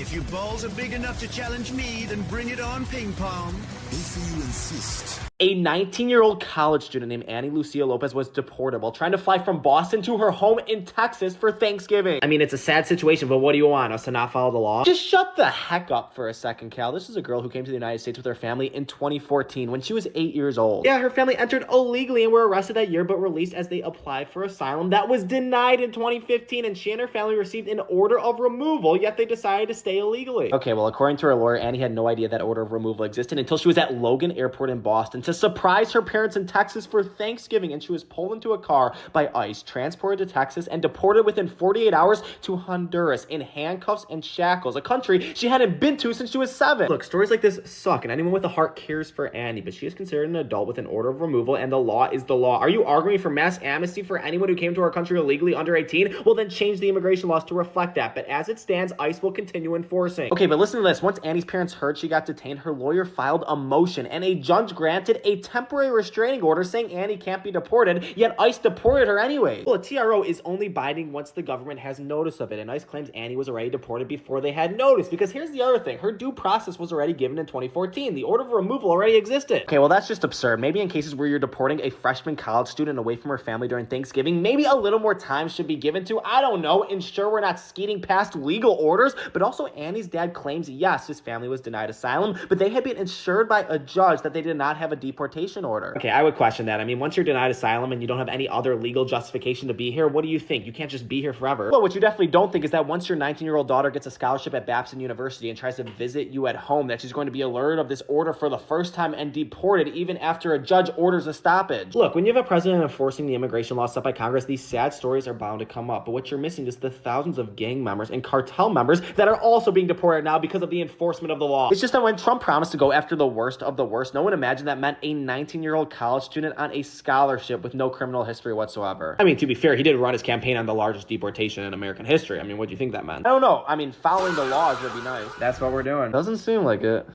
If your balls are big enough to challenge me, then bring it on, ping pong. If you insist. A 19-year-old college student named Annie Lucia Lopez was deported while trying to fly from Boston to her home in Texas for Thanksgiving. I mean, it's a sad situation, but what do you want, us to not follow the law? Just shut the heck up for a second, Cal. This is a girl who came to the United States with her family in 2014 when she was 8 years old. Yeah, her family entered illegally and were arrested that year, but released as they applied for asylum. That was denied in 2015, and she and her family received an order of removal, yet they decided to stay illegally. Okay, well, according to her lawyer, Annie had no idea that order of removal existed until she was at Logan Airport in Boston to surprise her parents in Texas for Thanksgiving, and she was pulled into a car by ICE, transported to Texas, and deported within 48 hours to Honduras in handcuffs and shackles, a country she hadn't been to since she was 7. Look, stories like this suck, and anyone with a heart cares for Annie, but she is considered an adult with an order of removal, and the law is the law. Are you arguing for mass amnesty for anyone who came to our country illegally under 18? Well, then change the immigration laws to reflect that, but as it stands, ICE will continue enforcing. Okay, but listen to this. Once Annie's parents heard she got detained, her lawyer filed a motion, and a judge granted a temporary restraining order saying Annie can't be deported, yet ICE deported her anyway. Well, a TRO is only binding once the government has notice of it, and ICE claims Annie was already deported before they had notice, because here's the other thing. Her due process was already given in 2014. The order of removal already existed. Okay, well, that's just absurd. Maybe in cases where you're deporting a freshman college student away from her family during Thanksgiving, maybe a little more time should be given to, I don't know, ensure we're not skating past legal orders, but also Annie's dad claims, yes, his family was denied asylum, but they had been assured by a judge that they did not have a deportation order. Okay, I would question that. I mean, once you're denied asylum and you don't have any other legal justification to be here, what do you think? You can't just be here forever. Well, what you definitely don't think is that once your 19-year-old daughter gets a scholarship at Babson University and tries to visit you at home, that she's going to be alerted of this order for the first time and deported even after a judge orders a stoppage. Look, when you have a president enforcing the immigration laws set by Congress, these sad stories are bound to come up. But what you're missing is the thousands of gang members and cartel members that are also being deported now because of the enforcement of the law. It's just that when Trump promised to go after the worst of the worst, no one imagined that meant a 19-year-old college student on a scholarship with no criminal history whatsoever. I mean, to be fair, he did run his campaign on the largest deportation in American history. I mean, what do you think that meant? I don't know. I mean, following the laws would be nice. That's what we're doing. Doesn't seem like it.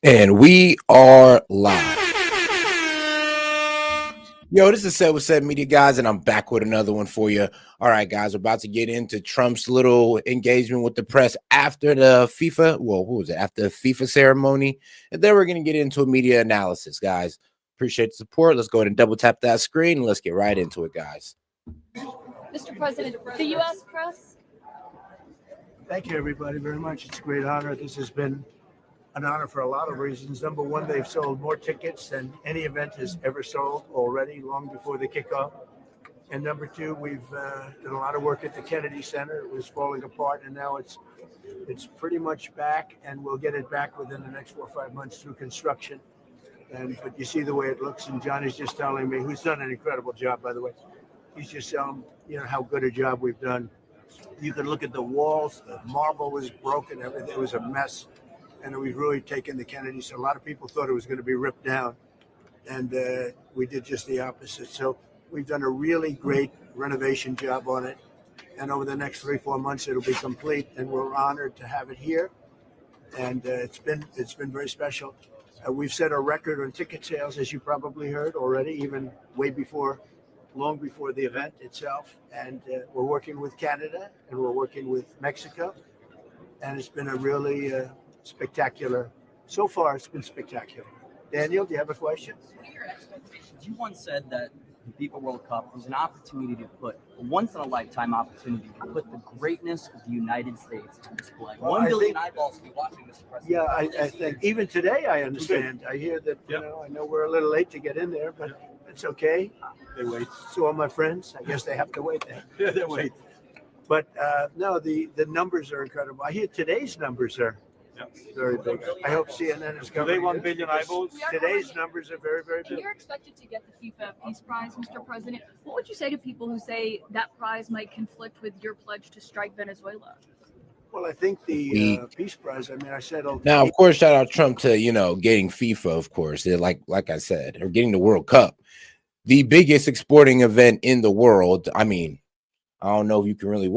And we are live. Yo, this is S.E.T Media, guys, and I'm back with another one for you. All right, guys, we're about to get into Trump's little engagement with the press after the FIFA, well, what was it, after the FIFA ceremony, and then we're going to get into a media analysis, guys. Appreciate the support. Let's go ahead and double tap that screen, and let's get right into it, guys. Mr. President, the U.S. press. Thank you, everybody, very much. It's a great honor. This has been an honor for a lot of reasons. Number one, they've sold more tickets than any event has ever sold already, long before the kickoff. And number two, we've done a lot of work at the Kennedy Center. It was falling apart, and now it's pretty much back, and we'll get it back within the next 4 or 5 months through construction. But you see the way it looks, and Johnny's just telling me, who's done an incredible job, by the way. He's just telling how good a job we've done. You can look at the walls. The marble was broken. Everything was a mess. And we've really taken the Kennedy. So a lot of people thought it was going to be ripped down. And we did just the opposite. So we've done a really great renovation job on it. And over the next 3 or 4 months, it'll be complete. And we're honored to have it here. And it's been very special. We've set a record on ticket sales, as you probably heard already, even long before the event itself. And we're working with Canada, and we're working with Mexico. And it's been a really spectacular. So far, it's been spectacular. Daniel, do you have a question? What are your expectations? You once said that the FIFA World Cup was an opportunity to put a once-in-a-lifetime opportunity to put the greatness of the United States on display. Well, 1 billion eyeballs will be watching this. Yeah, I think even today I understand. I hear that. I know we're a little late to get in there, but it's okay. They wait. So all my friends, I guess they have to wait then. Yeah, they wait. But no, the numbers are incredible. I hear today's numbers are very big. I hope CNN is covering. They 1 billion eyeballs. Today's numbers are very, very big. You're expected to get the FIFA Peace Prize, Mr. President. What would you say to people who say that prize might conflict with your pledge to strike Venezuela? Well, I think the Peace Prize. I mean, I said. Now, of course, shout out Trump to getting FIFA, of course, like I said, or getting the World Cup, the biggest exporting event in the world. I mean, I don't know if you can really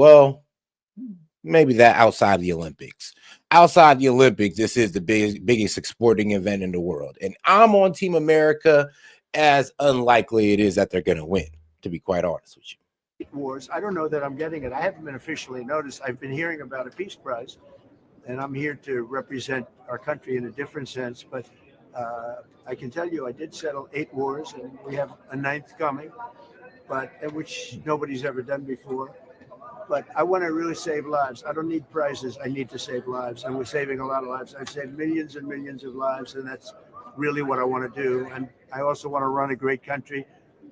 maybe that outside the Olympics. Outside the Olympics, this is the biggest exporting event in the world. And I'm on Team America, as unlikely it is that they're going to win, to be quite honest with you. wars. I don't know that I'm getting it. I haven't been officially noticed. I've been hearing about a peace prize, and I'm here to represent our country in a different sense. But I can tell you, I did settle 8 wars, and we have a 9th coming, but which nobody's ever done before. But I want to really save lives. I don't need prizes. I need to save lives, and we're saving a lot of lives. I've saved millions and millions of lives, and that's really what I want to do. And I also want to run a great country.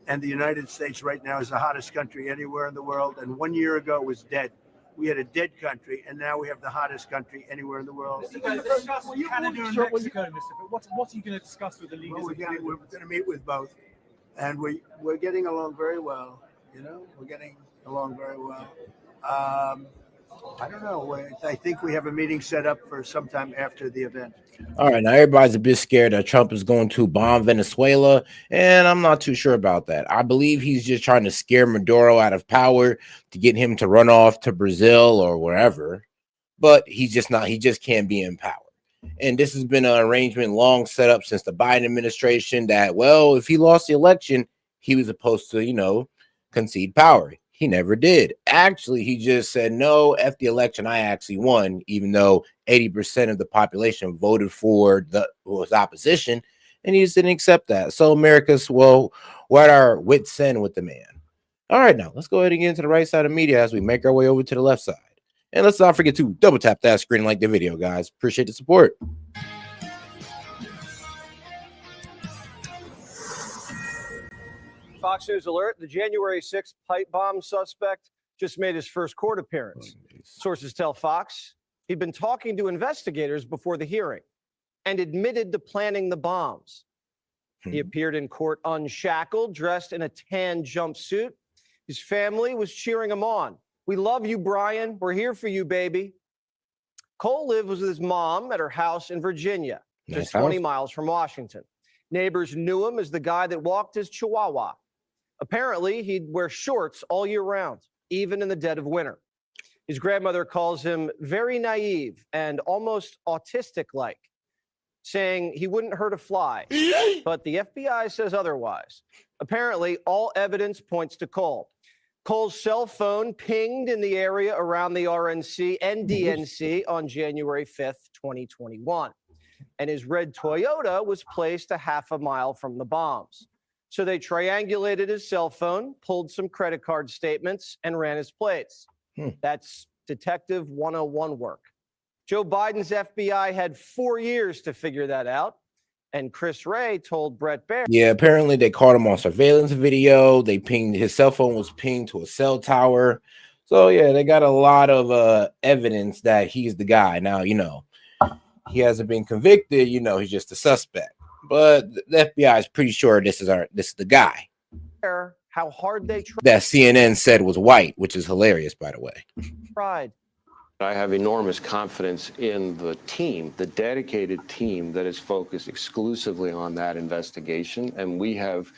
And the United States right now is the hottest country anywhere in the world. And 1 year ago it was dead. We had a dead country, and now we have the hottest country anywhere in the world. What are you going to discuss with Canada and Mexico, Mr. But what are you going to discuss with the leaders? Well, we're going to meet with both, and we're getting along very well. You know, we're getting along very well. I don't know. I think we have a meeting set up for sometime after the event. All right, now everybody's a bit scared that Trump is going to bomb Venezuela, and I'm not too sure about that. I believe he's just trying to scare Maduro out of power to get him to run off to Brazil or wherever, but he's just not. He just can't be in power. And this has been an arrangement long set up since the Biden administration that, well, if he lost the election, he was supposed to, you know, concede power. He never did. Actually, he just said, no, F the election, I actually won, even though 80% of the population voted for his opposition, and he just didn't accept that. So America's, well, we're at our wit's end with the man. All right, now let's go ahead and get into the right side of media as we make our way over to the left side. And let's not forget to double tap that screen and like the video, guys. Appreciate the support. Fox News alert, the January 6th pipe bomb suspect just made his first court appearance. Sources tell Fox he'd been talking to investigators before the hearing and admitted to planning the bombs. He appeared in court unshackled, dressed in a tan jumpsuit. His family was cheering him on. We love you, Brian. We're here for you, baby. Cole lived with his mom at her house in Virginia, just 20 miles from Washington. Neighbors knew him as the guy that walked his Chihuahua. Apparently, he'd wear shorts all year round, even in the dead of winter. His grandmother calls him very naive and almost autistic-like, saying he wouldn't hurt a fly. But the FBI says otherwise. Apparently, all evidence points to Cole. Cole's cell phone pinged in the area around the RNC and DNC on January 5th, 2021. And his red Toyota was placed a half a mile from the bombs. So they triangulated his cell phone, pulled some credit card statements, and ran his plates. That's Detective 101 work. Joe Biden's FBI had 4 years to figure that out. And Chris Wray told Brett Baer. Yeah, apparently they caught him on surveillance video. They pinged, his cell phone was pinged to a cell tower. So, yeah, they got a lot of evidence that he's the guy. Now, you know, he hasn't been convicted. You know, he's just a suspect. But the FBI is pretty sure this is the guy. How hard they tried. That CNN said was white, which is hilarious, by the way. I have enormous confidence in the team, the dedicated team that is focused exclusively on that investigation. And we have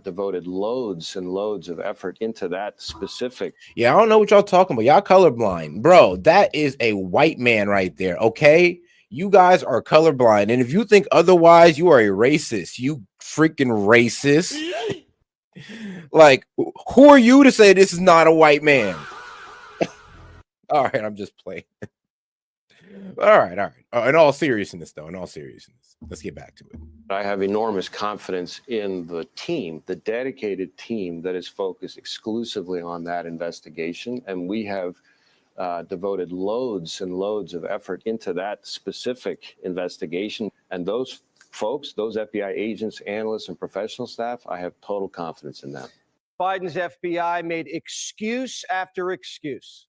devoted loads and loads of effort into that specific. Yeah, I don't know what y'all talking about. Y'all colorblind. Bro, that is a white man right there, okay? You guys are colorblind. And if you think otherwise, you are a racist. You freaking racist. Like, who are you to say this is not a white man? All right, I'm just playing. All right. In all seriousness, though, let's get back to it. I have enormous confidence in the team, the dedicated team that is focused exclusively on that investigation. And we have devoted loads and loads of effort into that specific investigation. And those folks, those FBI agents, analysts, and professional staff, I have total confidence in them. Biden's FBI made excuse after excuse.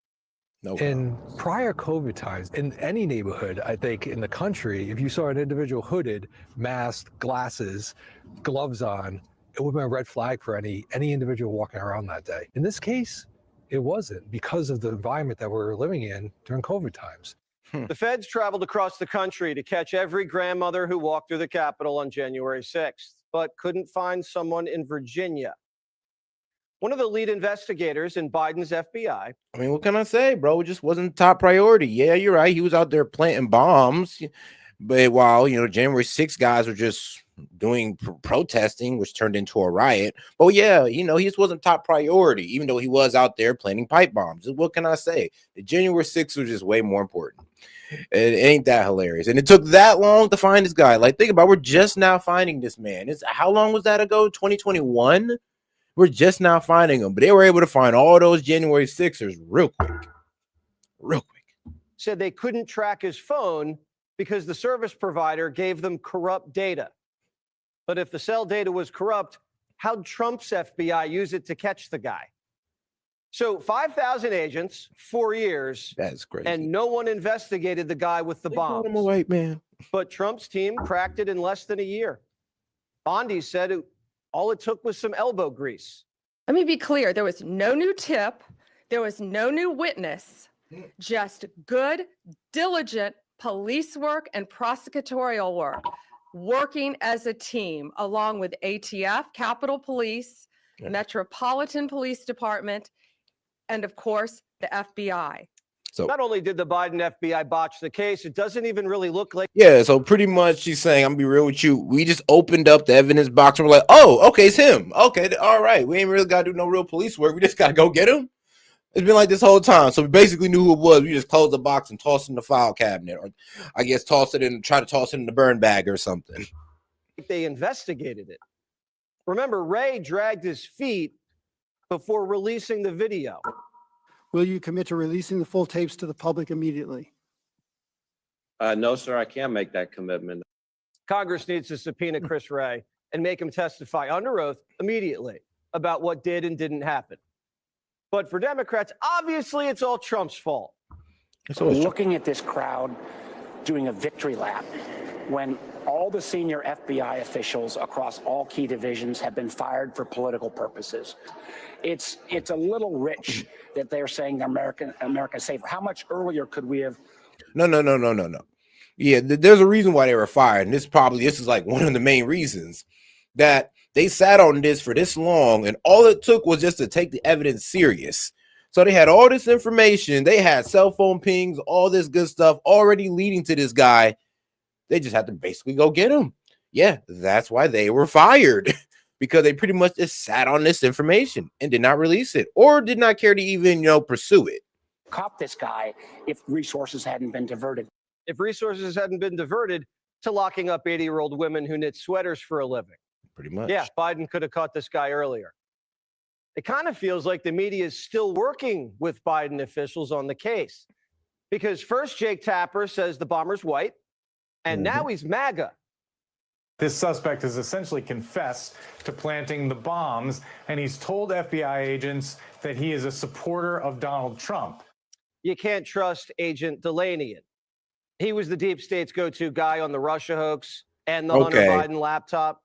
In prior COVID times, in any neighborhood, I think in the country, if you saw an individual hooded, masked, glasses, gloves on, it would have been a red flag for any individual walking around that day. In this case, it wasn't, because of the environment that we're living in during COVID times. The feds traveled across the country to catch every grandmother who walked through the Capitol on January 6th, but couldn't find someone in Virginia. One of the lead investigators in Biden's FBI. I mean, what can I say, bro? It just wasn't top priority. Yeah, you're right. He was out there planting bombs. But while, you know, January 6th guys were just doing protesting, which turned into a riot. But yeah, he just wasn't top priority, even though he was out there planting pipe bombs. What can I say? The January 6th was just way more important. It ain't that hilarious. And it took that long to find this guy. Like, think about it, we're just now finding this man. How long was that ago? 2021? We're just now finding him. But they were able to find all those January 6ers real quick. Real quick. Said they couldn't track his phone because the service provider gave them corrupt data. But if the cell data was corrupt, how'd Trump's FBI use it to catch the guy? So 5,000 agents, 4 years. That's crazy. And no one investigated the guy with the bombs. I'm a white man. But Trump's team cracked it in less than a year. Bondi said all it took was some elbow grease. Let me be clear. There was no new tip. There was no new witness. Just good, diligent police work and prosecutorial work, working as a team along with ATF, Capitol Police, Metropolitan Police Department, and of course, the FBI. So not only did the Biden FBI botch the case, it doesn't even really look like. Yeah, so pretty much she's saying, I'm gonna be real with you. We just opened up the evidence box and we're like, oh, okay, it's him. Okay, all right. We ain't really got to do no real police work. We just got to go get him. It's been like this whole time. So we basically knew who it was. We just closed the box and tossed it in the file cabinet, or I guess try to toss it in the burn bag or something. They investigated it. Remember, Ray dragged his feet before releasing the video. Will you commit to releasing the full tapes to the public immediately? No, sir, I can't make that commitment. Congress needs to subpoena Chris Wray and make him testify under oath immediately about what did and didn't happen. But for Democrats, obviously it's all Trump's fault. Looking at this crowd doing a victory lap when all the senior FBI officials across all key divisions have been fired for political purposes. It's a little rich that they're saying America's safer. How much earlier could we have? No. Yeah, there's a reason why they were fired. And this is like one of the main reasons that they sat on this for this long. And all it took was just to take the evidence serious. So they had all this information. They had cell phone pings, all this good stuff already leading to this guy. They just had to basically go get him. Yeah, that's why they were fired. Because they pretty much just sat on this information and did not release it or did not care to even, pursue it. Caught this guy if resources hadn't been diverted. If resources hadn't been diverted to locking up 80-year-old women who knit sweaters for a living. Pretty much. Yeah, Biden could have caught this guy earlier. It kind of feels like the media is still working with Biden officials on the case. Because first Jake Tapper says the bomber's white, and now he's MAGA. This suspect has essentially confessed to planting the bombs, and he's told FBI agents that he is a supporter of Donald Trump. You can't trust Agent Delaney. He was the deep state's go-to guy on the Russia hoax and the Hunter Biden laptop.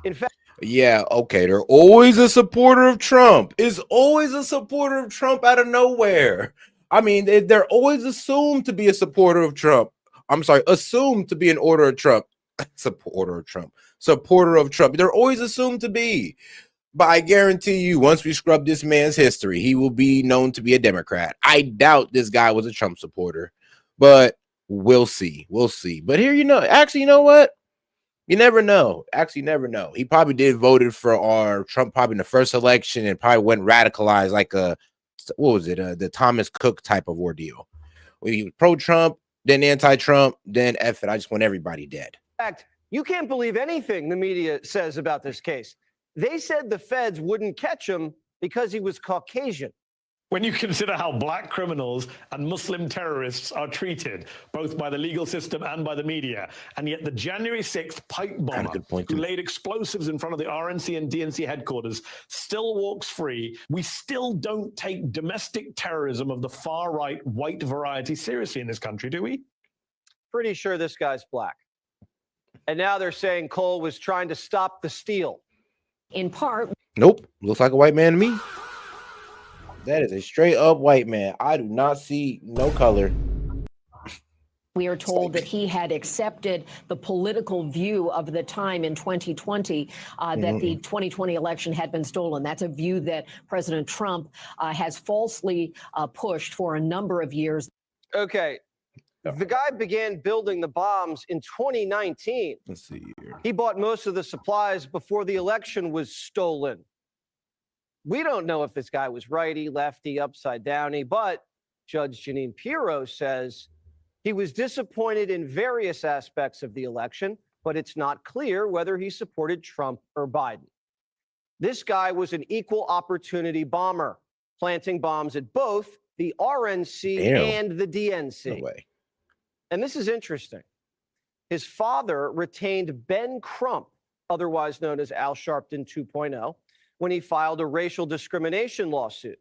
In fact, yeah, okay. They're always a supporter of Trump. Is always a supporter of Trump out of nowhere. I mean, they're always assumed to be a supporter of Trump. I'm sorry, assumed to be an order of Trump. Supporter of Trump. They're always assumed to be. But I guarantee you, once we scrub this man's history, he will be known to be a Democrat. I doubt this guy was a Trump supporter, but we'll see. We'll see. But here, actually, you know what? You never know. Actually, you never know. He probably did voted for our Trump probably in the first election and probably went radicalized like the Thomas Cook type of ordeal. When he was pro-Trump, then anti-Trump, then F it. I just want everybody dead. In fact, you can't believe anything the media says about this case. They said the feds wouldn't catch him because he was Caucasian. When you consider how black criminals and Muslim terrorists are treated, both by the legal system and by the media, and yet the January 6th pipe bomber who laid explosives in front of the RNC and DNC headquarters still walks free, we still don't take domestic terrorism of the far-right white variety seriously in this country, do we? Pretty sure this guy's black. And now they're saying Cole was trying to stop the steal. In part. Nope. Looks like a white man to me. That is a straight up white man. I do not see no color. We are told that he had accepted the political view of the time in 2020 that the 2020 election had been stolen. That's a view that President Trump has falsely pushed for a number of years. Okay. The guy began building the bombs in 2019. Let's see here. He bought most of the supplies before the election was stolen. We don't know if this guy was righty, lefty, upside downy, but Judge Jeanine Pirro says he was disappointed in various aspects of the election, but it's not clear whether he supported Trump or Biden. This guy was an equal opportunity bomber, planting bombs at both the RNC and the DNC. No way. And this is interesting. His father retained Ben Crump, otherwise known as Al Sharpton 2.0, when he filed a racial discrimination lawsuit.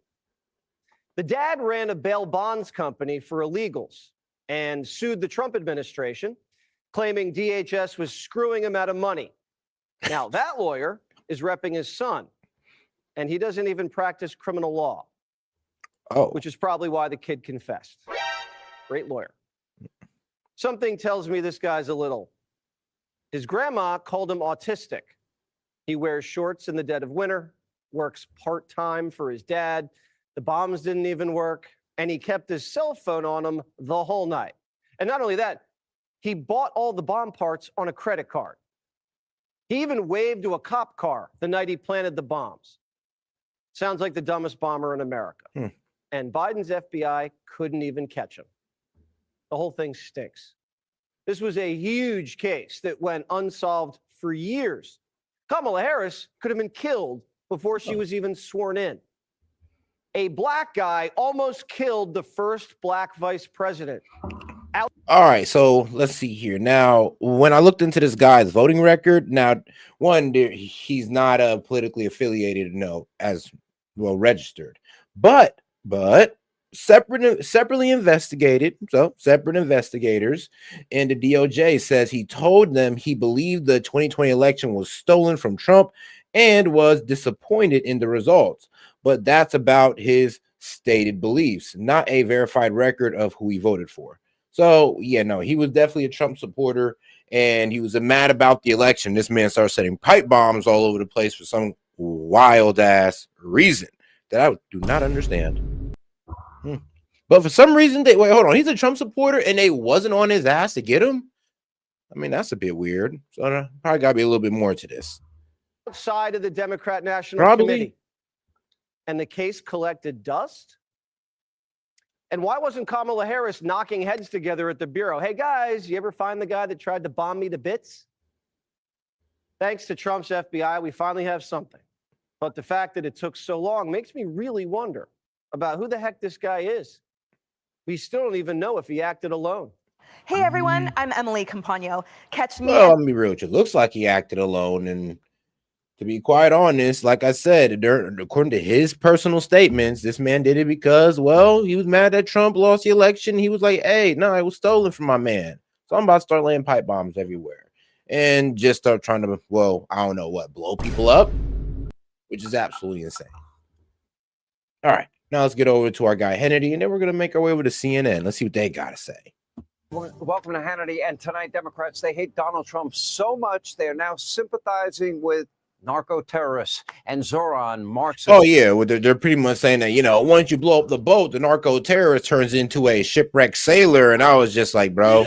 The dad ran a bail bonds company for illegals and sued the Trump administration, claiming DHS was screwing him out of money. Now, that lawyer is repping his son, and he doesn't even practice criminal law, which is probably why the kid confessed. Great lawyer. Something tells me this guy's a little. His grandma called him autistic. He wears shorts in the dead of winter, works part-time for his dad. The bombs didn't even work, and he kept his cell phone on him the whole night. And not only that, he bought all the bomb parts on a credit card. He even waved to a cop car the night he planted the bombs. Sounds like the dumbest bomber in America. And Biden's FBI couldn't even catch him. The whole thing stinks. This was a huge case that went unsolved for years. Kamala Harris could have been killed before she was even sworn in. A black guy almost killed the first black vice president. All right, so let's see here. Now, when I looked into this guy's voting record, now, one, he's not politically affiliated, no, as well registered, but separately investigated. So separate investigators and the DOJ says he told them he believed the 2020 election was stolen from Trump and was disappointed in the results. But that's about his stated beliefs, not a verified record of who he voted for. So, yeah, no, he was definitely a Trump supporter, and he was mad about the election. This man started setting pipe bombs all over the place for some wild-ass reason that I do not understand. But for some reason, wait, hold on. He's a Trump supporter, and they wasn't on his ass to get him? I mean, that's a bit weird. So probably got to be a little bit more to this. Outside of the Democrat National Committee. And the case collected dust? And why wasn't Kamala Harris knocking heads together at the Bureau? Hey, guys, you ever find the guy that tried to bomb me to bits? Thanks to Trump's FBI, we finally have something. But the fact that it took so long makes me really wonder about who the heck this guy is. We still don't even know if he acted alone. Hey, everyone, I'm Emily Campagno. Catch me. Well, let me be real with you. It looks like he acted alone, and to be quite honest, like I said, according to his personal statements, this man did it because, well, he was mad that Trump lost the election. He was like, hey, no, it was stolen from my man. So I'm about to start laying pipe bombs everywhere and just start trying to, well, I don't know what, blow people up, which is absolutely insane. All right, now let's get over to our guy Hannity, and then we're going to make our way over to CNN. Let's see what they got to say. Welcome to Hannity. And tonight, Democrats, they hate Donald Trump so much they are now sympathizing with narco-terrorists and Zoran Marxists. Oh, yeah. Well, they're pretty much saying that, you know, once you blow up the boat, the narco-terrorist turns into a shipwrecked sailor. And I was just like, bro,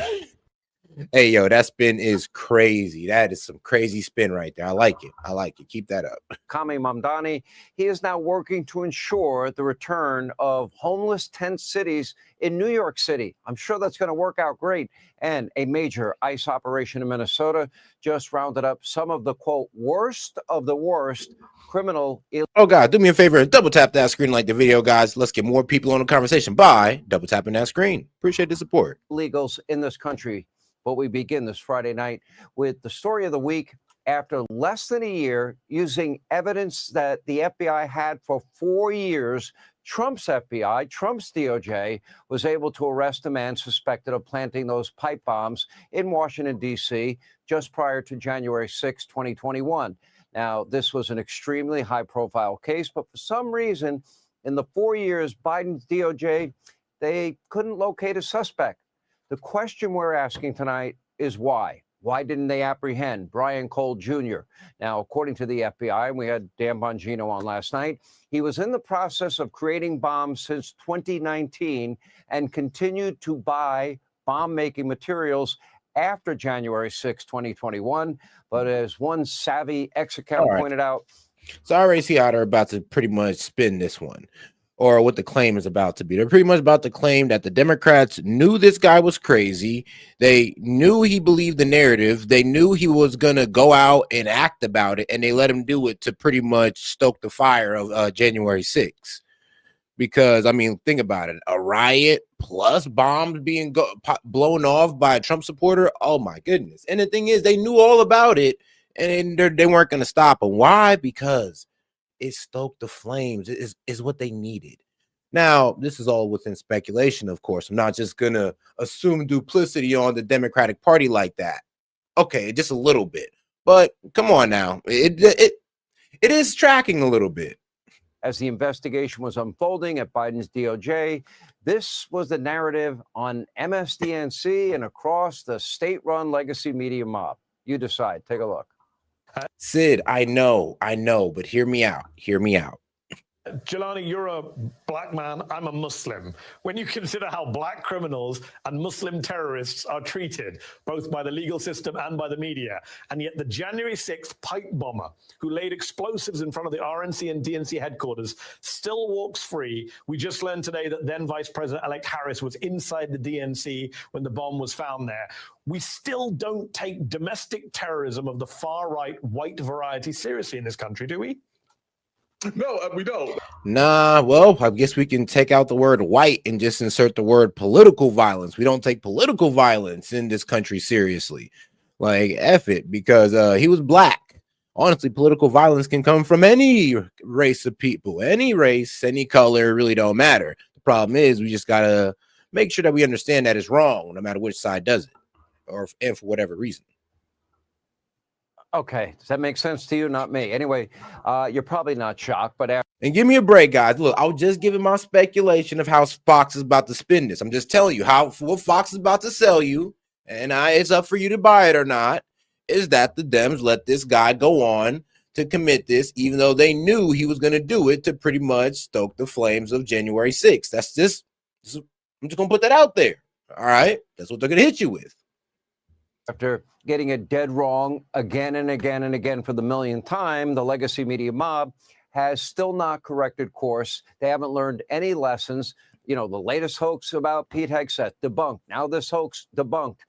hey, yo, that spin is crazy. That is some crazy spin right there. I like it. I like it. Keep that up. Kami Mamdani, he is now working to ensure the return of homeless tent cities in New York City. I'm sure that's going to work out great. And a major ICE operation in Minnesota just rounded up some of the, quote, worst of the worst criminal. Oh, God, do me a favor and double tap that screen like the video, guys. Let's get more people on the conversation by double tapping that screen. Appreciate the support. Illegals in this country. But we begin this Friday night with the story of the week. After less than a year, using evidence that the FBI had for 4 years, Trump's FBI, Trump's DOJ, was able to arrest a man suspected of planting those pipe bombs in Washington, D.C., just prior to January 6, 2021. Now, this was an extremely high-profile case, but for some reason, in the 4 years, Biden's DOJ, they couldn't locate a suspect. The question we're asking tonight is why? Why didn't they apprehend Brian Cole Jr.? Now, according to the FBI, and we had Dan Bongino on last night, he was in the process of creating bombs since 2019 and continued to buy bomb-making materials after January 6, 2021. But as one savvy X account pointed out, so I already see how they're about to pretty much spin this one, or what the claim is about to be. They're pretty much about to claim that the Democrats knew this guy was crazy. They knew he believed the narrative. They knew he was going to go out and act about it, and they let him do it to pretty much stoke the fire of January 6th. Because, I mean, think about it. A riot plus bombs being blown off by a Trump supporter. Oh, my goodness. And the thing is, they knew all about it, and they weren't going to stop him. Why? Because it stoked the flames. It is what they needed. Now, this is all within speculation, of course. I'm not just going to assume duplicity on the Democratic Party like that. Okay, just a little bit. But come on now. It is tracking a little bit. as the investigation was unfolding at Biden's DOJ. This was the narrative on MSDNC and across the state-run legacy media mob. You decide. Take a look. Sid, I know, but hear me out. Hear me out. Jelani, you're a black man. I'm a Muslim. When you consider how black criminals and Muslim terrorists are treated, both by the legal system and by the media, and yet the January 6th pipe bomber who laid explosives in front of the RNC and DNC headquarters still walks free. We just learned today that then Vice President-elect Harris was inside the DNC when the bomb was found there. We still don't take domestic terrorism of the far-right white variety seriously in this country, do we? No, we don't. Nah, well, I guess we can take out the word white and just insert the word political violence. We don't take political violence in this country seriously. Like, F it, because he was black. Honestly, political violence can come from any race of people, any race, any color, really don't matter. The problem is we just got to make sure that we understand that it's wrong, no matter which side does it, and for whatever reason. Okay, does that make sense to you? Not me. Anyway, you're probably not shocked, but and give me a break, guys. Look, I was just giving my speculation of how Fox is about to spin this. I'm just telling you what Fox is about to sell you, and it's up for you to buy it or not, is that the Dems let this guy go on to commit this, even though they knew he was going to do it to pretty much stoke the flames of January 6th. I'm just going to put that out there. All right? That's what they're going to hit you with. after getting it dead wrong again and again and again for the millionth time, the legacy media mob has still not corrected course. They haven't learned any lessons. You know, the latest hoax about Pete Hegseth, debunked. Now this hoax, debunked.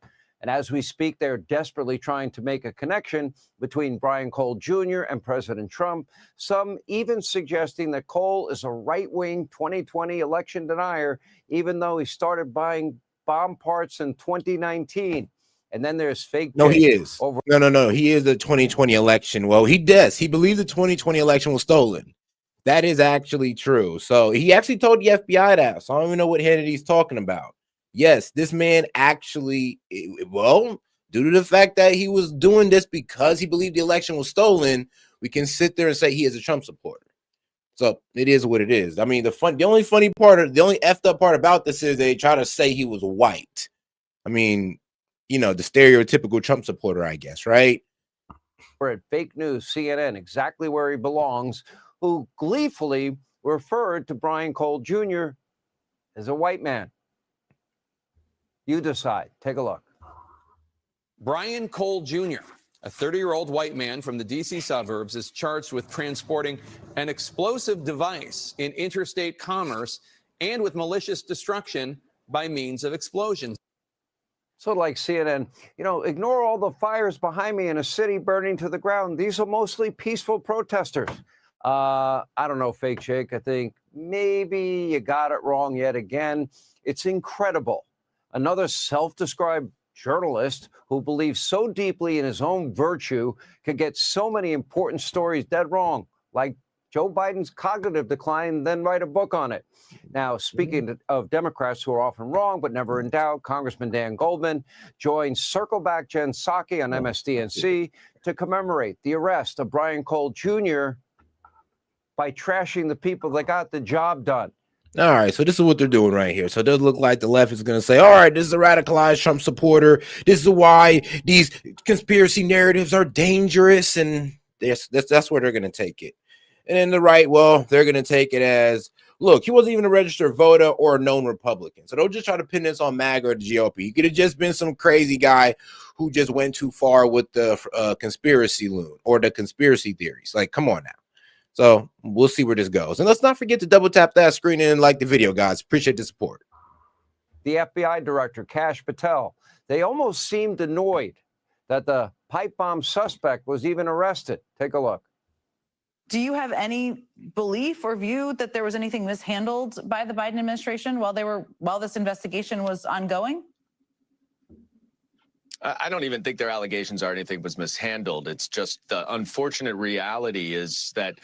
And as we speak, they're desperately trying to make a connection between Brian Cole Jr. and President Trump, some even suggesting that Cole is a right-wing 2020 election denier, even though he started buying bomb parts in 2019. And then there's fake. No, he is. No. He is the 2020 election. Well, he does. He believes the 2020 election was stolen. That is actually true. So he actually told the FBI that. So I don't even know what Hannity's talking about. Yes, this man actually, well, due to the fact that he was doing this because he believed the election was stolen, we can sit there and say he is a Trump supporter. So it is what it is. I mean, the only funny part, the only effed up part about this is they try to say he was white. I mean, you know, the stereotypical Trump supporter, I guess, right? We're at fake news, CNN, exactly where he belongs, who gleefully referred to Brian Cole Jr. as a white man. You decide. Take a look. Brian Cole Jr., a 30-year-old white man from the D.C. suburbs, is charged with transporting an explosive device in interstate commerce and with malicious destruction by means of explosions. So like CNN, you know, ignore all the fires behind me in a city burning to the ground. These are mostly peaceful protesters. I don't know, Fake Jake. I think maybe you got it wrong yet again. It's incredible. Another self-described journalist who believes so deeply in his own virtue could get so many important stories dead wrong, like Joe Biden's cognitive decline, then write a book on it. Now, speaking of Democrats who are often wrong but never in doubt, Congressman Dan Goldman joined Circleback Jen Psaki on MSDNC to commemorate the arrest of Brian Cole Jr. by trashing the people that got the job done. All right, so this is what they're doing right here. So it does look like the left is going to say, all right, this is a radicalized Trump supporter. This is why these conspiracy narratives are dangerous. And that's where they're going to take it. And then the right, well, they're going to take it as, Look, he wasn't even a registered voter or a known Republican. So don't just try to pin this on MAGA or the GOP. He could have just been some crazy guy who just went too far with the conspiracy loon or the conspiracy theories. Like, come on now. So we'll see where this goes. And let's not forget to double tap that screen and like the video, guys. Appreciate the support. The FBI director, Kash Patel, they almost seemed annoyed that the pipe bomb suspect was even arrested. Take a look. Do you have any belief or view that there was anything mishandled by the Biden administration while this investigation was ongoing? I don't even think their allegations are anything was mishandled. It's just the unfortunate reality is that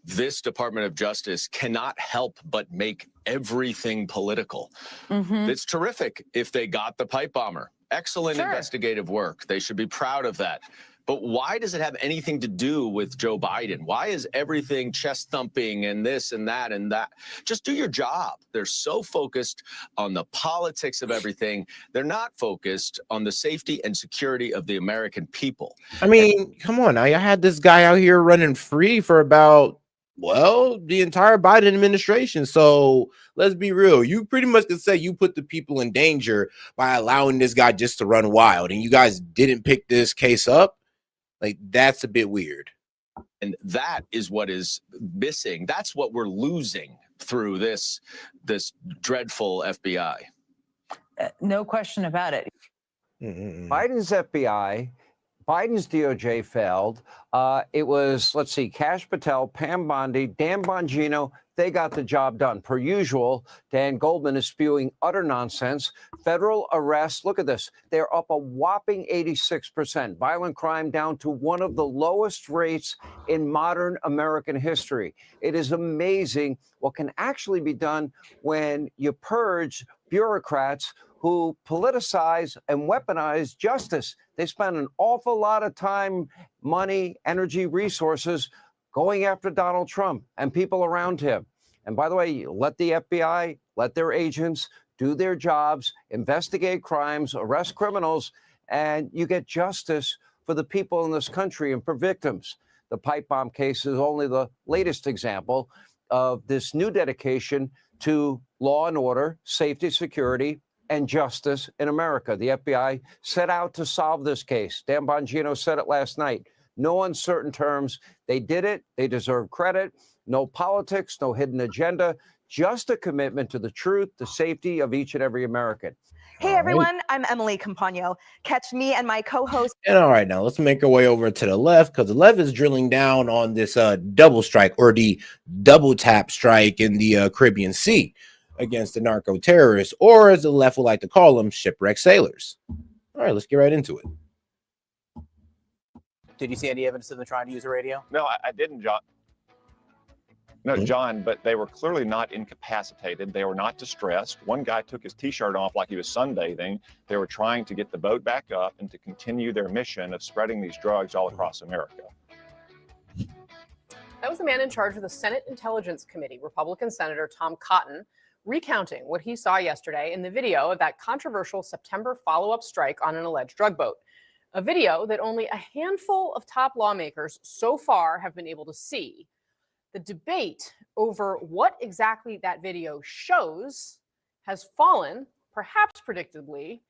this Department of Justice cannot help but make everything political. It's terrific if they got the pipe bomber. Excellent investigative work. They should be proud of that. But why does it have anything to do with Joe Biden? Why is everything chest thumping and this and that and that? Just do your job. They're so focused on the politics of everything. They're not focused on the safety and security of the American people. I mean, come on now. I had this guy out here running free for about, well, the entire Biden administration. So let's be real. You pretty much could say you put the people in danger by allowing this guy just to run wild. And you guys didn't pick this case up. Like, that's a bit weird. And that is what is missing. That's what we're losing through this dreadful FBI. No question about it. Biden's FBI, Biden's DOJ failed. It was, let's see, Kash Patel, Pam Bondi, Dan Bongino. They got the job done. Per usual, Dan Goldman is spewing utter nonsense. Federal arrests, look at this. They're up a whopping 86%. Violent crime down to one of the lowest rates in modern American history. It is amazing what can actually be done when you purge bureaucrats who politicize and weaponize justice. They spend an awful lot of time, money, energy, resources going after Donald Trump and people around him. And by the way, let the FBI, let their agents do their jobs, investigate crimes, arrest criminals, and you get justice for the people in this country and for victims. The pipe bomb case is only the latest example of this new dedication to law and order, safety, security, and justice in America. The FBI set out to solve this case. Dan Bongino said it last night. No uncertain terms. They did it. They deserve credit. No politics, no hidden agenda, just a commitment to the truth, the safety of each and every American. Hey, everyone. I'm Emily Campagno. Catch me and my co-host. And all right, now let's make our way over to the left because the left is drilling down on this double strike or the double tap strike in the Caribbean Sea against the narco terrorists, or as the left would like to call them, shipwrecked sailors. All right, let's get right into it. Did you see any evidence of them trying to use a radio? No, I didn't, John. No, John, but they were clearly not incapacitated. They were not distressed. One guy took his T-shirt off like he was sunbathing. They were trying to get the boat back up and to continue their mission of spreading these drugs all across America. That was the man in charge of the Senate Intelligence Committee, Republican Senator Tom Cotton, recounting what he saw yesterday in the video of that controversial September follow-up strike on an alleged drug boat. A video that only a handful of top lawmakers so far have been able to see. The debate over what exactly that video shows has fallen, perhaps predictably,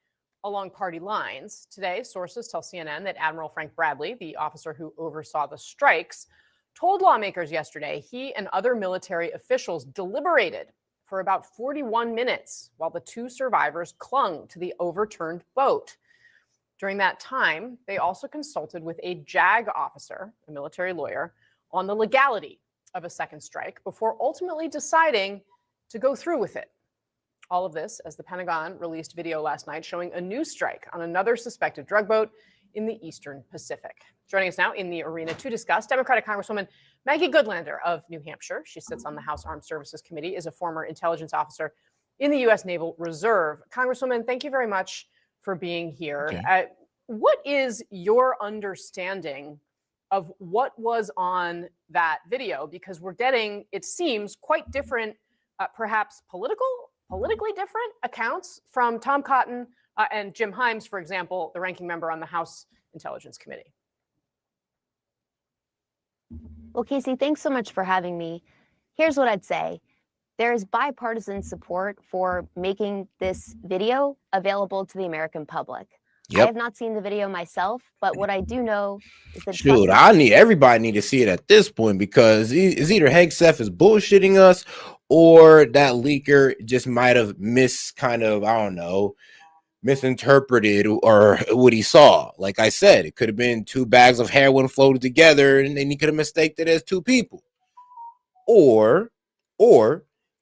along party lines. Today, sources tell CNN that Admiral Frank Bradley, the officer who oversaw the strikes, told lawmakers yesterday he and other military officials deliberated for about 41 minutes while the two survivors clung to the overturned boat. During that time, they also consulted with a JAG officer, a military lawyer, on the legality of a second strike before ultimately deciding to go through with it. All of this as the Pentagon released video last night showing a new strike on another suspected drug boat in the Eastern Pacific. Joining us now in the arena to discuss, Democratic Congresswoman Maggie Goodlander of New Hampshire. She sits on the House Armed Services Committee, is a former intelligence officer in the U.S. Naval Reserve. Congresswoman, thank you very much for being here. Okay. What is your understanding of what was on that video? Because we're getting, it seems, quite different, perhaps politically different accounts from Tom Cotton and Jim Himes, for example, the ranking member on the House Intelligence Committee. Well, Casey, thanks so much for having me. Here's what I'd say. there is bipartisan support for making this video available to the American public. I Yep. have not seen the video myself, but what I do know is that Shoot, everybody need to see it at this point, because it's either Hegseth is bullshitting us, or that leaker just might have misinterpreted or what he saw. Like I said, it could have been 2 bags of heroin floated together, and then he could have mistaken it as 2 people. Or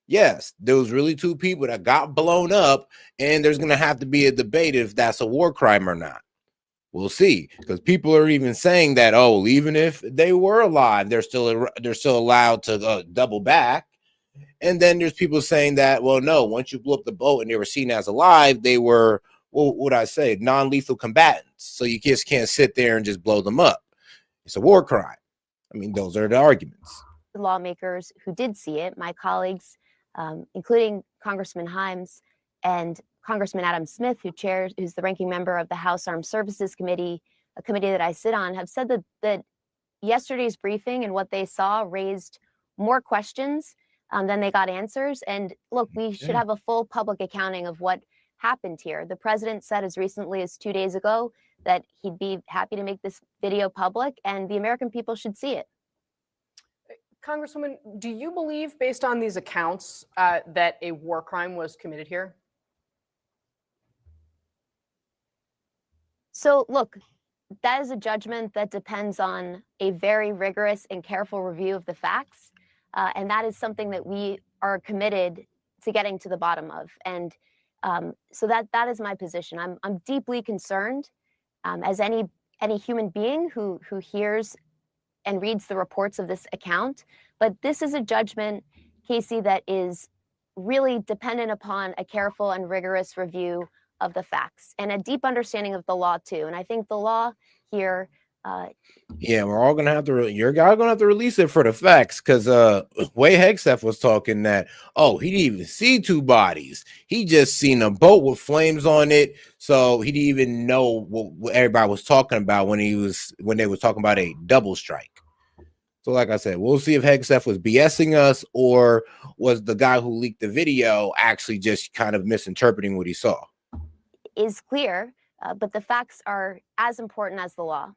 yes, there was really 2 people that got blown up, and there's gonna have to be a debate if that's a war crime or not. We'll see, because people are even saying that, oh, even if they were alive, they're still allowed to double back. And then there's people saying that, well, no, once you blew up the boat and they were seen as alive, they were, what would I say, non-lethal combatants. So you just can't sit there and just blow them up. It's a war crime. I mean, those are the arguments. lawmakers who did see it, my colleagues, including Congressman Himes and Congressman Adam Smith, who's the ranking member of the House Armed Services Committee, a committee that I sit on, have said that yesterday's briefing and what they saw raised more questions than they got answers. And look, we should have a full public accounting of what happened here. The president said as recently as 2 days ago that he'd be happy to make this video public, and the American people should see it. Congresswoman, do you believe, based on these accounts, that a war crime was committed here? So look, that is a judgment that depends on a very rigorous and careful review of the facts. And that is something that we are committed to getting to the bottom of. And so that is my position. I'm deeply concerned, as any human being who hears and reads the reports of this account. But this is a judgment, Casey, that is really dependent upon a careful and rigorous review of the facts and a deep understanding of the law too. And I think the law here, yeah, we're all gonna have to. You're gonna have to release it for the facts, because Way Hegseth was talking that, oh, he didn't even see 2 bodies. He just seen a boat with flames on it, so he didn't even know what everybody was talking about when they was talking about a double strike. So, like I said, we'll see if Hegseth was BSing us, or was the guy who leaked the video actually just kind of misinterpreting what he saw. is clear, but the facts are as important as the law.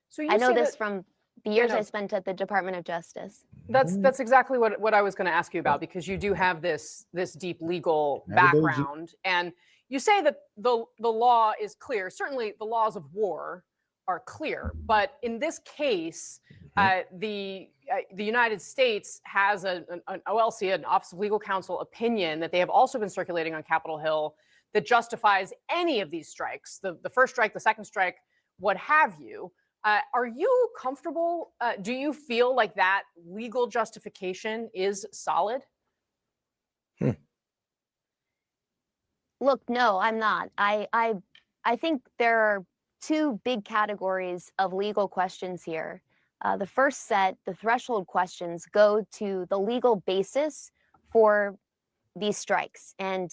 So you I know say this that- from the years Yeah, no. I spent at the Department of Justice. That's exactly what I was going to ask you about, because you do have this deep legal background, and you say that the law is clear. Certainly, the laws of war are clear, but in this case, the United States has an OLC, an Office of Legal Counsel opinion that they have also been circulating on Capitol Hill that justifies any of these strikes, the first strike, the second strike, what have you. Are you comfortable? Do you feel like that legal justification is solid? Look, no, I'm not. I think there are 2 big categories of legal questions here. The first set, the threshold questions, go to the legal basis for these strikes. And,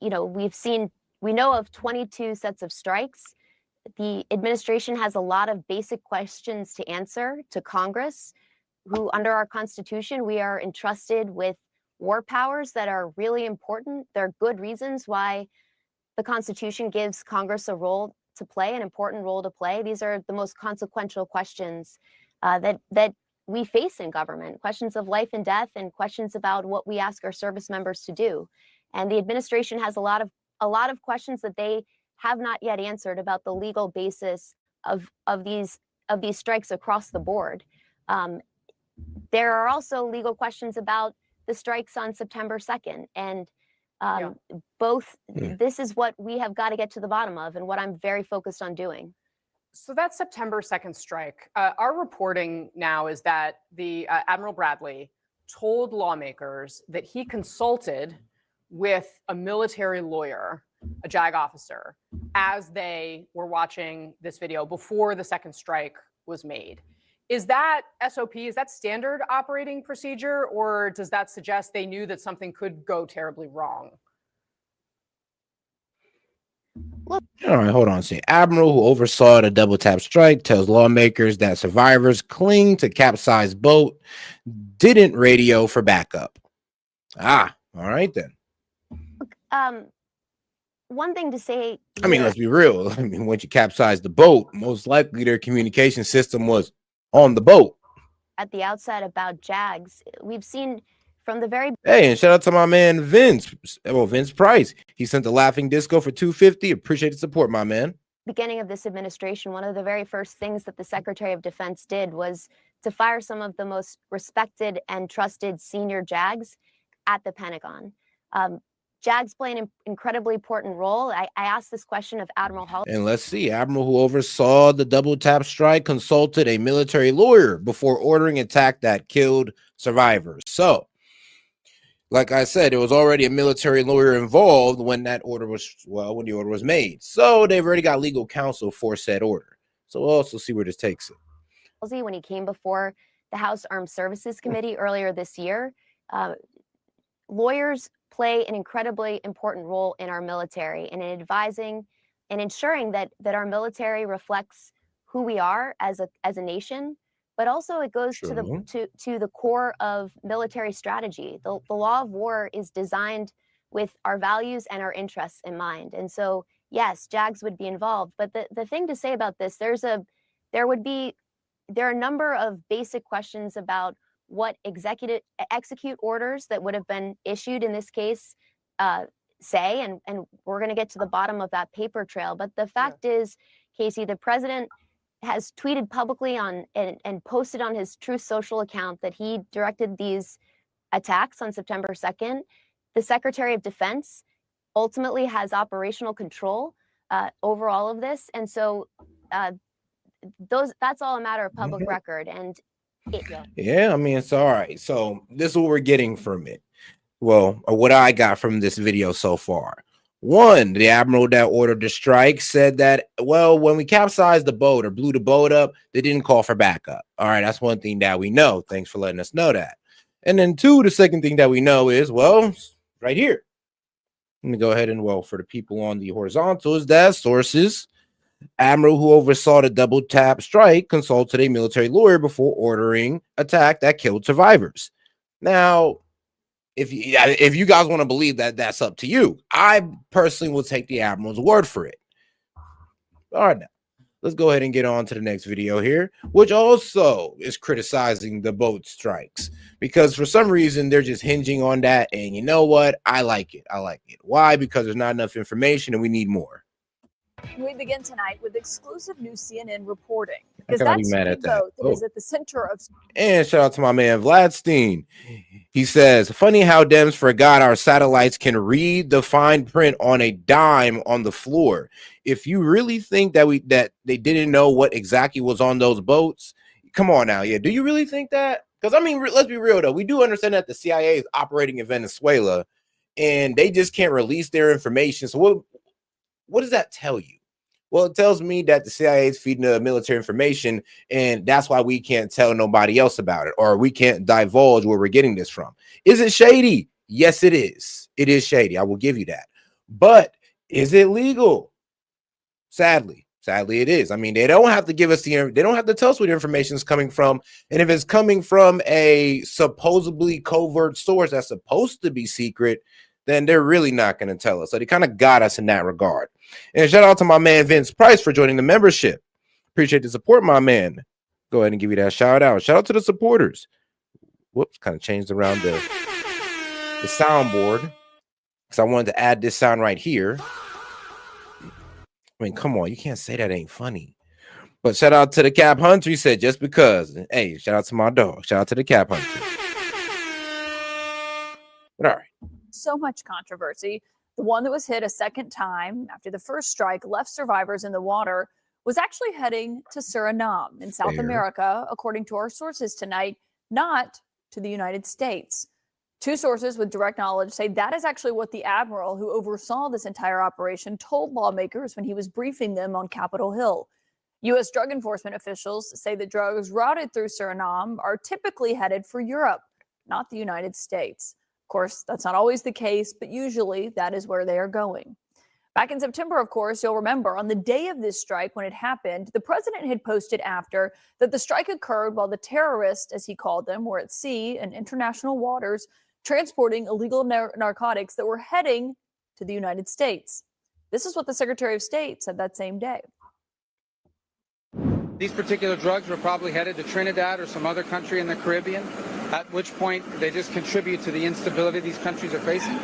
you know, we know of 22 sets of strikes. The administration has a lot of basic questions to answer to Congress, who under our Constitution, we are entrusted with war powers that are really important. There are good reasons why the Constitution gives Congress a role to play, an important role to play. These are the most consequential questions that we face in government, questions of life and death, and questions about what we ask our service members to do. And the administration has a lot of questions that they have not yet answered about the legal basis of these strikes across the board. There are also legal questions about the strikes on September 2nd, and this is what we have got to get to the bottom of, and what I'm very focused on doing. So that September 2nd strike, our reporting now is that the Admiral Bradley told lawmakers that he consulted with a military lawyer, a JAG officer, as they were watching this video before the second strike was made. Is that SOP, is that standard operating procedure, or does that suggest they knew that something could go terribly wrong? All right, hold on. See, Admiral who oversaw the double tap strike tells lawmakers that survivors cling to capsized boat didn't radio for backup. Ah, all right then. One thing to say I mean, here- let's be real. I mean, once you capsize the boat, most likely their communication system was on the boat. at the outset about JAGS, we've seen from the very Hey, and shout out to my man Vince. Well, Vince Price. He sent the laughing disco for $250. Appreciate the support, my man. beginning of this administration, one of the very first things that the Secretary of Defense did was to fire some of the most respected and trusted senior JAGs at the Pentagon. JAGs play an incredibly important role. I asked this question of Admiral Hull. And let's see, Admiral who oversaw the double tap strike consulted a military lawyer before ordering an attack that killed survivors. So, like I said, there was already a military lawyer involved when that order was, when the order was made. So they've already got legal counsel for said order. So we'll also see where this takes it. When he came before the House Armed Services Committee earlier this year, lawyers play an incredibly important role in our military and in advising and ensuring that our military reflects who we are as a nation, but also it goes to the core of military strategy. The law of war is designed with our values and our interests in mind. And so, yes, JAGs would be involved. But the thing to say about this, there are a number of basic questions about what execute orders that would have been issued in this case say, and we're going to get to the bottom of that paper trail. But the fact is, Casey, the president has tweeted publicly on and posted on his Truth Social account that he directed these attacks on September 2nd. The Secretary of Defense ultimately has operational control over all of this. And so that's all a matter of public record. And Yeah, I mean, it's all right. So this is what we're getting from it. Well, or what I got from this video so far. One, the admiral that ordered the strike said that, well, when we capsized the boat or blew the boat up, they didn't call for backup. All right, that's one thing that we know. Thanks for letting us know that. And then two, the second thing that we know is, well, right here. Let me go ahead and, well, for the people on the horizontals, that sources. Admiral who oversaw the double tap strike consulted a military lawyer before ordering attack that killed survivors. Now, if you guys want to believe that, that's up to you. I personally will take the admiral's word for it. All right, now let's go ahead and get on to the next video here, which also is criticizing the boat strikes because for some reason they're just hinging on that. And you know what? I like it. I like it. Why? Because there's not enough information and we need more. We begin tonight with exclusive new CNN reporting. I Because cannot be that mad at that. speedboat that is at the center of And shout out to my man Vladstein. He says, funny how Dems forgot our satellites can read the fine print on a dime on the floor. If you really think that they didn't know what exactly was on those boats, come on now. Yeah, do you really think that? Because I mean, let's be real though. We do understand that the CIA is operating in Venezuela and they just can't release their information. So what does that tell you? Well, it tells me that the CIA is feeding the military information, and that's why we can't tell nobody else about it, or we can't divulge where we're getting this from. Is it shady? Yes, it is. It is shady. I will give you that. But is it legal? Sadly, it is. I mean, they don't have to give us they don't have to tell us where the information is coming from. And if it's coming from a supposedly covert source that's supposed to be secret, then they're really not going to tell us. So they kind of got us in that regard. And shout out to my man Vince Price for joining the membership. Appreciate the support, my man. Go ahead and give you that shout out. Shout out to the supporters. Whoops, kind of changed around the soundboard because I wanted to add this sound right here. I mean, come on, you can't say that ain't funny. But shout out to the Cap Hunter. He said just because. Hey, shout out to my dog. Shout out to the Cap Hunter. But all right. so much controversy. The one that was hit a second time after the first strike left survivors in the water was actually heading to Suriname in South America, according to our sources tonight, not to the United States. Two sources with direct knowledge say that is actually what the admiral who oversaw this entire operation told lawmakers when he was briefing them on Capitol Hill. U.S. drug enforcement officials say the drugs routed through Suriname are typically headed for Europe, not the United States. Of course, that's not always the case, but usually that is where they are going. Back in September, of course, you'll remember on the day of this strike when it happened, the president had posted after that the strike occurred while the terrorists, as he called them, were at sea in international waters transporting illegal narcotics that were heading to the United States. This is what the Secretary of State said that same day. These particular drugs were probably headed to Trinidad or some other country in the Caribbean, at which point they just contribute to the instability these countries are facing.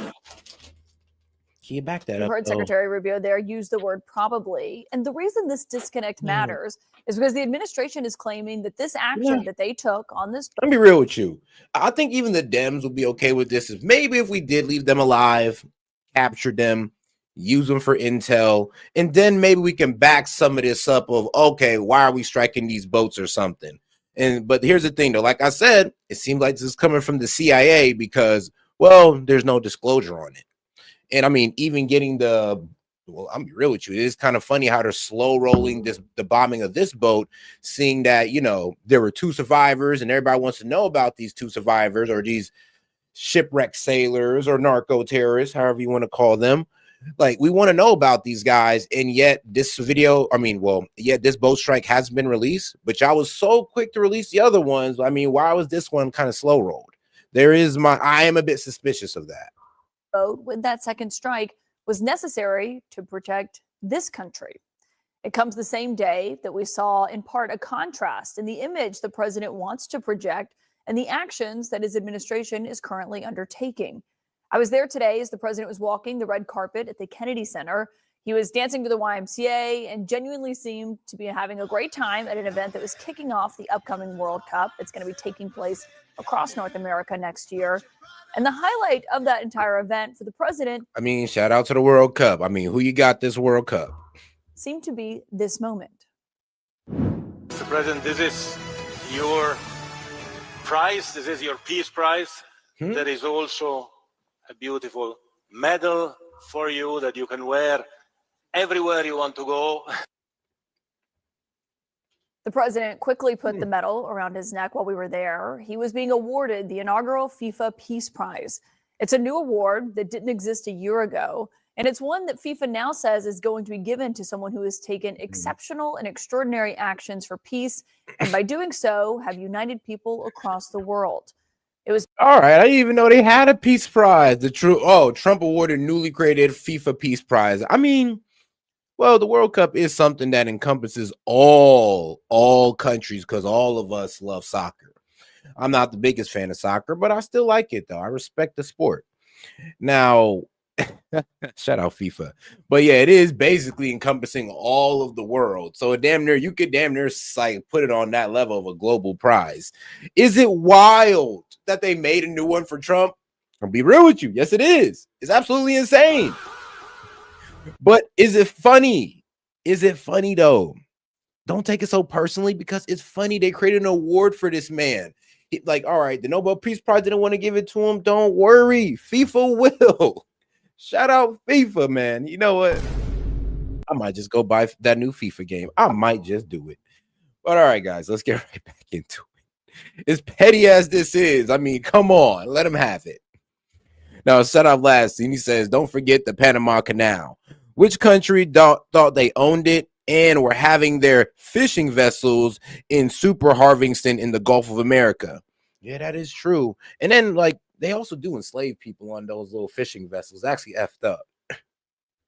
Can you back that You up? heard though? Secretary Rubio there use the word probably. And the reason this disconnect matters is because the administration is claiming that this action that they took on this. Let me be real with you. I think even the Dems will be okay with this. If maybe if we did leave them alive, capture them, use them for intel, and then maybe we can back some of this up of, okay, why are we striking these boats or something? But here's the thing though, like I said, it seems like this is coming from the CIA because, well, there's no disclosure on it. And I mean, even getting well, I'm real with you. It is kind of funny how they're slow rolling the bombing of this boat, seeing that, you know, there were 2 survivors and everybody wants to know about these 2 survivors or these shipwrecked sailors or narco terrorists, however you want to call them. Like, we want to know about these guys. And yet this yet this boat strike hasn't been released, but y'all was so quick to release the other ones. I mean, why was this one kind of slow rolled? I am a bit suspicious of that. Boat with that second strike was necessary to protect this country. It comes the same day that we saw in part a contrast in the image the president wants to project and the actions that his administration is currently undertaking. I was there today as the president was walking the red carpet at the Kennedy Center. He was dancing to the YMCA and genuinely seemed to be having a great time at an event that was kicking off the upcoming World Cup. It's going to be taking place across North America next year. And the highlight of that entire event for the president, I mean, shout out to the World Cup. I mean, who you got this World Cup? Seemed to be this moment. Mr. President, this is your prize. This is your peace prize. There is also a beautiful medal for you that you can wear everywhere you want to go. The president quickly put the medal around his neck while we were there. He was being awarded the inaugural FIFA Peace Prize. It's a new award that didn't exist a year ago, and it's one that FIFA now says is going to be given to someone who has taken exceptional and extraordinary actions for peace, and by doing so, have united people across the world. It was all right. I didn't even know they had a peace prize. Trump awarded newly created FIFA Peace Prize. I mean, well, the World Cup is something that encompasses all countries because all of us love soccer. I'm not the biggest fan of soccer, but I still like it, though. I respect the sport. Now, shout out FIFA. But yeah, it is basically encompassing all of the world. So you could damn near like put it on that level of a global prize. Is it wild that they made a new one for Trump? I'll be real with you. Yes, it is. It's absolutely insane. But is it funny? Is it funny though? Don't take it so personally because it's funny. They created an award for this man. Like, all right, the Nobel Peace Prize didn't want to give it to him. Don't worry. FIFA will. Shout out FIFA, man. You know what? I might just go buy that new FIFA game. I might just do it. But all right, guys, let's get right back into it. As petty as this is, I mean, come on. Let him have it. Now, set up last, and he says, don't forget the Panama Canal. Which country thought they owned it and were having their fishing vessels in super harvesting in the Gulf of America? Yeah, that is true. And then, like, they also do enslave people on those little fishing vessels. Actually effed up,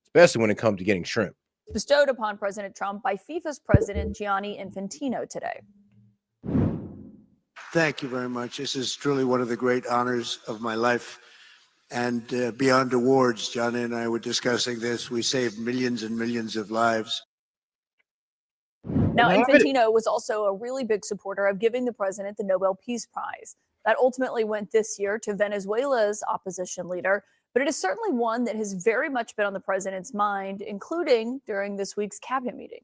especially when it comes to getting shrimp. Bestowed upon President Trump by FIFA's president, Gianni Infantino, today. Thank you very much. This is truly one of the great honors of my life. And beyond awards, Johnny and I were discussing this. We saved millions and millions of lives. Now, Infantino was also a really big supporter of giving the president the Nobel Peace Prize. That ultimately went this year to Venezuela's opposition leader, but it is certainly one that has very much been on the president's mind, including during this week's cabinet meeting.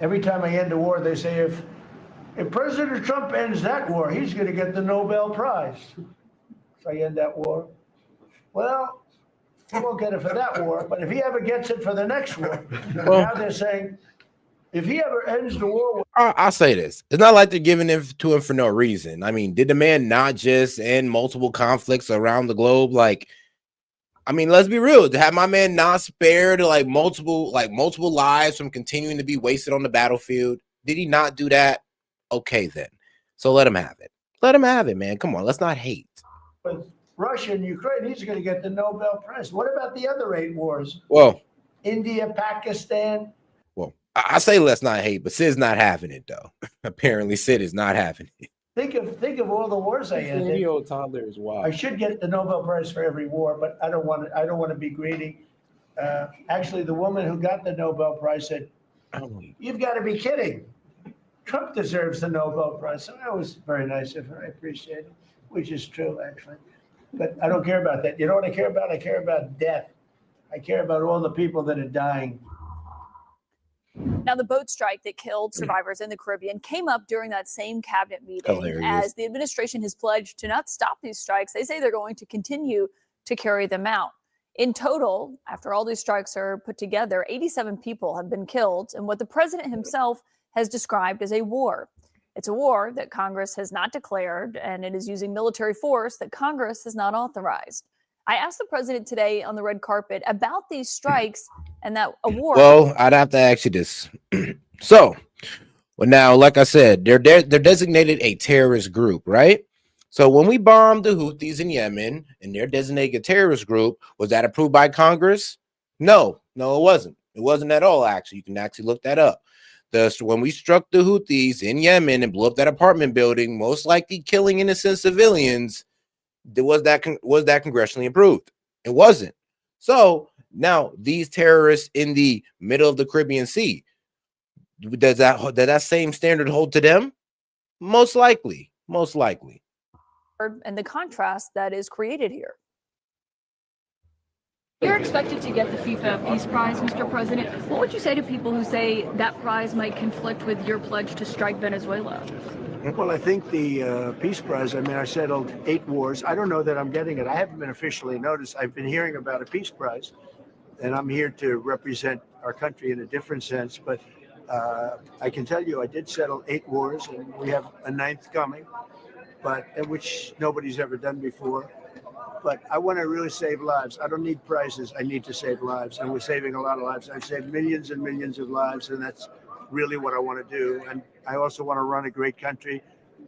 Every time I end a war, they say if President Trump ends that war, he's going to get the Nobel Prize. If I end that war, well, he won't get it for that war, but if he ever gets it for the next war, now they're saying, if he ever ends the war. I'll say this. It's not like they're giving it to him for no reason. I mean, did the man not just end multiple conflicts around the globe? Like, I mean, let's be real. To have my man not spared like multiple lives from continuing to be wasted on the battlefield, did he not do that? Okay, then. So let him have it. Let him have it, man. Come on, let's not hate. But Russia and Ukraine, he's going to get the Nobel Prize. What about the other 8 wars? Well, India, Pakistan. well, I say let's not hate, but Sid's not having it though. Apparently, Sid is not having it. Think of all the wars I ended. 40-year-old toddler is wild. I should get the Nobel Prize for every war, but I don't want to be greedy. Actually, the woman who got the Nobel Prize said, "You've got to be kidding. Trump deserves the Nobel Prize." So that was very nice of her. I appreciate it, which is true, actually. But I don't care about that. You know what I care about? I care about death. I care about all the people that are dying. Now, the boat strike that killed survivors in the Caribbean came up during that same cabinet meeting. Hilarious. As the administration has pledged to not stop these strikes, they say they're going to continue to carry them out. In total, after all these strikes are put together, 87 people have been killed in what the president himself has described as a war. It's a war that Congress has not declared, and it is using military force that Congress has not authorized. I asked the president today on the red carpet about these strikes and that a war. Well, I'd have to ask you this. So, well, now, like I said, they're designated a terrorist group, right? So when we bombed the Houthis in Yemen and they're designated a terrorist group, was that approved by Congress? No, it wasn't. It wasn't at all, actually. You can actually look that up. When we struck the Houthis in Yemen and blew up that apartment building, most likely killing innocent civilians, was that congressionally approved? It wasn't. So now these terrorists in the middle of the Caribbean Sea, does that same standard hold to them? Most likely. And the contrast that is created here. You're expected to get the FIFA Peace Prize, Mr. President. What would you say to people who say that prize might conflict with your pledge to strike Venezuela? Well, I think the Peace Prize, I settled 8 wars. I don't know that I'm getting it. I haven't been officially noticed. I've been hearing about a Peace Prize, and I'm here to represent our country in a different sense. But I can tell you I did settle 8 wars, and we have a 9th coming, which nobody's ever done before. But I want to really save lives. I don't need prizes. I need to save lives, and we're saving a lot of lives. I've saved millions and millions of lives, and that's really what I want to do. And I also want to run a great country.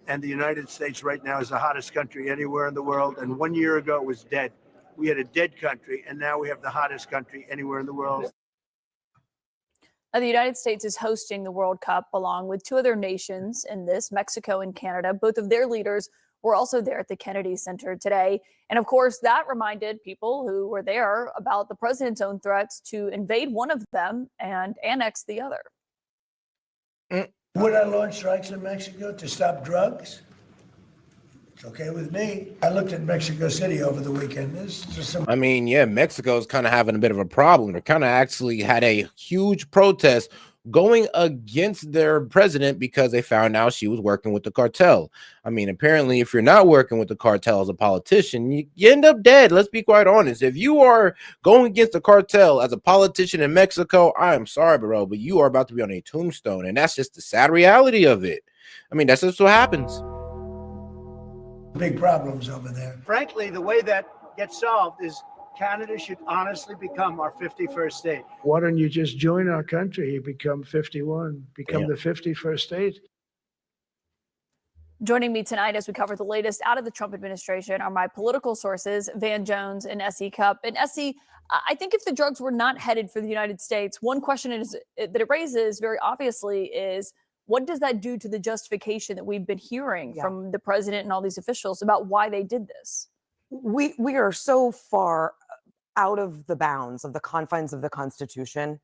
And the United States right now is the hottest country anywhere in the world. And 1 year ago, it was dead. We had a dead country, and now we have the hottest country anywhere in the world. Now, the United States is hosting the World Cup along with 2 other nations in this, Mexico and Canada. Both of their leaders were also there at the Kennedy Center today. And of course, that reminded people who were there about the president's own threats to invade one of them and annex the other. Would I launch strikes in Mexico to stop drugs? It's okay with me. I looked at Mexico City over the weekend. There's just some. I mean, yeah, Mexico's kind of having a bit of a problem. They kind of actually had a huge protest going against their president because they found out she was working with the cartel. I mean, apparently, if you're not working with the cartel as a politician, you end up dead. Let's be quite honest. If you are going against the cartel as a politician in Mexico, I am sorry, bro, but you are about to be on a tombstone. And that's just the sad reality of it. I mean, that's just what happens. Big problems over there. Frankly, the way that gets solved is Canada should honestly become our 51st state. Why don't you just join our country? You become 51, become the 51st state. Joining me tonight as we cover the latest out of the Trump administration are my political sources, Van Jones and S.E. Cupp. And S.E., I think if the drugs were not headed for the United States, one question that it raises very obviously is, what does that do to the justification that we've been hearing from the president and all these officials about why they did this? We are so far out of the bounds of the confines of the Constitution.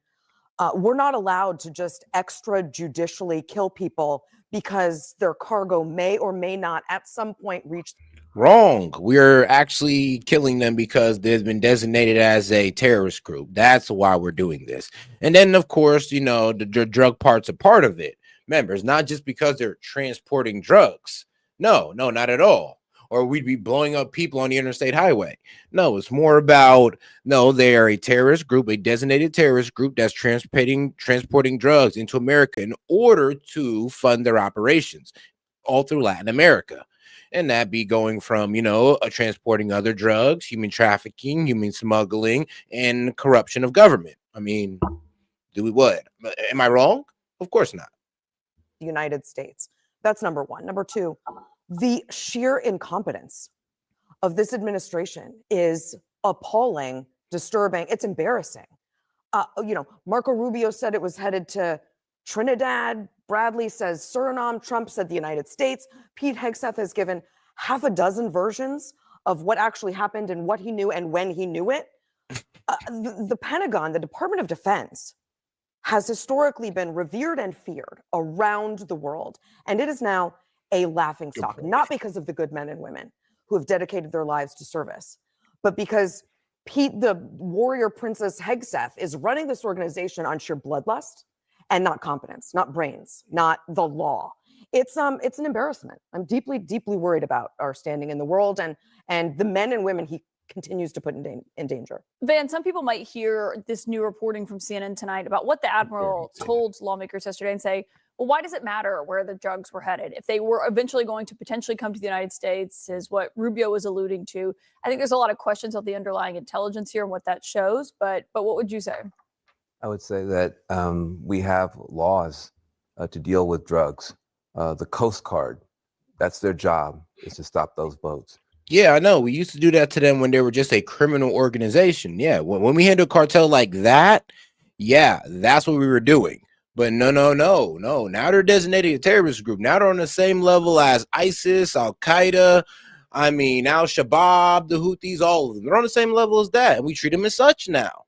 We're not allowed to just extrajudicially kill people because their cargo may or may not at some point reach. Wrong. We're actually killing them because they've been designated as a terrorist group. That's why we're doing this. And then, of course, you know, the drug part's a part of it. Remember, it's not just because they're transporting drugs. No, not at all. Or we'd be blowing up people on the interstate highway. No, it's more about, no, they are a terrorist group, a designated terrorist group that's transporting drugs into America in order to fund their operations all through Latin America. And that be going from, transporting other drugs, human trafficking, human smuggling, and corruption of government. I mean, do we what? Am I wrong? Of course not. The United States. That's number one. Number two, The sheer incompetence of this administration is appalling, disturbing. It's embarrassing. Marco Rubio said it was headed to Trinidad. Bradley says Suriname. Trump said the United States. Pete Hegseth has given half a dozen versions of what actually happened and what he knew and when he knew it. The Pentagon, the Department of Defense, has historically been revered and feared around the world. And it is now a laughingstock, not because of the good men and women who have dedicated their lives to service, but because Pete, the warrior princess Hegseth, is running this organization on sheer bloodlust and not competence, not brains, not the law. It's an embarrassment. I'm deeply, deeply worried about our standing in the world and the men and women he continues to put in danger. Van, some people might hear this new reporting from CNN tonight about what the admiral told lawmakers yesterday and say, well, why does it matter where the drugs were headed? If they were eventually going to potentially come to the United States, is what Rubio was alluding to. I think there's a lot of questions of the underlying intelligence here and what that shows. But what would you say? I would say that we have laws to deal with drugs. The Coast Guard, that's their job, is to stop those boats. Yeah, I know. We used to do that to them when they were just a criminal organization. Yeah, when we handle cartel like that, yeah, that's what we were doing. But no. Now they're designated a terrorist group. Now they're on the same level as ISIS, Al Qaeda. I mean, Al Shabaab, the Houthis, all of them. They're on the same level as that, and we treat them as such now.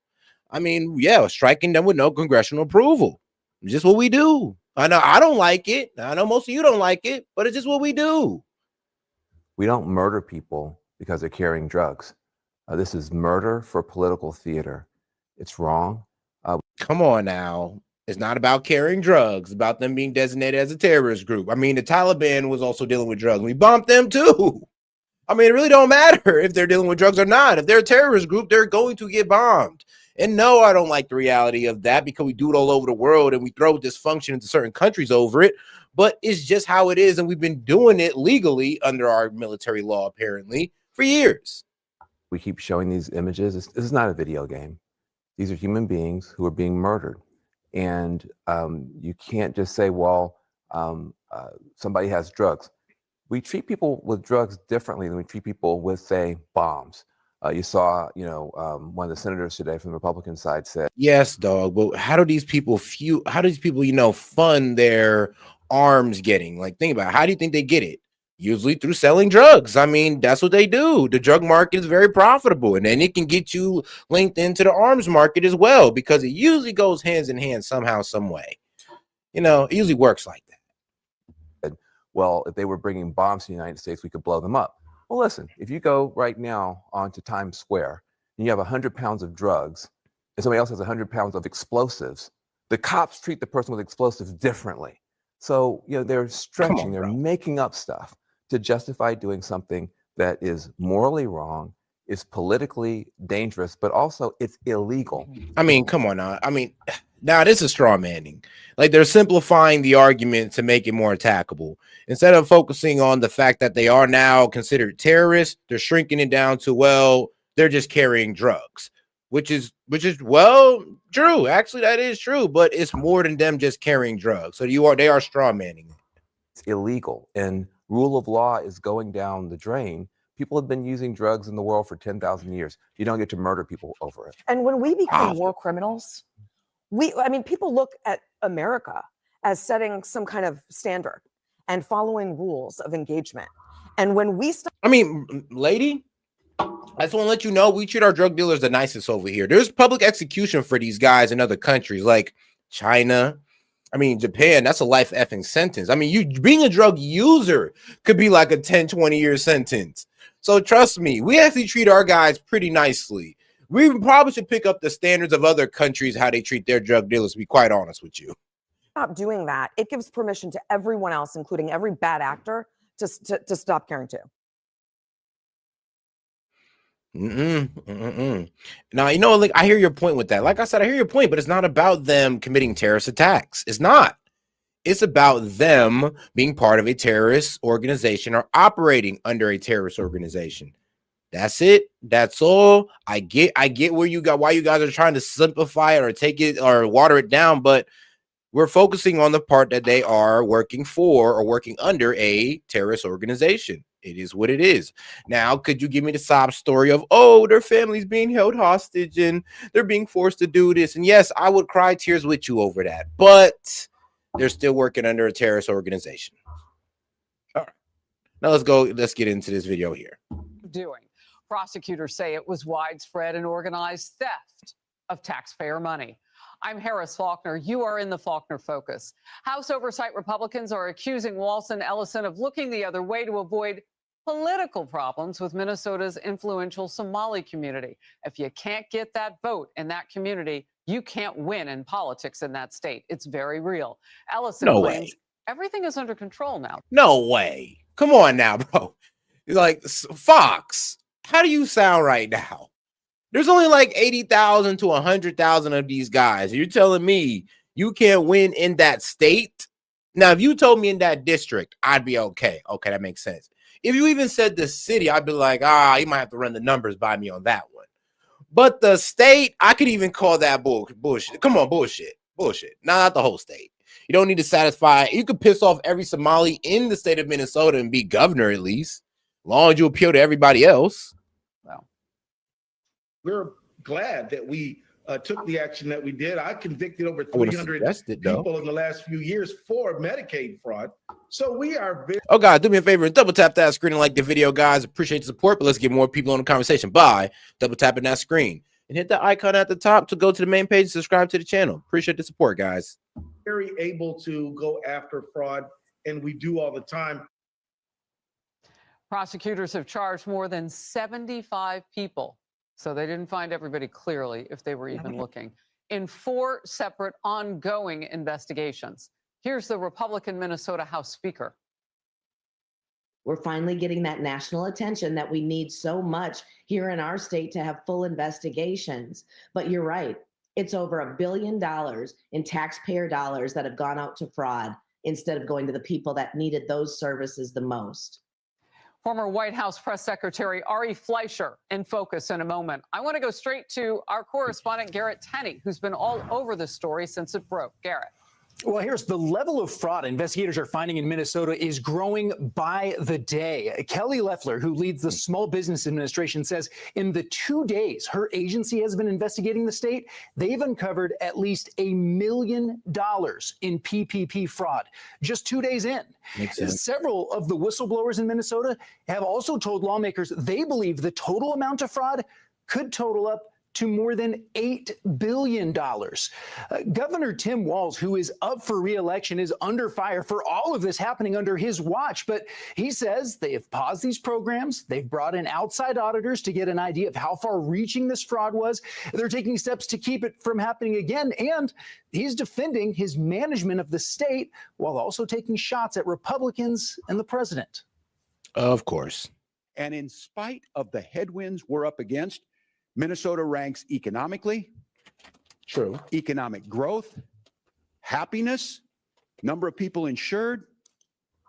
I mean, yeah, striking them with no congressional approval. It's just what we do. I know I don't like it. I know most of you don't like it, but it's just what we do. We don't murder people because they're carrying drugs. This is murder for political theater. It's wrong. Come on now. It's not about carrying drugs, it's about them being designated as a terrorist group. I mean, the Taliban was also dealing with drugs. We bombed them too. I mean, it really don't matter if they're dealing with drugs or not. If they're a terrorist group, they're going to get bombed. And no, I don't like the reality of that because we do it all over the world and we throw dysfunction into certain countries over it. But it's just how it is. And we've been doing it legally under our military law, apparently, for years. We keep showing these images. This is not a video game. These are human beings who are being murdered. And you can't just say, well, somebody has drugs. We treat people with drugs differently than we treat people with, say, bombs. You saw, one of the senators today from the Republican side said, yes, dog. But how do these people fund their arms getting? Like, think about it. How do you think they get it? Usually through selling drugs. I mean, that's what they do. The drug market is very profitable, and then it can get you linked into the arms market as well, because it usually goes hands in hand somehow, some way. It usually works like that. Well, if they were bringing bombs to the United States, we could blow them up. Well, listen, if you go right now onto Times Square and you have 100 pounds of drugs and somebody else has 100 pounds of explosives, the cops treat the person with explosives differently. So, they're stretching, they're making up stuff to justify doing something that is morally wrong, is politically dangerous, but also it's illegal. I mean, come on now. I mean, now this is straw manning. Like, they're simplifying the argument to make it more attackable. Instead of focusing on the fact that they are now considered terrorists, they're shrinking it down to, well, they're just carrying drugs, which is well, true. Actually, that is true, but it's more than them just carrying drugs. So they are straw manning. It's illegal, and rule of law is going down the drain. People have been using drugs in the world for 10,000 years. You don't get to murder people over it. And when we become war criminals, people look at America as setting some kind of standard and following rules of engagement. And when we lady, I just want to let you know, we treat our drug dealers the nicest over here. There's public execution for these guys in other countries like China. Japan, that's a life effing sentence. You being a drug user could be like a 10, 20-year sentence. So trust me, we actually treat our guys pretty nicely. We probably should pick up the standards of other countries, how they treat their drug dealers, to be quite honest with you. Stop doing that. It gives permission to everyone else, including every bad actor, to stop caring too. Now, I hear your point with that. Like I said, I hear your point, but it's not about them committing terrorist attacks. It's not. It's about them being part of a terrorist organization or operating under a terrorist organization. That's it. That's all. I get why you guys are trying to simplify it or take it or water it down, but We're focusing on the part that they are working for or working under a terrorist organization. It is what it is. Now, could you give me the sob story of, oh, their family's being held hostage and they're being forced to do this? And yes, I would cry tears with you over that, but they're still working under a terrorist organization. All right. Now let's get into this video here. Doing. Prosecutors say it was widespread and organized theft of taxpayer money. I'm Harris Faulkner. You are in the Faulkner Focus. House Oversight Republicans are accusing Walson Ellison of looking the other way to avoid political problems with Minnesota's influential Somali community. If you can't get that vote in that community, you can't win in politics in that state. It's very real. Ellison claims everything is under control now. No way. Come on now, bro. Like, Fox, how do you sound right now? There's only like 80,000 to 100,000 of these guys. You're telling me you can't win in that state? Now, if you told me in that district, I'd be okay. Okay, that makes sense. If you even said the city, I'd be like, you might have to run the numbers by me on that one. But the state, I could even call that bullshit. Come on, bullshit. Bullshit. Not the whole state. You don't need to satisfy. You could piss off every Somali in the state of Minnesota and be governor at least, as long as you appeal to everybody else. We're glad that we took the action that we did. I convicted over 300 people in the last few years for Medicaid fraud. So we are very— Oh, God, do me a favor and double tap that screen and like the video, guys. Appreciate the support, but let's get more people on the conversation by double tapping that screen and hit the icon at the top to go to the main page and subscribe to the channel. Appreciate the support, guys. very able to go after fraud, and we do all the time. Prosecutors have charged more than 75 people, so they didn't find everybody clearly if they were even looking, in 4 separate ongoing investigations. Here's the Republican Minnesota House Speaker. We're finally getting that national attention that we need so much here in our state to have full investigations. But you're right, it's over $1 billion in taxpayer dollars that have gone out to fraud instead of going to the people that needed those services the most. Former White House Press Secretary Ari Fleischer in focus in a moment. I want to go straight to our correspondent Garrett Tenney, who's been all over this story since it broke. Garrett. Well, here's the level of fraud investigators are finding in Minnesota is growing by the day. Kelly Loeffler, who leads the Small Business Administration, says in the 2 days her agency has been investigating the state, they've uncovered at least $1 million in PPP fraud just 2 days in. Makes sense. Several of the whistleblowers in Minnesota have also told lawmakers they believe the total amount of fraud could total up to more than $8 billion. Governor Tim Walz, who is up for re-election, is under fire for all of this happening under his watch. But he says they have paused these programs. They've brought in outside auditors to get an idea of how far-reaching this fraud was. They're taking steps to keep it from happening again. And he's defending his management of the state while also taking shots at Republicans and the president. Of course. And in spite of the headwinds we're up against, Minnesota ranks economically, economic growth, happiness, number of people insured,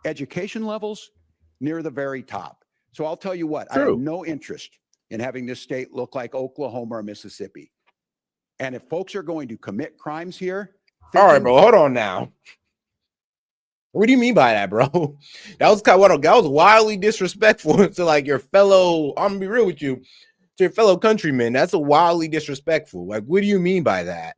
education levels, near the very top. So I'll tell you what, I have no interest in having this state look like Oklahoma or Mississippi. And if folks are going to commit crimes here— All right, bro, hold on now. What do you mean by that, bro? That was wildly disrespectful to like your fellow, I'm gonna be real with you, to your fellow countrymen. That's a wildly disrespectful. Like, what do you mean by that?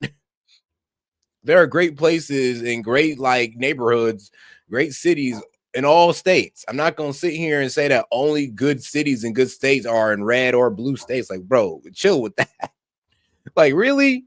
There are great places and great like neighborhoods, great cities in all states. I'm not gonna sit here and say that only good cities and good states are in red or blue states. Like, bro, chill with that. Like, really?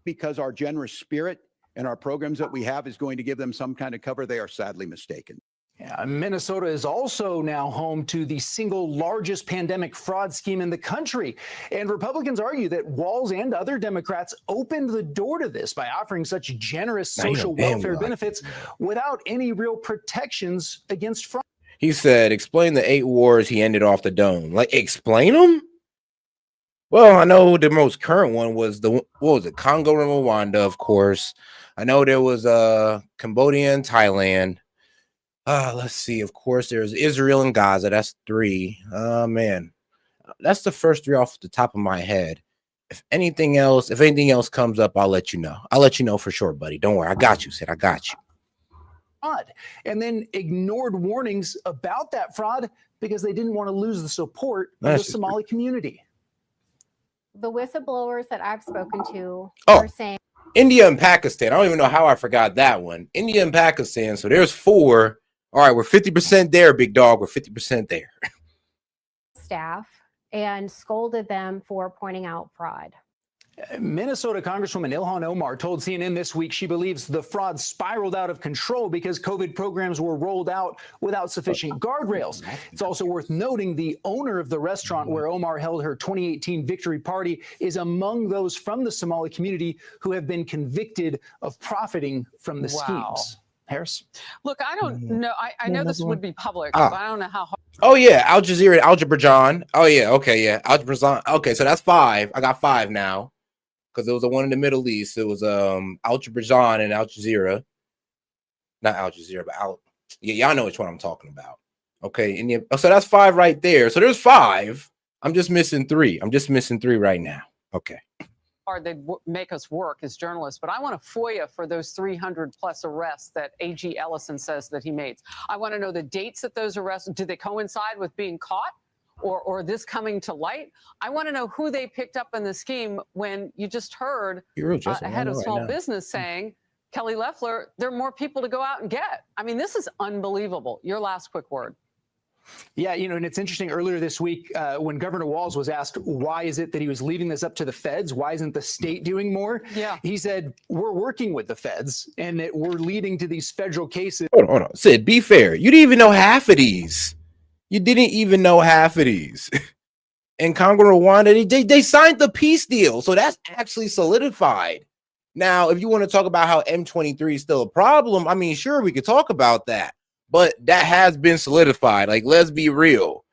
Because our generous spirit and our programs that we have is going to give them some kind of cover, they are sadly mistaken. Yeah, Minnesota is also now home to the single largest pandemic fraud scheme in the country. And Republicans argue that Walz and other Democrats opened the door to this by offering such generous social welfare benefits without any real protections against fraud. He said, explain the 8 wars he ended off the dome. Like, explain them? Well, I know the most current one was Congo and Rwanda, of course. I know there was Cambodia and Thailand. Let's see. Of course, there's Israel and Gaza. That's 3. Man, that's the first 3 off the top of my head. if anything else comes up, I'll let you know. I'll let you know for sure, buddy. Don't worry. I got you, Sid. I got you. And then ignored warnings about that fraud because they didn't want to lose the support of the Somali community. The whistleblowers that I've spoken to Oh, are saying India and Pakistan. I don't even know how I forgot that one. India and Pakistan. So there's 4. All right, we're 50% there, big dog. We're 50% there. staff and scolded them for pointing out fraud. Minnesota Congresswoman Ilhan Omar told CNN this week she believes the fraud spiraled out of control because COVID programs were rolled out without sufficient guardrails. It's also worth noting the owner of the restaurant where Omar held her 2018 victory party is among those from the Somali community who have been convicted of profiting from the schemes. Harris? Look, I don't know. I know this would be public, Ah. but I don't know how hard. Oh yeah, Al Jazeera, Azerbaijan. Oh yeah, okay, yeah, Azerbaijan. Okay, so that's 5. I got 5 now because there was the one in the Middle East. It was Azerbaijan and Al Jazeera, not Al Jazeera, but yeah, y'all know which one I'm talking about. Okay, India. So that's 5 right there. So there's 5. I'm just missing 3. I'm just missing 3 right now. Okay. They'd make us work as journalists, but I want a FOIA for those 300 plus arrests that AG Ellison says that he made. I want to know the dates that those arrests, did they coincide with being caught or this coming to light? I want to know who they picked up in the scheme when you just heard a head of small business saying, Kelly Loeffler, there are more people to go out and get. I mean, this is unbelievable. Your last quick word. Yeah, and it's interesting. Earlier this week, when Governor Walz was asked why is it that he was leaving this up to the feds, why isn't the state doing more? Yeah, he said we're working with the feds and that we're leading to these federal cases. Hold on. Sid, be fair. You didn't even know half of these. You didn't even know half of these. In Congo, Rwanda, they signed the peace deal, so that's actually solidified. Now, if you want to talk about how M23 is still a problem, I mean, sure, we could talk about that. But that has been solidified. Like, let's be real.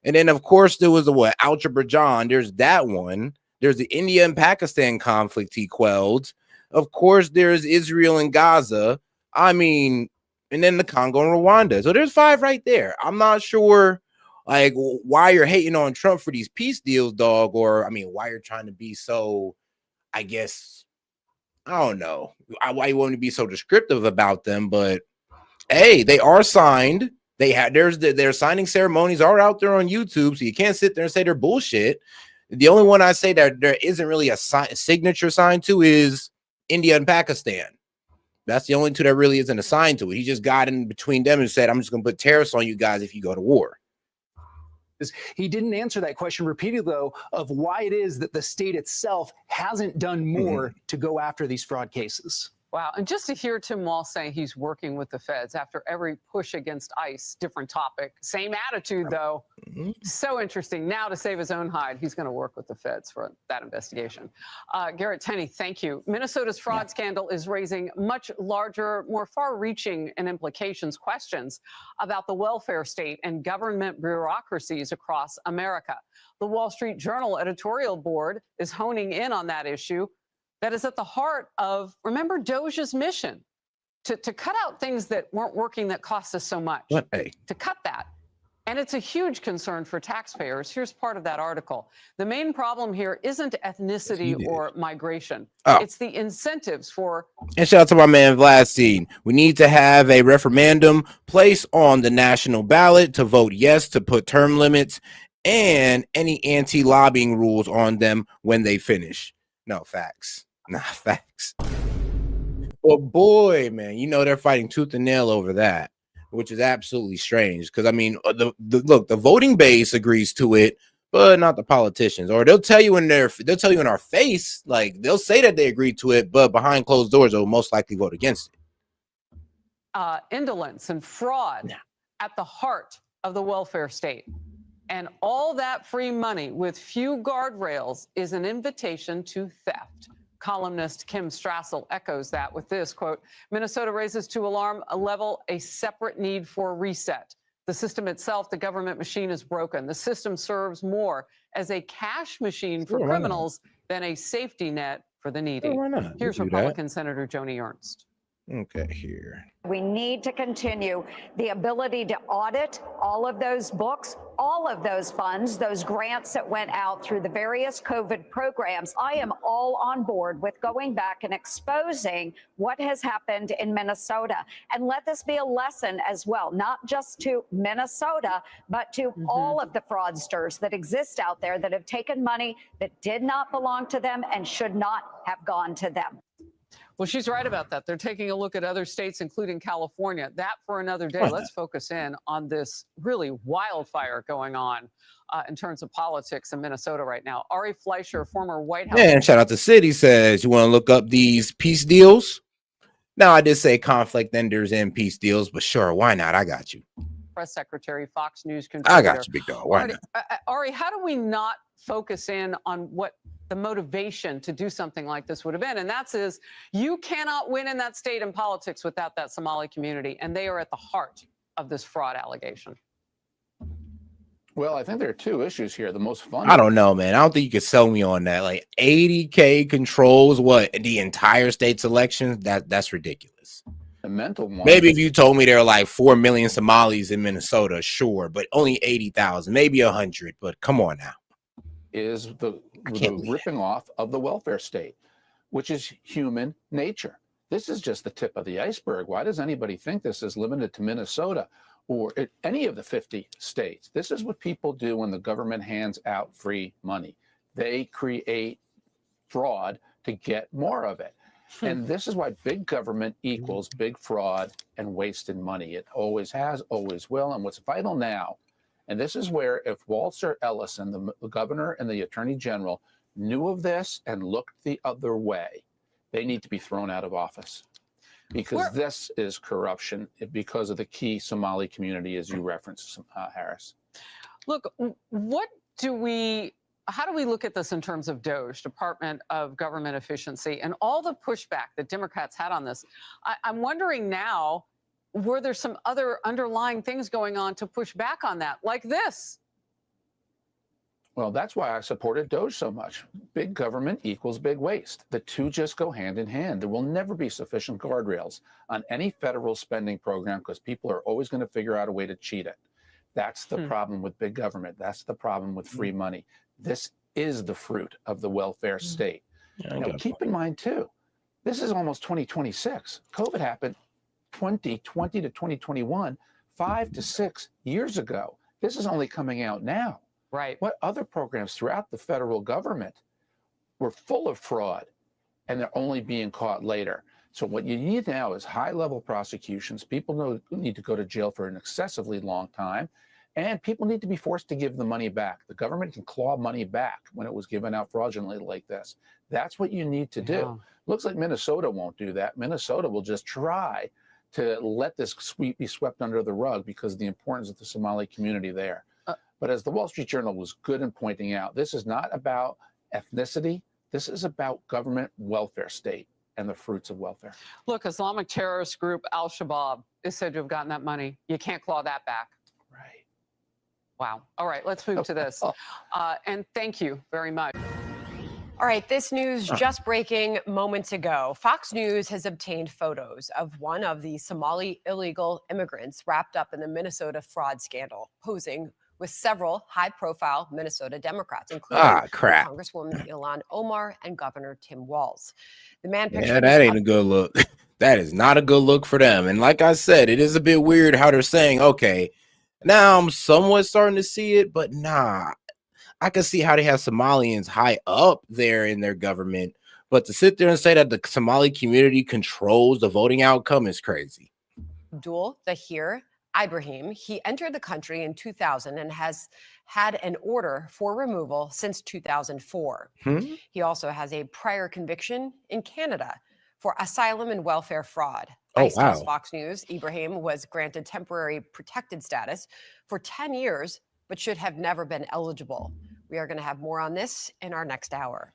And then, of course, there was the Azerbaijan. There's that one. There's the India and Pakistan conflict he quelled. Of course, there's Israel and Gaza. I mean, and then the Congo and Rwanda. So there's 5 right there. I'm not sure, like, why you're hating on Trump for these peace deals, dog. Or, I mean, why you're trying to be so, I guess, I don't know. Why you want to be so descriptive about them, but hey, they are signed. Their signing ceremonies are out there on YouTube, so you can't sit there and say they're bullshit. The only one I say that there isn't really a signature signed to is India and Pakistan. That's the only 2 that really isn't assigned to it. He just got in between them and said, I'm just going to put tariffs on you guys if you go to war. He didn't answer that question repeatedly, though, of why it is that the state itself hasn't done more to go after these fraud cases. Wow. And just to hear Tim Walz say he's working with the feds after every push against ICE, different topic, same attitude, though. So interesting. Now, to save his own hide, he's going to work with the feds for that investigation. Garrett Tenney, thank you. Minnesota's fraud scandal is raising much larger, more far-reaching and implications questions about the welfare state and government bureaucracies across America. The Wall Street Journal editorial board is honing in on that issue. That is at the heart of, remember, Doge's mission to cut out things that weren't working that cost us so much, to cut that. And it's a huge concern for taxpayers. Here's part of that article. The main problem here isn't ethnicity or migration. It's the incentives for. And shout out to my man Vladstein. We need to have a referendum placed on the national ballot to vote yes to put term limits and any anti-lobbying rules on them when they finish. No, facts. Nah, facts. Well, boy, man, they're fighting tooth and nail over that, which is absolutely strange. Because I mean, the voting base agrees to it, but not the politicians. Or they'll tell you in our face, like they'll say that they agree to it, but behind closed doors, they'll most likely vote against it. Indolence and fraud at the heart of the welfare state. And all that free money with few guardrails is an invitation to theft. Columnist Kim Strassel echoes that with this quote, Minnesota raises to alarm level a separate need for reset. The system itself, the government machine, is broken. The system serves more as a cash machine for criminals than a safety net for the needy. Why not? Here's Republican Senator Joni Ernst. Okay, here. We need to continue the ability to audit all of those books, all of those funds, those grants that went out through the various COVID programs. I am all on board with going back and exposing what has happened in Minnesota. And let this be a lesson as well, not just to Minnesota, but to all of the fraudsters that exist out there that have taken money that did not belong to them and should not have gone to them. Well, she's right about that. They're taking a look at other states, including California. That for another day. Let's focus in on this really wildfire going on in terms of politics in Minnesota right now. Ari Fleischer, former White House. And shout out to City, says, you want to look up these peace deals? Now, I did say conflict enders and peace deals, but sure, why not? I got you. Press secretary, Fox News contributor. I got you, big dog. Why not? Ari, how do we not focus in on what the motivation to do something like this would have been? And that's is you cannot win in that state in politics without that Somali community. And they are at the heart of this fraud allegation. Well, I think there are two issues here. The most fun. I don't know, man. I don't think you could sell me on that. Like 80K controls what the entire state's elections. That's ridiculous. The mental one. Maybe if you told me there are like 4 million Somalis in Minnesota, sure, but only 80,000, maybe 100. But come on now. Is the ripping off of the welfare state, which is human nature. This is just the tip of the iceberg. Why does anybody think this is limited to Minnesota or any of the 50 states? This is what people do when the government hands out free money. They create fraud to get more of it. And this is why big government equals big fraud and wasted money. It always has, always will. And what's vital now, and this is where if Walter Ellison, the governor and the attorney general, knew of this and looked the other way, they need to be thrown out of office. Because this is corruption because of the key Somali community, as you referenced, Harris. Look, how do we look at this in terms of DOGE, Department of Government Efficiency, and all the pushback that Democrats had on this? I'm wondering now, were there some other underlying things going on to push back on that, like this? Well, that's why I supported DOGE so much. Big government equals big waste. The two just go hand in hand. There will never be sufficient guardrails on any federal spending program because people are always going to figure out a way to cheat it. That's the problem with big government. That's the problem with free money. This is the fruit of the welfare state. Now, keep in mind, too, this is almost 2026. COVID happened 2020 to 2021, 5 to 6 years ago. This is only coming out now. Right. What other programs throughout the federal government were full of fraud and they're only being caught later? So what you need now is high-level prosecutions. People need to go to jail for an excessively long time, and people need to be forced to give the money back. The government can claw money back when it was given out fraudulently like this. That's what you need to do. Looks like Minnesota won't do that. Minnesota will just try to let this be swept under the rug because of the importance of the Somali community there. But as the Wall Street Journal was good in pointing out, this is not about ethnicity. This is about government welfare state and the fruits of welfare. Look, Islamic terrorist group Al-Shabaab is said to have gotten that money. You can't claw that back. Right. Wow. All right, let's move to this. And thank you very much. All right, this news just breaking moments ago. Fox News has obtained photos of one of the Somali illegal immigrants wrapped up in the Minnesota fraud scandal, posing with several high-profile Minnesota Democrats, including Congresswoman Ilhan Omar and Governor Tim Walz. The man pictured. Yeah, that ain't a good look. That is not a good look for them. And like I said, it is a bit weird how they're saying, okay, now I'm somewhat starting to see it, but nah. I can see how they have Somalians high up there in their government, but to sit there and say that the Somali community controls the voting outcome is crazy. Abdul Zahir Ibrahim, he entered the country in 2000 and has had an order for removal since 2004. He also has a prior conviction in Canada for asylum and welfare fraud. ICE tells Fox News Ibrahim was granted temporary protected status for 10 years, but should have never been eligible. We are going to have more on this in our next hour.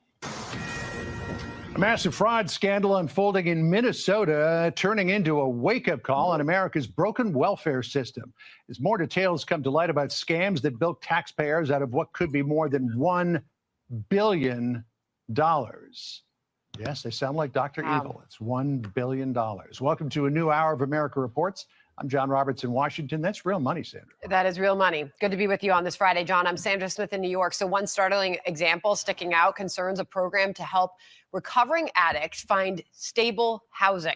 A massive fraud scandal unfolding in Minnesota, turning into a wake-up call on America's broken welfare system. As more details come to light about scams that bilk taxpayers out of what could be more than $1 billion. Yes, they sound like Dr. Evil. It's $1 billion. Welcome to a new hour of America Reports. I'm John Roberts in Washington. That's real money, Sandra. That is real money. Good to be with you on this Friday, John. I'm Sandra Smith in New York. So one startling example sticking out concerns a program to help recovering addicts find stable housing.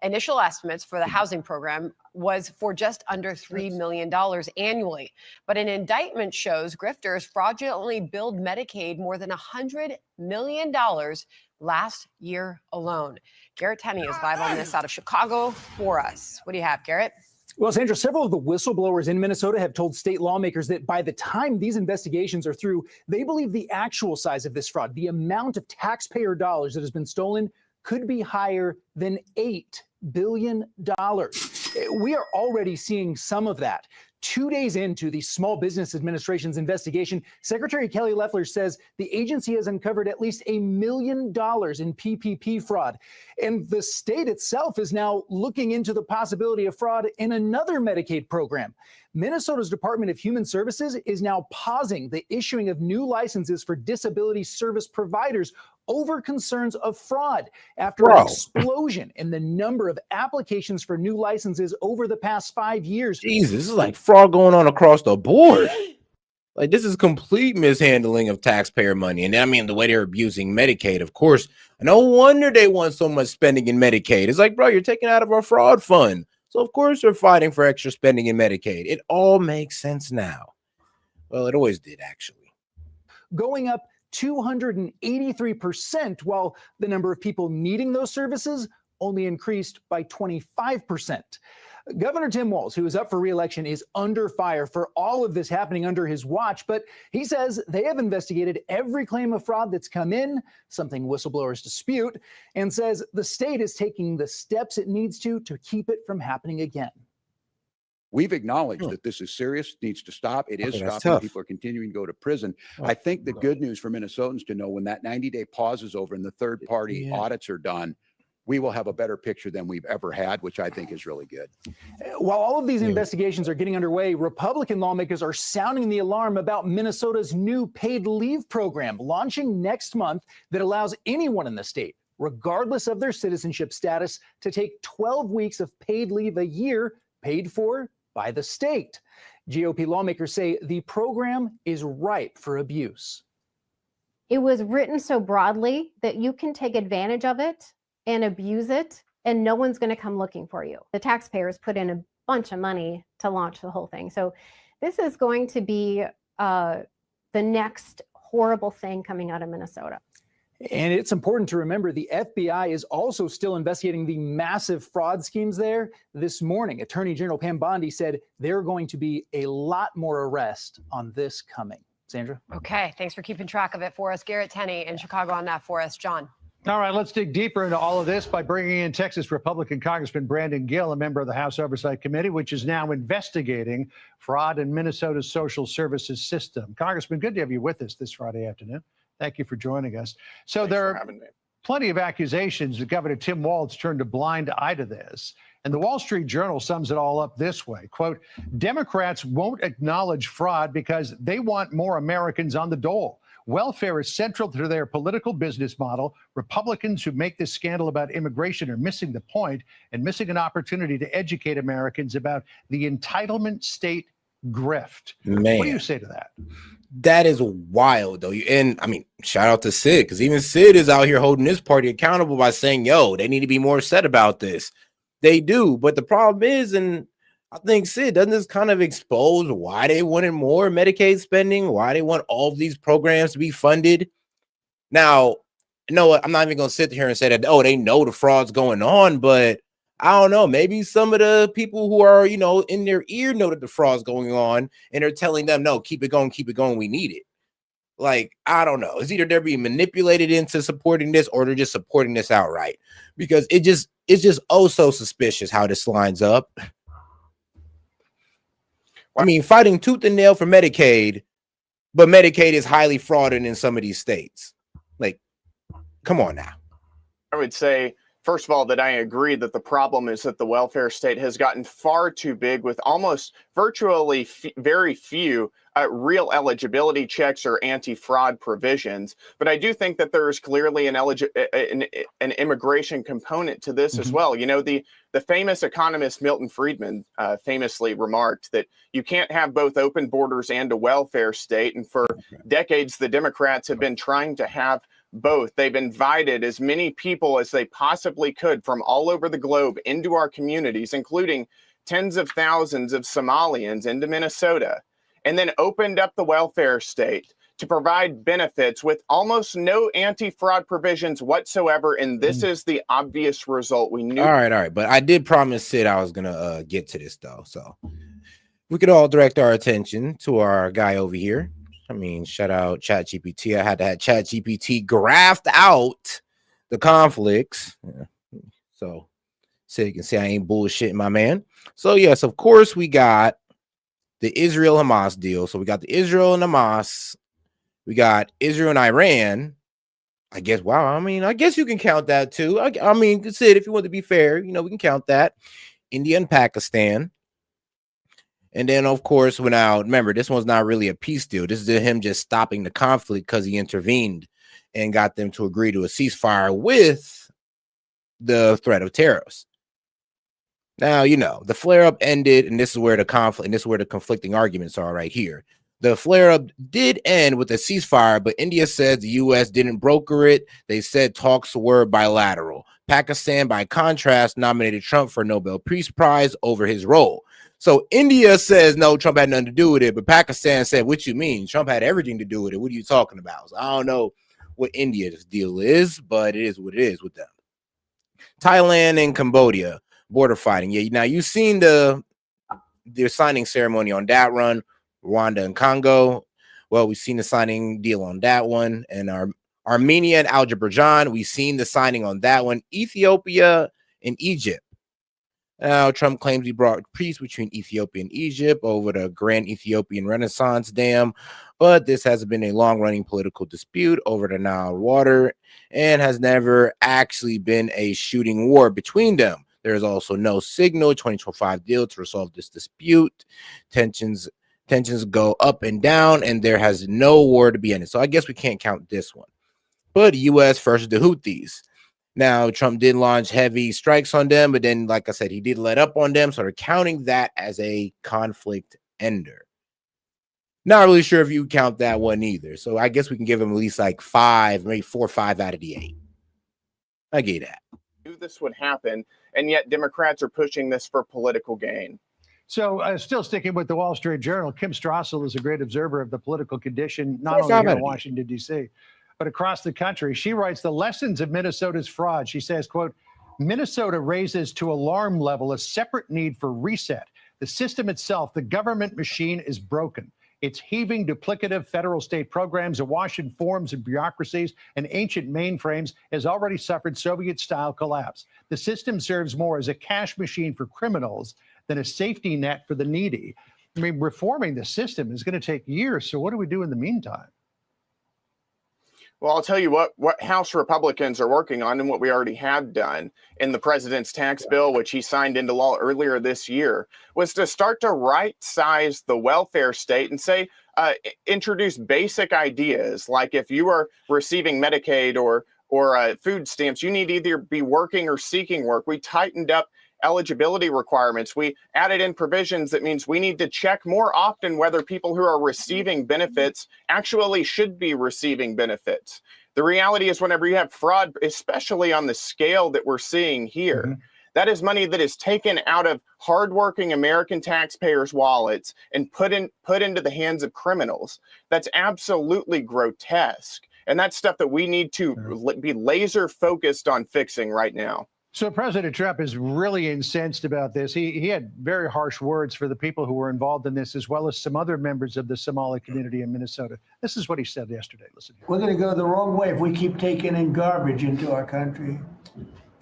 Initial estimates for the housing program was for just under $3 million annually. But an indictment shows grifters fraudulently billed Medicaid more than $100 million last year alone. Garrett Tenney is live on this out of Chicago for us. What do you have, Garrett? Well, Sandra, several of the whistleblowers in Minnesota have told state lawmakers that by the time these investigations are through, they believe the actual size of this fraud, the amount of taxpayer dollars that has been stolen, could be higher than $8 billion. We are already seeing some of that. 2 days into the Small Business Administration's investigation, Secretary Kelly Loeffler says the agency has uncovered at least $1 million in PPP fraud. And the state itself is now looking into the possibility of fraud in another Medicaid program. Minnesota's Department of Human Services is now pausing the issuing of new licenses for disability service providers over concerns of fraud after an explosion in the number of applications for new licenses over the past 5 years. Jesus, this is like fraud going on across the board. Like, this is complete mishandling of taxpayer money. And I mean, the way they're abusing Medicaid, of course. No wonder they want so much spending in Medicaid. It's like, bro, you're taking out of our fraud fund. So, of course, they're fighting for extra spending in Medicaid. It all makes sense now. Well, it always did, actually. Going up 283%, while the number of people needing those services only increased by 25%. Governor Tim Walz, who is up for re-election, is under fire for all of this happening under his watch, but he says they have investigated every claim of fraud that's come in, something whistleblowers dispute, and says the state is taking the steps it needs to keep it from happening again. We've acknowledged that this is serious, needs to stop. It is stopping. tough. People are continuing to go to prison. I think the good news for Minnesotans to know when that 90-day pause is over and the third-party audits are done, we will have a better picture than we've ever had, which I think is really good. While all of these investigations are getting underway, Republican lawmakers are sounding the alarm about Minnesota's new paid leave program launching next month that allows anyone in the state, regardless of their citizenship status, to take 12 weeks of paid leave a year paid for by the state. GOP lawmakers say the program is ripe for abuse. It was written so broadly that you can take advantage of it and abuse it, and no one's going to come looking for you. The taxpayers put in a bunch of money to launch the whole thing. So this is going to be the next horrible thing coming out of Minnesota. And it's important to remember the FBI is also still investigating the massive fraud schemes there. This morning, Attorney General Pam Bondi said there are going to be a lot more arrests on this coming. Sandra? Okay, thanks for keeping track of it for us. Garrett Tenney in Chicago on that for us. John? All right, let's dig deeper into all of this by bringing in Texas Republican Congressman Brandon Gill, a member of the House Oversight Committee, which is now investigating fraud in Minnesota's social services system. Congressman, good to have you with us this Friday afternoon. Thank you for joining us. So there are plenty of accusations that Governor Tim Walz turned a blind eye to this. And the Wall Street Journal sums it all up this way, quote, Democrats won't acknowledge fraud because they want more Americans on the dole. Welfare is central to their political business model. Republicans who make this scandal about immigration are missing the point and missing an opportunity to educate Americans about the entitlement state grift. Man. What do you say to that? That is wild, though. And I mean, shout out to Sid, because even Sid is out here holding this party accountable by saying, yo, they need to be more upset about this. They do. But the problem is, and I think, Sid, doesn't this kind of expose why they wanted more Medicaid spending, why they want all of these programs to be funded? Now, no, I'm not even going to sit here and say that, oh, they know the fraud's going on, but I don't know. Maybe some of the people who are, you know, in their ear know that the fraud's going on and they're telling them, no, keep it going, we need it. Like, I don't know. It's either they're being manipulated into supporting this or they're just supporting this outright, because it's just oh so suspicious how this lines up. I mean, fighting tooth and nail for Medicaid, but Medicaid is highly fraudulent in some of these states. Like, come on now. I would say First of all, that I agree that the problem is that the welfare state has gotten far too big with almost virtually very few real eligibility checks or anti-fraud provisions. But I do think that there is clearly an immigration component to this as well. You know, the famous economist Milton Friedman famously remarked that you can't have both open borders and a welfare state. And for decades, the Democrats have been trying to have both. They've invited as many people as they possibly could from all over the globe into our communities, including tens of thousands of Somalians into Minnesota, and then opened up the welfare state to provide benefits with almost no anti-fraud provisions whatsoever. And this is the obvious result. We knew. All right. But I did promise Sid I was going to get to this, though. So we could all direct our attention to our guy over here. I mean, shout out ChatGPT. I had to have ChatGPT graphed out the conflicts. Yeah. So you can see I ain't bullshitting, my man. So, yes, of course, we got the Israel-Hamas deal. So we got the Israel and Hamas. We got Israel and Iran. I guess, wow, I mean, I guess you can count that too. I mean, Sid, if you want to be fair, you know, we can count that. India and Pakistan. And then, of course, remember, this one's not really a peace deal. This is him just stopping the conflict because he intervened and got them to agree to a ceasefire with the threat of tariffs. Now, you know, the flare-up ended, and this is where the conflict, and this is where the conflicting arguments are right here. The flare-up did end with a ceasefire, but India said the U.S. didn't broker it. They said talks were bilateral. Pakistan, by contrast, nominated Trump for a Nobel Peace Prize over his role. So India says, no, Trump had nothing to do with it. But Pakistan said, what you mean? Trump had everything to do with it. What are you talking about? So I don't know what India's deal is, but it is what it is with them. Thailand and Cambodia, border fighting. Yeah, now you've seen their signing ceremony on that run. Rwanda and Congo. Well, we've seen the signing deal on that one. And Armenia and Azerbaijan, we've seen the signing on that one. Ethiopia and Egypt. Now, Trump claims he brought peace between Ethiopia and Egypt over the Grand Ethiopian Renaissance Dam, but this has been a long-running political dispute over the Nile water and has never actually been a shooting war between them. There is also no signal 2025 deal to resolve this dispute. Tensions go up and down, and there has no war to be ended. So I guess we can't count this one. But U.S. versus the Houthis. Now, Trump did launch heavy strikes on them, but then, like I said, he did let up on them. So they're counting that as a conflict ender. Not really sure if you count that one either. So I guess we can give him at least like 5, maybe 4 or 5 out of the 8. I get that. Knew this would happen, and yet Democrats are pushing this for political gain. So still sticking with the Wall Street Journal, Kim Strassel is a great observer of the political condition, not only here in Washington, D.C., but across the country. She writes the lessons of Minnesota's fraud. She says, quote, Minnesota raises to alarm level a separate need for reset. The system itself, the government machine, is broken. It's heaving duplicative federal state programs, awash in forms and bureaucracies and ancient mainframes, has already suffered Soviet-style collapse. The system serves more as a cash machine for criminals than a safety net for the needy. I mean, reforming the system is going to take years. So what do we do in the meantime? Well, I'll tell you what House Republicans are working on and what we already have done in the president's tax bill, which he signed into law earlier this year, was to start to right-size the welfare state and say, introduce basic ideas like if you are receiving Medicaid or food stamps, you need to either be working or seeking work. We tightened up eligibility requirements. We added in provisions that means we need to check more often whether people who are receiving benefits actually should be receiving benefits. The reality is whenever you have fraud, especially on the scale that we're seeing here, that is money that is taken out of hardworking American taxpayers' wallets and put into the hands of criminals. That's absolutely grotesque. And that's stuff that we need to be laser focused on fixing right now. So President Trump is really incensed about this. He had very harsh words for the people who were involved in this, as well as some other members of the Somali community in Minnesota. This is what he said yesterday. Listen. We're going to go the wrong way if we keep taking in garbage into our country.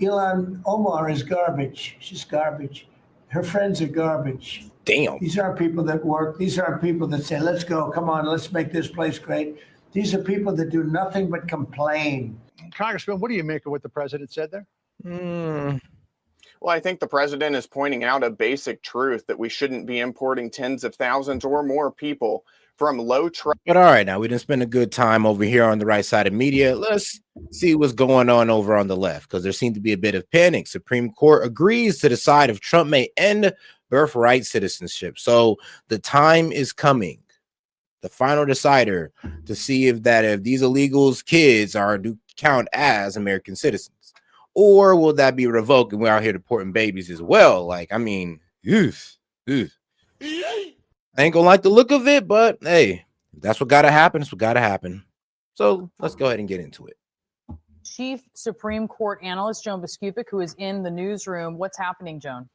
Ilhan Omar is garbage. She's garbage. Her friends are garbage. Damn. These aren't people that work. These aren't people that say, let's go, come on, let's make this place great. These are people that do nothing but complain. Congressman, what do you make of what the president said there? Well, I think the president is pointing out a basic truth that we shouldn't be importing tens of thousands or more people from low trust. But all right, now we didn't spend a good time over here on the right side of media. Let's see what's going on over on the left, because there seemed to be a bit of panic. Supreme Court agrees to decide if Trump may end birthright citizenship. So the time is coming, the final decider, to see if these illegals' kids do count as American citizens. Or will that be revoked and we're out here deporting babies as well? Like, I mean, I ain't gonna like the look of it, but hey, that's what gotta happen. It's what gotta happen. So let's go ahead and get into it. Chief Supreme Court analyst Joan Biskupic, who is in the newsroom. What's happening, Joan?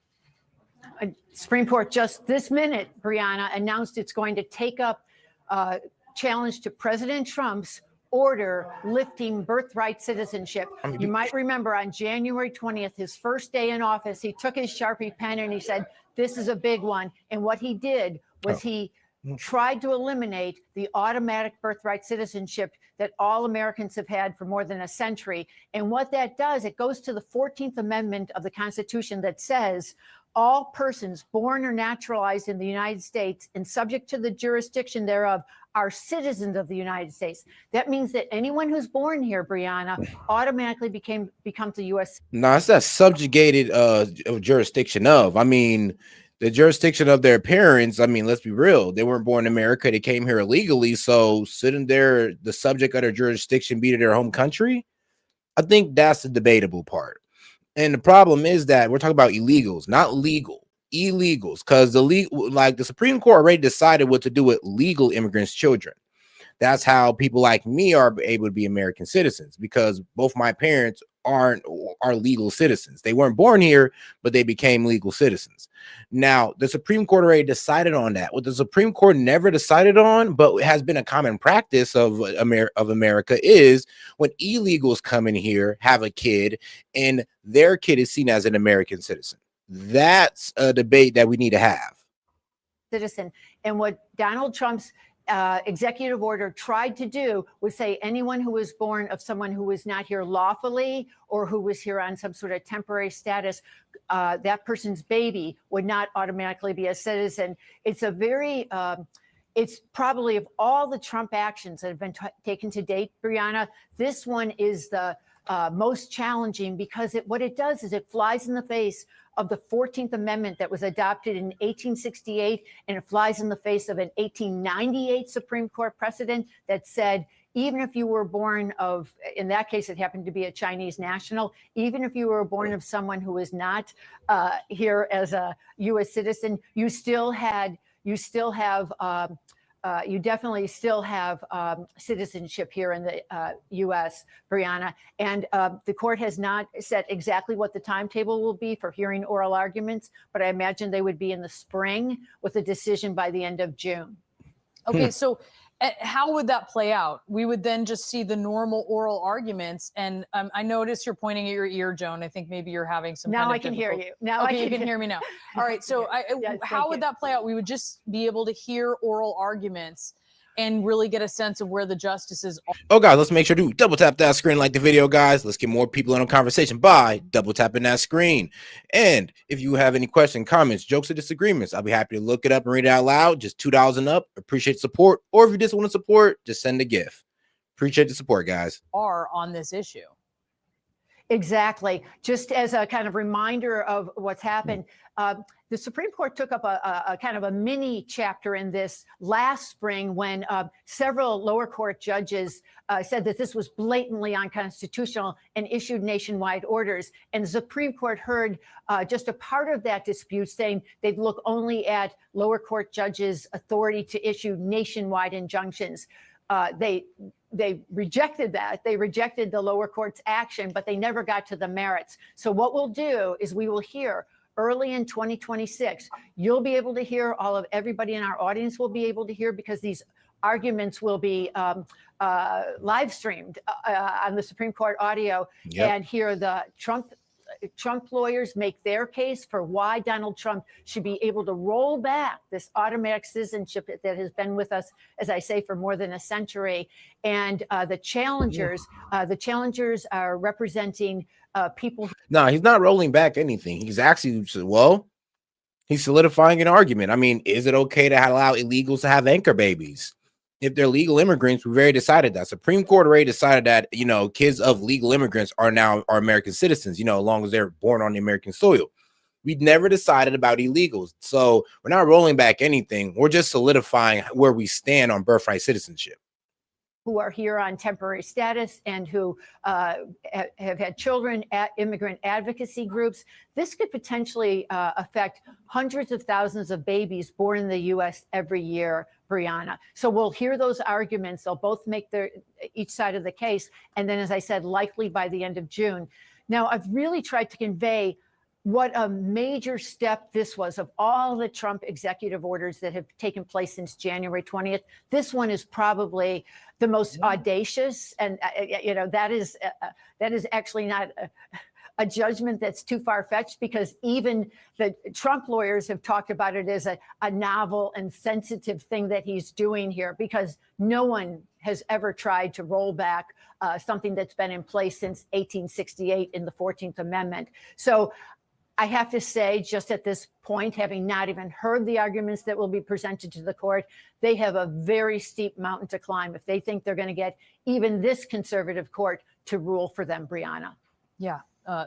Supreme Court just this minute, Brianna, announced it's going to take up challenge to President Trump's order lifting birthright citizenship. You might remember on January 20th, his first day in office, he took his Sharpie pen and he said, this is a big one. And what he did was he tried to eliminate the automatic birthright citizenship that all Americans have had for more than a century. And what that does, it goes to the 14th Amendment of the Constitution that says, all persons born or naturalized in the United States and subject to the jurisdiction thereof are citizens of the United States. That means that anyone who's born here, Brianna, automatically becomes a U.S. No, it's that subjugated jurisdiction of. I mean, the jurisdiction of their parents. I mean, let's be real. They weren't born in America. They came here illegally. So shouldn't the subject of their jurisdiction be to their home country? I think that's the debatable part. And the problem is that we're talking about illegals, not legal, illegals, because the Supreme Court already decided what to do with legal immigrants' children. That's how people like me are able to be American citizens, because both my parents are legal citizens. They weren't born here, but they became legal citizens. Now, the Supreme Court already decided on that. What the Supreme Court never decided on, but has been a common practice of America, is when illegals come in here, have a kid, and their kid is seen as an American citizen. That's a debate that we need to have. Citizen. And what Donald Trump's executive order tried to do was say anyone who was born of someone who was not here lawfully or who was here on some sort of temporary status, that person's baby would not automatically be a citizen. It's a very, it's probably of all the Trump actions that have been taken to date, Brianna, this one is the most challenging, because what it does is it flies in the face of the 14th Amendment that was adopted in 1868, and it flies in the face of an 1898 Supreme Court precedent that said, even if you were born of, in that case, it happened to be a Chinese national, even if you were born of someone who was not here as a U.S. citizen, you definitely still have citizenship here in the U.S., Brianna. And the court has not set exactly what the timetable will be for hearing oral arguments, but I imagine they would be in the spring with a decision by the end of June. Okay, so how would that play out? We would then just see the normal oral arguments. And I notice you're pointing at your ear, Joan. I think maybe you're having some. Now I can hear you. Now okay, you can hear me now. All right. So how would that play out? We would just be able to hear oral arguments and really get a sense of where the justices are. Oh, guys, let's make sure to double tap that screen, like the video, guys. Let's get more people in on conversation by double tapping that screen. And if you have any questions, comments, jokes, or disagreements, I'll be happy to look it up and read it out loud. Just $2 and up. Appreciate support. Or if you just want to support, just send a gift. Appreciate the support, guys. Are on this issue. Exactly. Just as a kind of reminder of what's happened, the Supreme Court took up a kind of a mini chapter in this last spring when several lower court judges said that this was blatantly unconstitutional and issued nationwide orders. And the Supreme Court heard just a part of that dispute, saying they'd look only at lower court judges' authority to issue nationwide injunctions. They rejected that. They rejected the lower court's action, but they never got to the merits. So what we'll do is we will hear early in 2026, you'll be able to hear, everybody in our audience will be able to hear, because these arguments will be live streamed on the Supreme Court audio, and hear the Trump Trump lawyers make their case for why Donald Trump should be able to roll back this automatic citizenship that has been with us, as I say, for more than a century. And the challengers are representing people. No, he's not rolling back anything. He's actually, well, he's solidifying an argument. I mean, is it okay to allow illegals to have anchor babies? If they're legal immigrants, we've already decided that. Supreme Court already decided that, you know, kids of legal immigrants are American citizens, you know, as long as they're born on the American soil. We've never decided about illegals. So we're not rolling back anything. We're just solidifying where we stand on birthright citizenship. Who are here on temporary status and who have had children at immigrant advocacy groups. This could potentially affect hundreds of thousands of babies born in the U.S. every year, Brianna. So we'll hear those arguments. They'll both make each side of the case. And then, as I said, likely by the end of June. Now, I've really tried to convey what a major step this was of all the Trump executive orders that have taken place since January 20th. This one is probably the most audacious. And, you know, that is actually not a judgment that's too far-fetched, because even the Trump lawyers have talked about it as a novel and sensitive thing that he's doing here, because no one has ever tried to roll back something that's been in place since 1868 in the 14th Amendment. So I have to say, just at this point, having not even heard the arguments that will be presented to the court, they have a very steep mountain to climb if they think they're going to get even this conservative court to rule for them, Brianna. Yeah,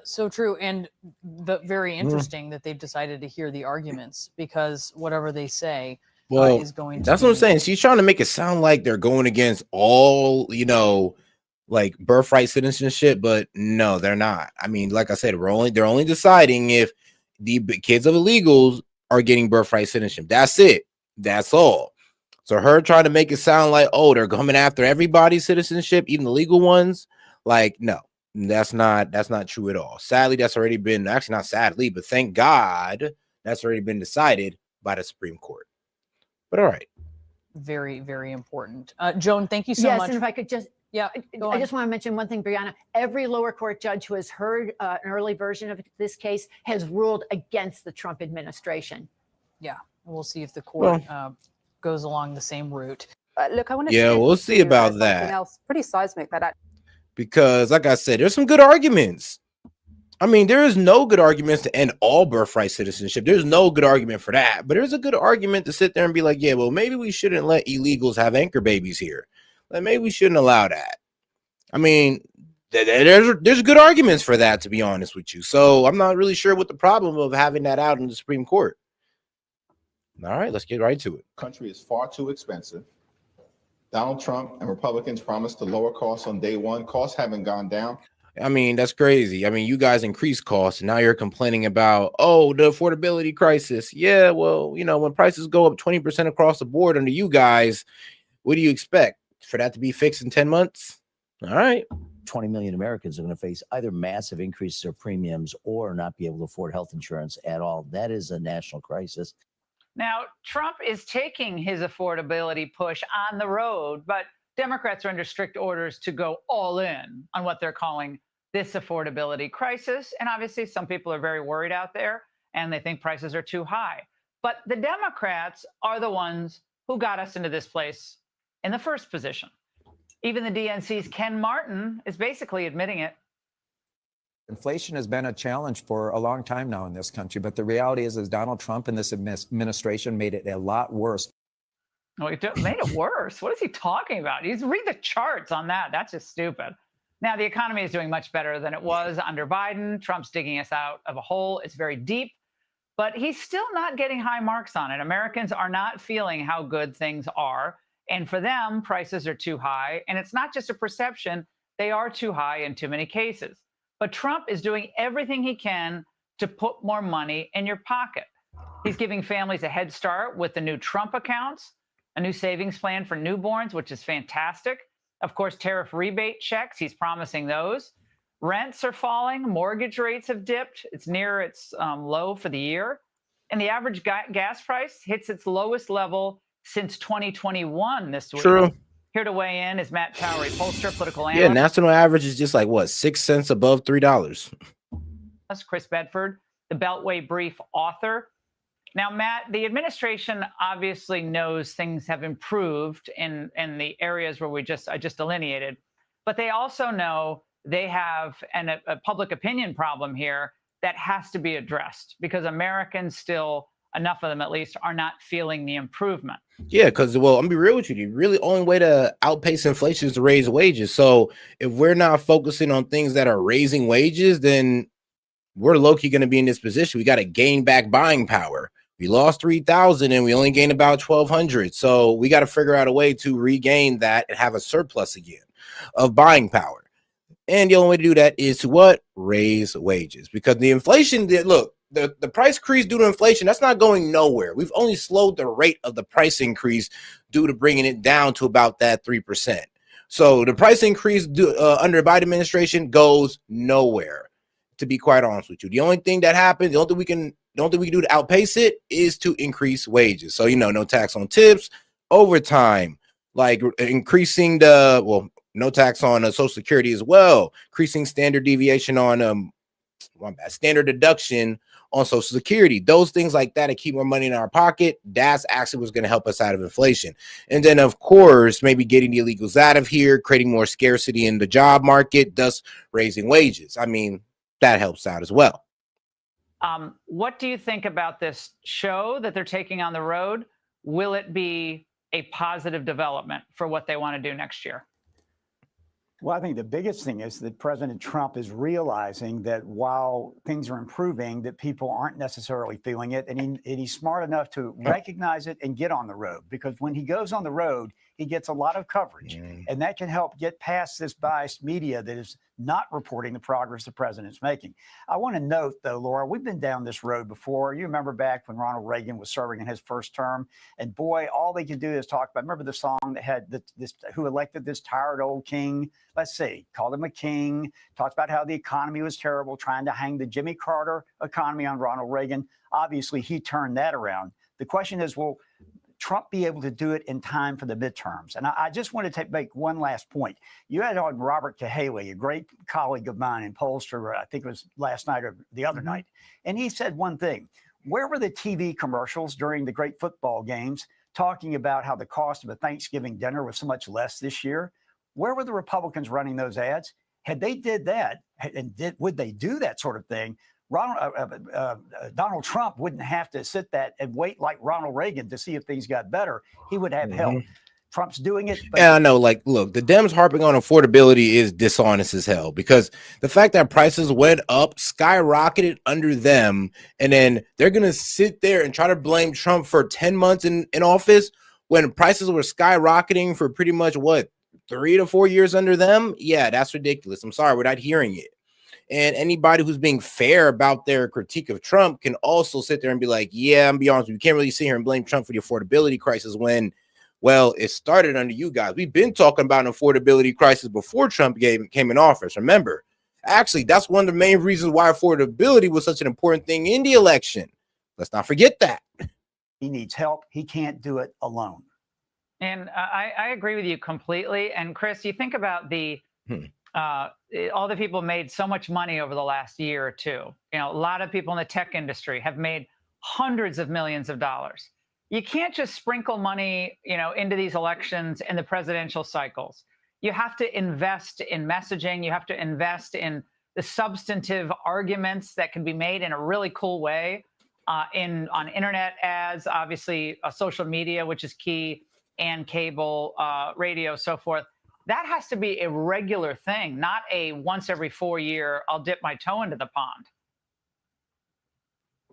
so true. And very interesting that they've decided to hear the arguments, because whatever they say is going to that's what I'm saying. She's trying to make it sound like they're going against all, you know, like birthright citizenship, but no, they're not. I mean, like I said, they're only deciding if the kids of illegals are getting birthright citizenship. That's it. That's all. So her trying to make it sound like, oh, they're coming after everybody's citizenship, even the legal ones. Like, no, that's not true at all. Sadly, that's already been, actually not sadly, but thank God that's already been decided by the Supreme Court. But all right. Very, very important. Joan, thank you so much. Yes, and if I could just, yeah, I just want to mention one thing, Brianna. Every lower court judge who has heard an early version of this case has ruled against the Trump administration. Yeah, we'll see if the court goes along the same route. Look, I want to. Yeah, we'll see about that. Something else pretty seismic because, like I said, there's some good arguments. I mean, there is no good arguments to end all birthright citizenship. There's no good argument for that. But there's a good argument to sit there and be like, yeah, well, maybe we shouldn't let illegals have anchor babies here. Like, maybe we shouldn't allow that. I mean, there's good arguments for that, to be honest with you. So I'm not really sure what the problem of having that out in the Supreme Court. All right, let's get right to it. Country is far too expensive. Donald Trump and Republicans promised to lower costs on day one. Costs haven't gone down. I mean, that's crazy. I mean, you guys increased costs, and now you're complaining about, oh, the affordability crisis. Yeah, well, you know, when prices go up 20% across the board under you guys, what do you expect? For that to be fixed in 10 months? All right. 20 million Americans are going to face either massive increases of premiums or not be able to afford health insurance at all. That is a national crisis. Now, Trump is taking his affordability push on the road, but Democrats are under strict orders to go all in on what they're calling this affordability crisis. And obviously, some people are very worried out there and they think prices are too high. But the Democrats are the ones who got us into this place in the first position. Even the DNC's Ken Martin is basically admitting it. Inflation has been a challenge for a long time now in this country, but the reality is Donald Trump and this administration made it a lot worse. Oh, it made it worse. What is he talking about? He's read the charts on that. That's just stupid. Now, the economy is doing much better than it was under Biden. Trump's digging us out of a hole. It's very deep, but he's still not getting high marks on it. Americans are not feeling how good things are. And for them, prices are too high. And it's not just a perception. They are too high in too many cases. But Trump is doing everything he can to put more money in your pocket. He's giving families a head start with the new Trump accounts, a new savings plan for newborns, which is fantastic. Of course, tariff rebate checks, he's promising those. Rents are falling. Mortgage rates have dipped. It's near its low for the year. And the average gas price hits its lowest level since 2021 this week. True. Here to weigh in is Matt Towery, pollster, political analyst. Yeah, national average is just like, what, 6 cents above $3. Chris Bedford, the Beltway Brief author. Now, Matt, the administration obviously knows things have improved in the areas where I just delineated, but they also know they have a public opinion problem here that has to be addressed because Americans still, enough of them at least, are not feeling the improvement. Yeah, because, well, I'm gonna be real with you. The really only way to outpace inflation is to raise wages. So if we're not focusing on things that are raising wages, then we're low-key going to be in this position. We got to gain back buying power. We lost 3,000 and we only gained about 1,200. So we got to figure out a way to regain that and have a surplus again of buying power. And the only way to do that is to what? Raise wages. Because the inflation, look, the price increase due to inflation, that's not going nowhere. We've only slowed the rate of the price increase due to bringing it down to about that 3%. So the price increase under Biden administration goes nowhere. To be quite honest with you, the only thing that happens, the only thing we can do to outpace it is to increase wages. So, no tax on tips, overtime, like increasing no tax on Social Security as well, increasing standard deviation on standard deduction on Social Security, those things like that to keep more money in our pocket. That's actually what's going to help us out of inflation. And then, of course, maybe getting the illegals out of here, creating more scarcity in the job market, thus raising wages. I mean, that helps out as well. What do you think about this show that they're taking on the road? Will it be a positive development for what they want to do next year? Well, I think the biggest thing is that President Trump is realizing that while things are improving, that people aren't necessarily feeling it. And he's smart enough to recognize it and get on the road, because when he goes on the road, he gets a lot of coverage, and that can help get past this biased media that is not reporting the progress the president's making. I want to note, though, Laura, we've been down this road before. You remember back when Ronald Reagan was serving in his first term, and boy, all they could do is talk about, remember the song that had this who elected this tired old king? Let's see, called him a king, talked about how the economy was terrible, trying to hang the Jimmy Carter economy on Ronald Reagan. Obviously, he turned that around. The question is, will Trump be able to do it in time for the midterms? And I just want to make one last point. You had on Robert Cahaly, a great colleague of mine in pollster, I think it was last night or the other night, and he said one thing. Where were the TV commercials during the great football games talking about how the cost of a Thanksgiving dinner was so much less this year? Where were the Republicans running those ads? Had they did that, and would they do that sort of thing, Donald Trump wouldn't have to sit that and wait like Ronald Reagan to see if things got better. He would have help. Trump's doing it. And I know, like, look, the Dems harping on affordability is dishonest as hell, because the fact that prices went up, skyrocketed under them, and then they're going to sit there and try to blame Trump for 10 months in office when prices were skyrocketing for pretty much, 3 to 4 years under them? Yeah, that's ridiculous. I'm sorry, we're not hearing it. And anybody who's being fair about their critique of Trump can also sit there and be like, yeah, I'm be honest with you, you can't really sit here and blame Trump for the affordability crisis when, well, it started under you guys. We've been talking about an affordability crisis before Trump came in office. Remember, actually, that's one of the main reasons why affordability was such an important thing in the election. Let's not forget that. He needs help. He can't do it alone. And I agree with you completely. And Chris, you think about all the people made so much money over the last year or two. A lot of people in the tech industry have made hundreds of millions of dollars. You can't just sprinkle money, into these elections and the presidential cycles. You have to invest in messaging. You have to invest in the substantive arguments that can be made in a really cool way on internet ads, obviously social media, which is key, and cable, radio, so forth. That has to be a regular thing, not a once every 4 year, I'll dip my toe into the pond.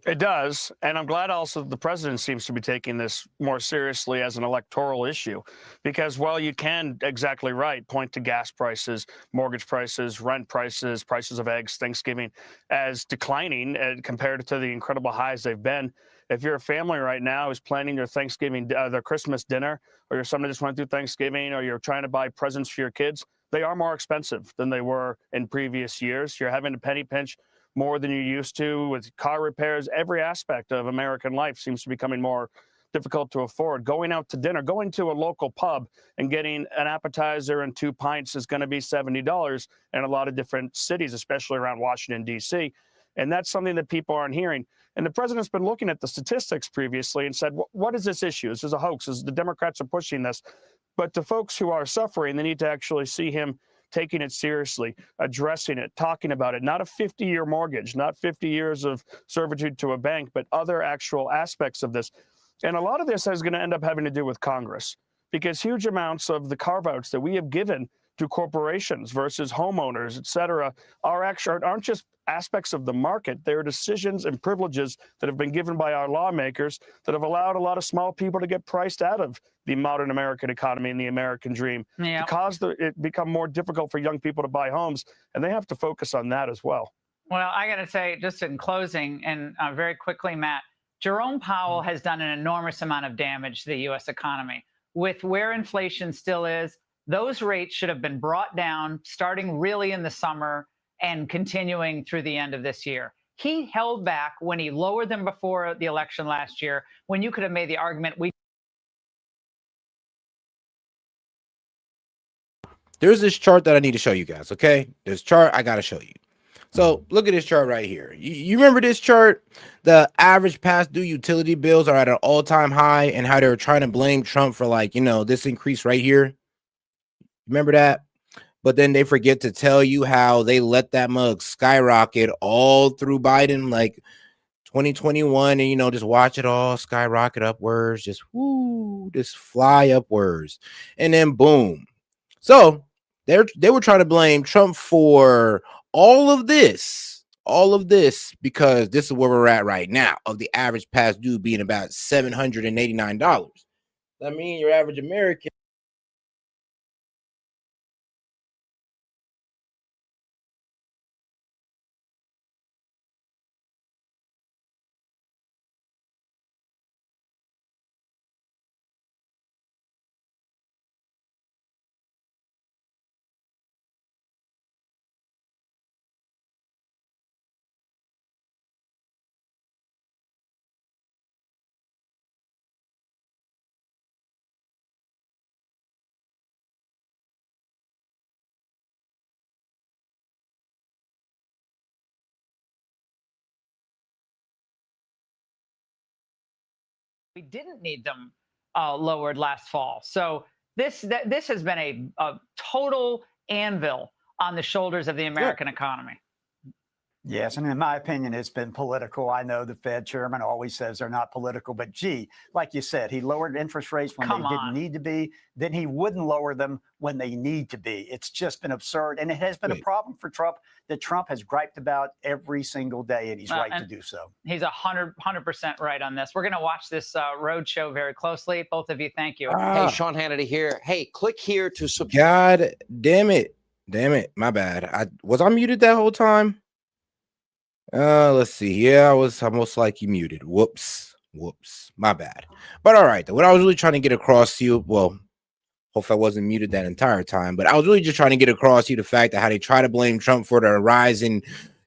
It does. And I'm glad also the president seems to be taking this more seriously as an electoral issue, because while you can, exactly right, point to gas prices, mortgage prices, rent prices, prices of eggs, Thanksgiving as declining compared to the incredible highs they've been. If you're a family right now who's planning their Thanksgiving, their Christmas dinner, or you're somebody just went through Thanksgiving, or you're trying to buy presents for your kids, they are more expensive than they were in previous years. You're having to penny pinch more than you used to with car repairs. Every aspect of American life seems to be becoming more difficult to afford. Going out to dinner, going to a local pub and getting an appetizer and 2 pints is going to be $70 in a lot of different cities, especially around Washington, D.C. And that's something that people aren't hearing. And the president's been looking at the statistics previously and said, what is this issue? This is a hoax. The Democrats are pushing this. But the folks who are suffering, they need to actually see him taking it seriously, addressing it, talking about it. Not a 50-year mortgage, not 50 years of servitude to a bank, but other actual aspects of this. And a lot of this is going to end up having to do with Congress, because huge amounts of the carve-outs that we have given to corporations versus homeowners, et cetera, aren't just aspects of the market. They're decisions and privileges that have been given by our lawmakers that have allowed a lot of small people to get priced out of the modern American economy and the American dream, to cause it become more difficult for young people to buy homes. And they have to focus on that as well. Well, I got to say, just in closing, and very quickly, Matt, Jerome Powell has done an enormous amount of damage to the U.S. economy. With where inflation still is, those rates should have been brought down starting really in the summer and continuing through the end of this year. He held back when he lowered them before the election last year, when you could have made the argument There's this chart that I need to show you guys, okay? This chart I got to show you. So look at this chart right here. You remember this chart? The average past due utility bills are at an all-time high, and how they were trying to blame Trump for, like, this increase right here. Remember that? But then they forget to tell you how they let that mug skyrocket all through Biden, like 2021, and just watch it all skyrocket upwards, just fly upwards, and then boom. So they were trying to blame Trump for all of this because this is where we're at right now, of the average past due being about $789. I mean, your average American. we didn't need them lowered last fall. So this has been a total anvil on the shoulders of the American economy. Yes, and in my opinion, it's been political. I know the Fed chairman always says they're not political, but gee, like you said, he lowered interest rates when they didn't need to be. Then he wouldn't lower them when they need to be. It's just been absurd, and it has been a problem for Trump that Trump has griped about every single day, and he's right to do so. He's 100% right on this. We're going to watch this road show very closely. Both of you, thank you. Hey, Sean Hannity here. Hey, click here to subscribe. God damn it. My bad. Was I muted that whole time? Let's see. Yeah, I was almost like you muted. Whoops. My bad. But all right, though. What I was really trying to get across to you, well, hopefully I wasn't muted that entire time, but I was really just trying to get across to you the fact that how they try to blame Trump for the rise in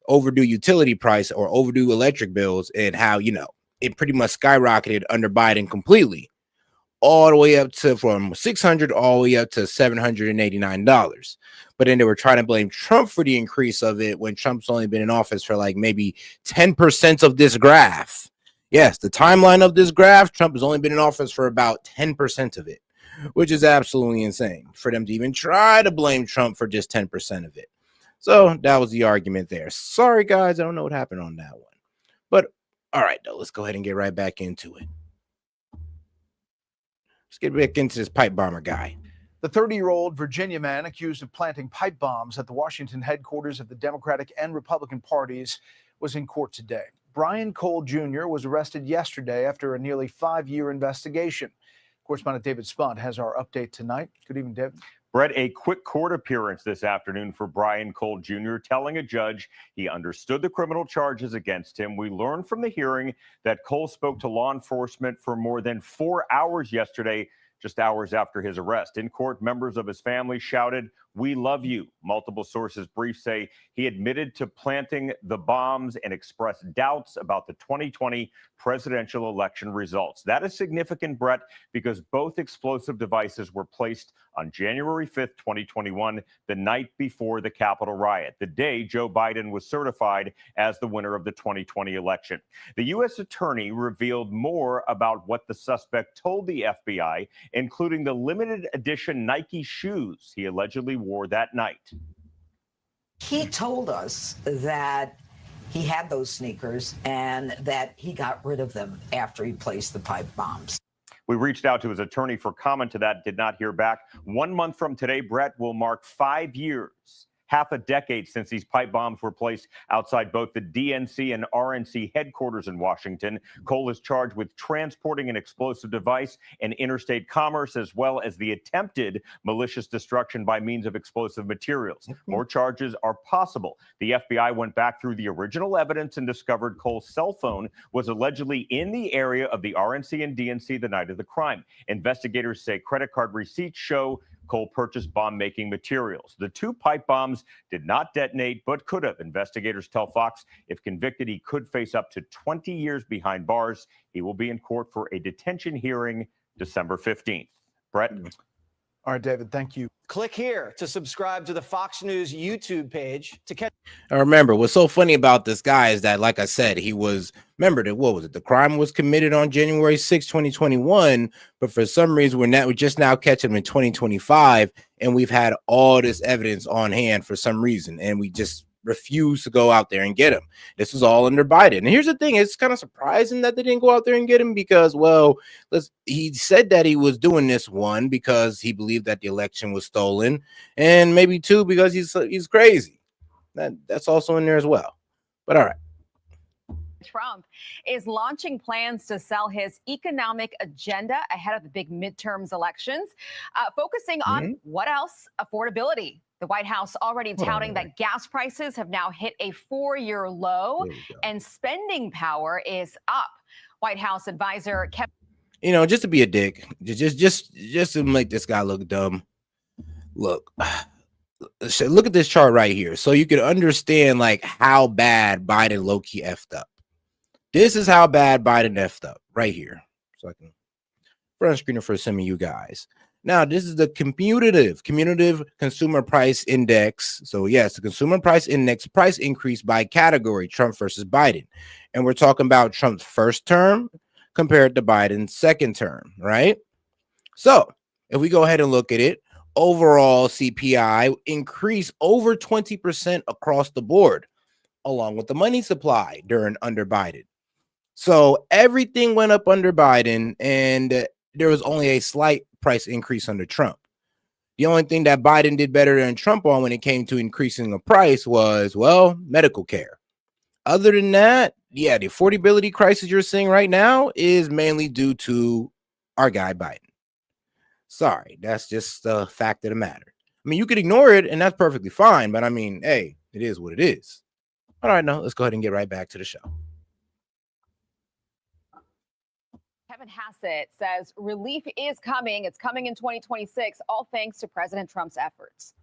overdue utility price or overdue electric bills, and how, it pretty much skyrocketed under Biden completely, all the way up to from $600 all the way up to $789. But then they were trying to blame Trump for the increase of it when Trump's only been in office for like maybe 10% of this graph. Yes, the timeline of this graph, Trump has only been in office for about 10% of it, which is absolutely insane for them to even try to blame Trump for just 10% of it. So that was the argument there. Sorry, guys, I don't know what happened on that one. But all right, though, let's go ahead and get right back into it. Let's get back into this pipe bomber guy. The 30-year-old Virginia man accused of planting pipe bombs at the Washington headquarters of the Democratic and Republican parties was in court today. Brian Cole Jr. was arrested yesterday after a nearly 5-year investigation. Correspondent David Spunt has our update tonight. Good evening, David. Brett, a quick court appearance this afternoon for Brian Cole Jr., telling a judge he understood the criminal charges against him. We learned from the hearing that Cole spoke to law enforcement for more than 4 hours yesterday, just hours after his arrest. In court, members of his family shouted, "We love you." Multiple sources briefed say he admitted to planting the bombs and expressed doubts about the 2020 presidential election results. That is significant, Brett, because both explosive devices were placed on January 5th, 2021, the night before the Capitol riot, the day Joe Biden was certified as the winner of the 2020 election. The U.S. attorney revealed more about what the suspect told the FBI, including the limited edition Nike shoes he allegedly wore that night. He told us that he had those sneakers and that he got rid of them after he placed the pipe bombs. We reached out to his attorney for comment to that, did not hear back. 1 month from today, Brett, will mark 5 years, half a decade since these pipe bombs were placed outside both the DNC and RNC headquarters in Washington. Cole is charged with transporting an explosive device and interstate commerce, as well as the attempted malicious destruction by means of explosive materials. More charges are possible. The FBI went back through the original evidence and discovered Cole's cell phone was allegedly in the area of the RNC and DNC the night of the crime. Investigators say credit card receipts show Cole purchased bomb-making materials. The 2 pipe bombs did not detonate, but could have. Investigators tell Fox if convicted, he could face up to 20 years behind bars. He will be in court for a detention hearing December 15th. Brett? All right, David, thank you. Click here to subscribe to the Fox News YouTube page to catch. I remember what's so funny about this guy is that, like I said, he was, remember that, what was it? The crime was committed on January 6, 2021, but for some reason, we're just now catching him in 2025, and we've had all this evidence on hand for some reason, and we just refuse to go out there and get him. This was all under Biden. And here's the thing, it's kind of surprising that they didn't go out there and get him because, well, he said that he was doing this, 1, because he believed that the election was stolen, and maybe 2, because he's crazy. That's also in there as well. But all right. Trump is launching plans to sell his economic agenda ahead of the big midterms elections, focusing on what else? Affordability. The White House already touting that gas prices have now hit a 4-year low and spending power is up. White House advisor Kevin. You know, just to be a dick, just to make this guy look dumb. Look at this chart right here, so you can understand like how bad Biden low-key effed up. This is how bad Biden effed up right here. So I can front screen it for some of you guys. Now, this is the cumulative consumer price index. So yes, the consumer price index price increase by category, Trump versus Biden. And we're talking about Trump's first term compared to Biden's second term, right? So if we go ahead and look at it, overall CPI increased over 20% across the board, along with the money supply under Biden. So everything went up under Biden, and there was only a slight price increase under Trump. The only thing that Biden did better than Trump on when it came to increasing the price was, well, medical care. Other than that, yeah, the affordability crisis you're seeing right now is mainly due to our guy Biden. Sorry, that's just the fact of the matter. I mean, you could ignore it, and that's perfectly fine, but I mean, hey, it is what it is. All right, now let's go ahead and get right back to the show. Kevin Hassett says relief is coming. It's coming in 2026, all thanks to President Trump's efforts.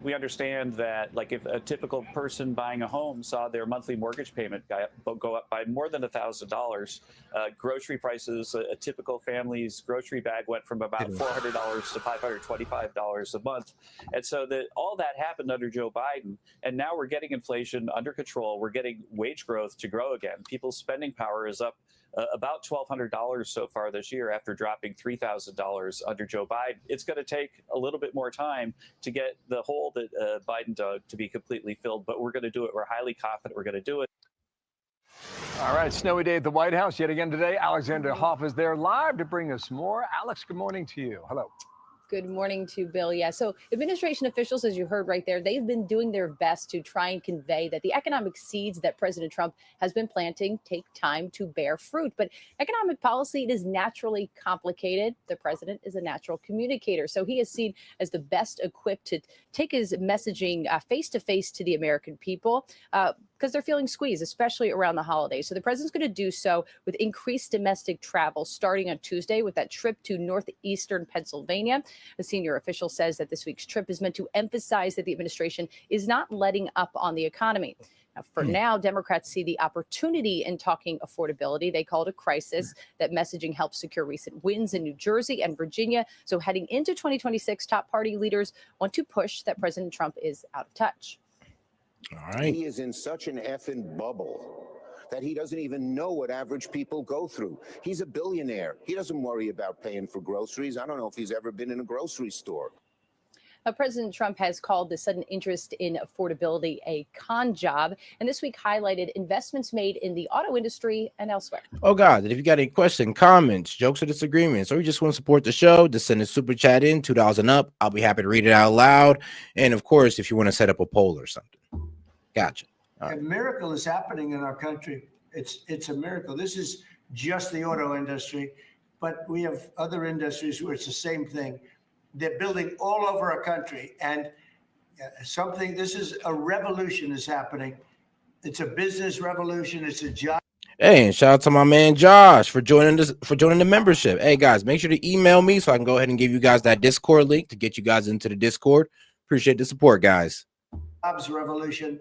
We understand that, like, if a typical person buying a home saw their monthly mortgage payment go up by more than $1,000, grocery prices, a typical family's grocery bag went from about $400 to $525 a month. And so all that happened under Joe Biden. And now we're getting inflation under control. We're getting wage growth to grow again. People's spending power is up about $1,200 so far this year after dropping $3,000 under Joe Biden. It's going to take a little bit more time to get the hole that Biden dug to be completely filled, but we're going to do it. We're highly confident we're going to do it. All right, snowy day at the White House yet again today. Alexander Hoff is there live to bring us more. Alex, good morning to you. Hello. Good morning to Bill. Yeah, so administration officials, as you heard right there, they've been doing their best to try and convey that the economic seeds that President Trump has been planting take time to bear fruit. But economic policy, it is naturally complicated. The president is a natural communicator, so he is seen as the best equipped to take his messaging face to face to the American people. because they're feeling squeezed, especially around the holidays. So the president's going to do so with increased domestic travel starting on Tuesday with that trip to northeastern Pennsylvania. A senior official says that this week's trip is meant to emphasize that the administration is not letting up on the economy. Now, for now, Democrats see the opportunity in talking affordability. They call it a crisis. That messaging helped secure recent wins in New Jersey and Virginia. So heading into 2026, top party leaders want to push that President Trump is out of touch. All right. He is in such an effing bubble that he doesn't even know what average people go through. He's a billionaire. He doesn't worry about paying for groceries. I don't know if he's ever been in a grocery store. President Trump has called the sudden interest in affordability a con job, and this week highlighted investments made in the auto industry and elsewhere. Oh, God. And if you got any questions, comments, jokes, or disagreements, or you just want to support the show, just send a super chat in, $2 and up. I'll be happy to read it out loud. And, of course, if you want to set up a poll or something. Gotcha. A miracle is happening in our country. It's a miracle. This is just the auto industry, but we have other industries where it's the same thing. They're building all over our country, and this is a revolution is happening. It's a business revolution. It's a job. Hey, and shout out to my man Josh for joining the membership. Hey guys, make sure to email me so I can go ahead and give you guys that Discord link to get you guys into the Discord. Appreciate the support, guys. Jobs revolution.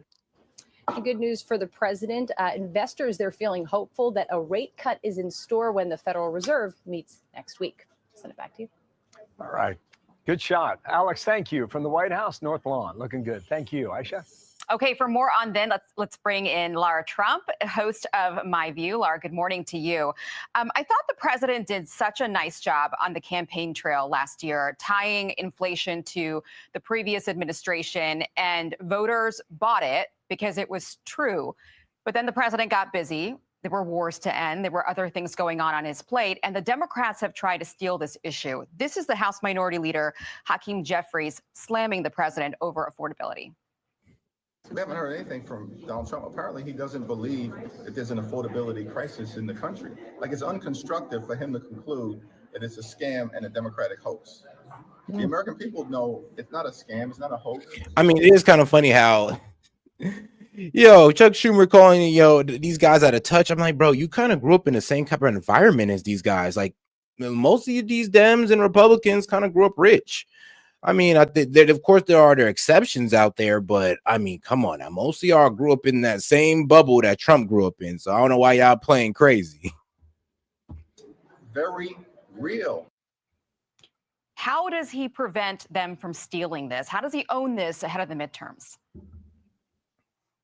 Good news for the president. Investors, they're feeling hopeful that a rate cut is in store when the Federal Reserve meets next week. Send it back to you. All right. Good shot. Alex, thank you. From the White House, North Lawn. Looking good. Thank you. Aisha? Okay, for more on then, let's bring in Lara Trump, host of My View. Lara, good morning to you. I thought the president did such a nice job on the campaign trail last year, tying inflation to the previous administration, and voters bought it because it was true. But then the president got busy. There were wars to end. There were other things going on his plate, and the Democrats have tried to steal this issue. This is the House Minority Leader, Hakeem Jeffries, slamming the president over affordability. We haven't heard anything from Donald Trump. Apparently, he doesn't believe that there's an affordability crisis in the country. Like, it's unconstructive for him to conclude that it's a scam and a Democratic hoax. The American people know it's not a scam. It's not a hoax. I mean, it is kind of funny how, Chuck Schumer calling, these guys out of touch. I'm like, bro, you kind of grew up in the same type of environment as these guys. Like, most of these Dems and Republicans kind of grew up rich. I mean, of course, there are exceptions out there, but I mean, come on now. Most of y'all grew up in that same bubble that Trump grew up in. So I don't know why y'all playing crazy. Very real. How does he prevent them from stealing this? How does he own this ahead of the midterms?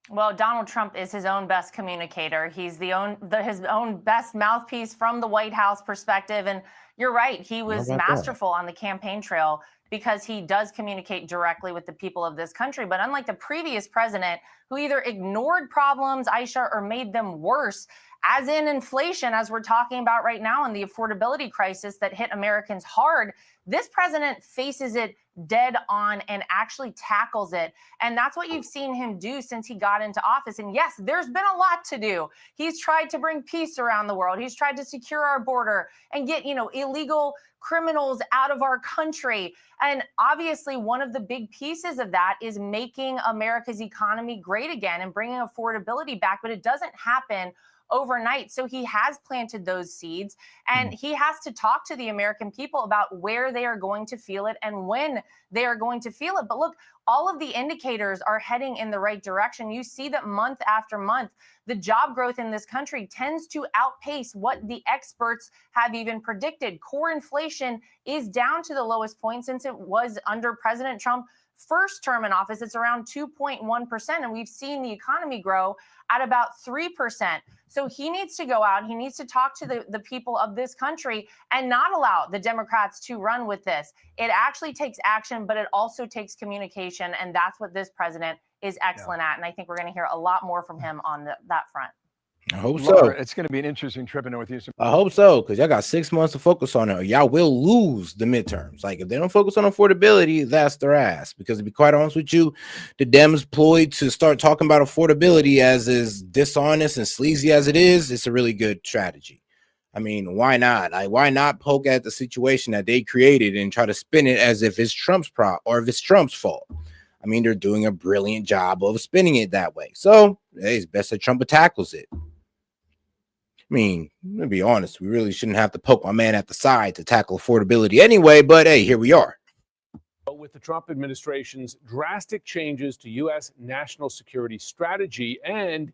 Well, Donald Trump is his own best communicator. He's his own best mouthpiece from the White House perspective. And you're right. He was masterful on the campaign trail because he does communicate directly with the people of this country. But unlike the previous president, who either ignored problems, Aisha, or made them worse, as in inflation, as we're talking about right now, and the affordability crisis that hit Americans hard, this president faces it dead on and actually tackles it. And that's what you've seen him do since he got into office. And yes, there's been a lot to do. He's tried to bring peace around the world. He's tried to secure our border and get, illegal criminals out of our country. And obviously, one of the big pieces of that is making America's economy great again and bringing affordability back. But it doesn't happen overnight. So he has planted those seeds, and he has to talk to the American people about where they are going to feel it and when they are going to feel it. But look, all of the indicators are heading in the right direction. You see that month after month, the job growth in this country tends to outpace what the experts have even predicted. Core inflation is down to the lowest point since it was under President Trump first term in office. It's around 2.1%, and we've seen the economy grow at about 3%. So he needs to go out, he needs to talk to the people of this country and not allow the Democrats to run with this. It actually takes action, but it also takes communication, and that's what this president is excellent at. And I think we're going to hear a lot more from him on that front. I hope Laura, so. It's going to be an interesting trip in North Houston. I hope so, because y'all got 6 months to focus on it. Y'all will lose the midterms. Like, if they don't focus on affordability, that's their ass. Because to be quite honest with you, the Dems ploy to start talking about affordability as dishonest and sleazy as it is, it's a really good strategy. I mean, why not? Why not poke at the situation that they created and try to spin it as if it's or if it's Trump's fault? I mean, they're doing a brilliant job of spinning it that way. So hey, it's best that Trump tackles it. I mean, to be honest, we really shouldn't have to poke my man at the side to tackle affordability anyway, but hey, here we are. With the Trump administration's drastic changes to U.S. national security strategy and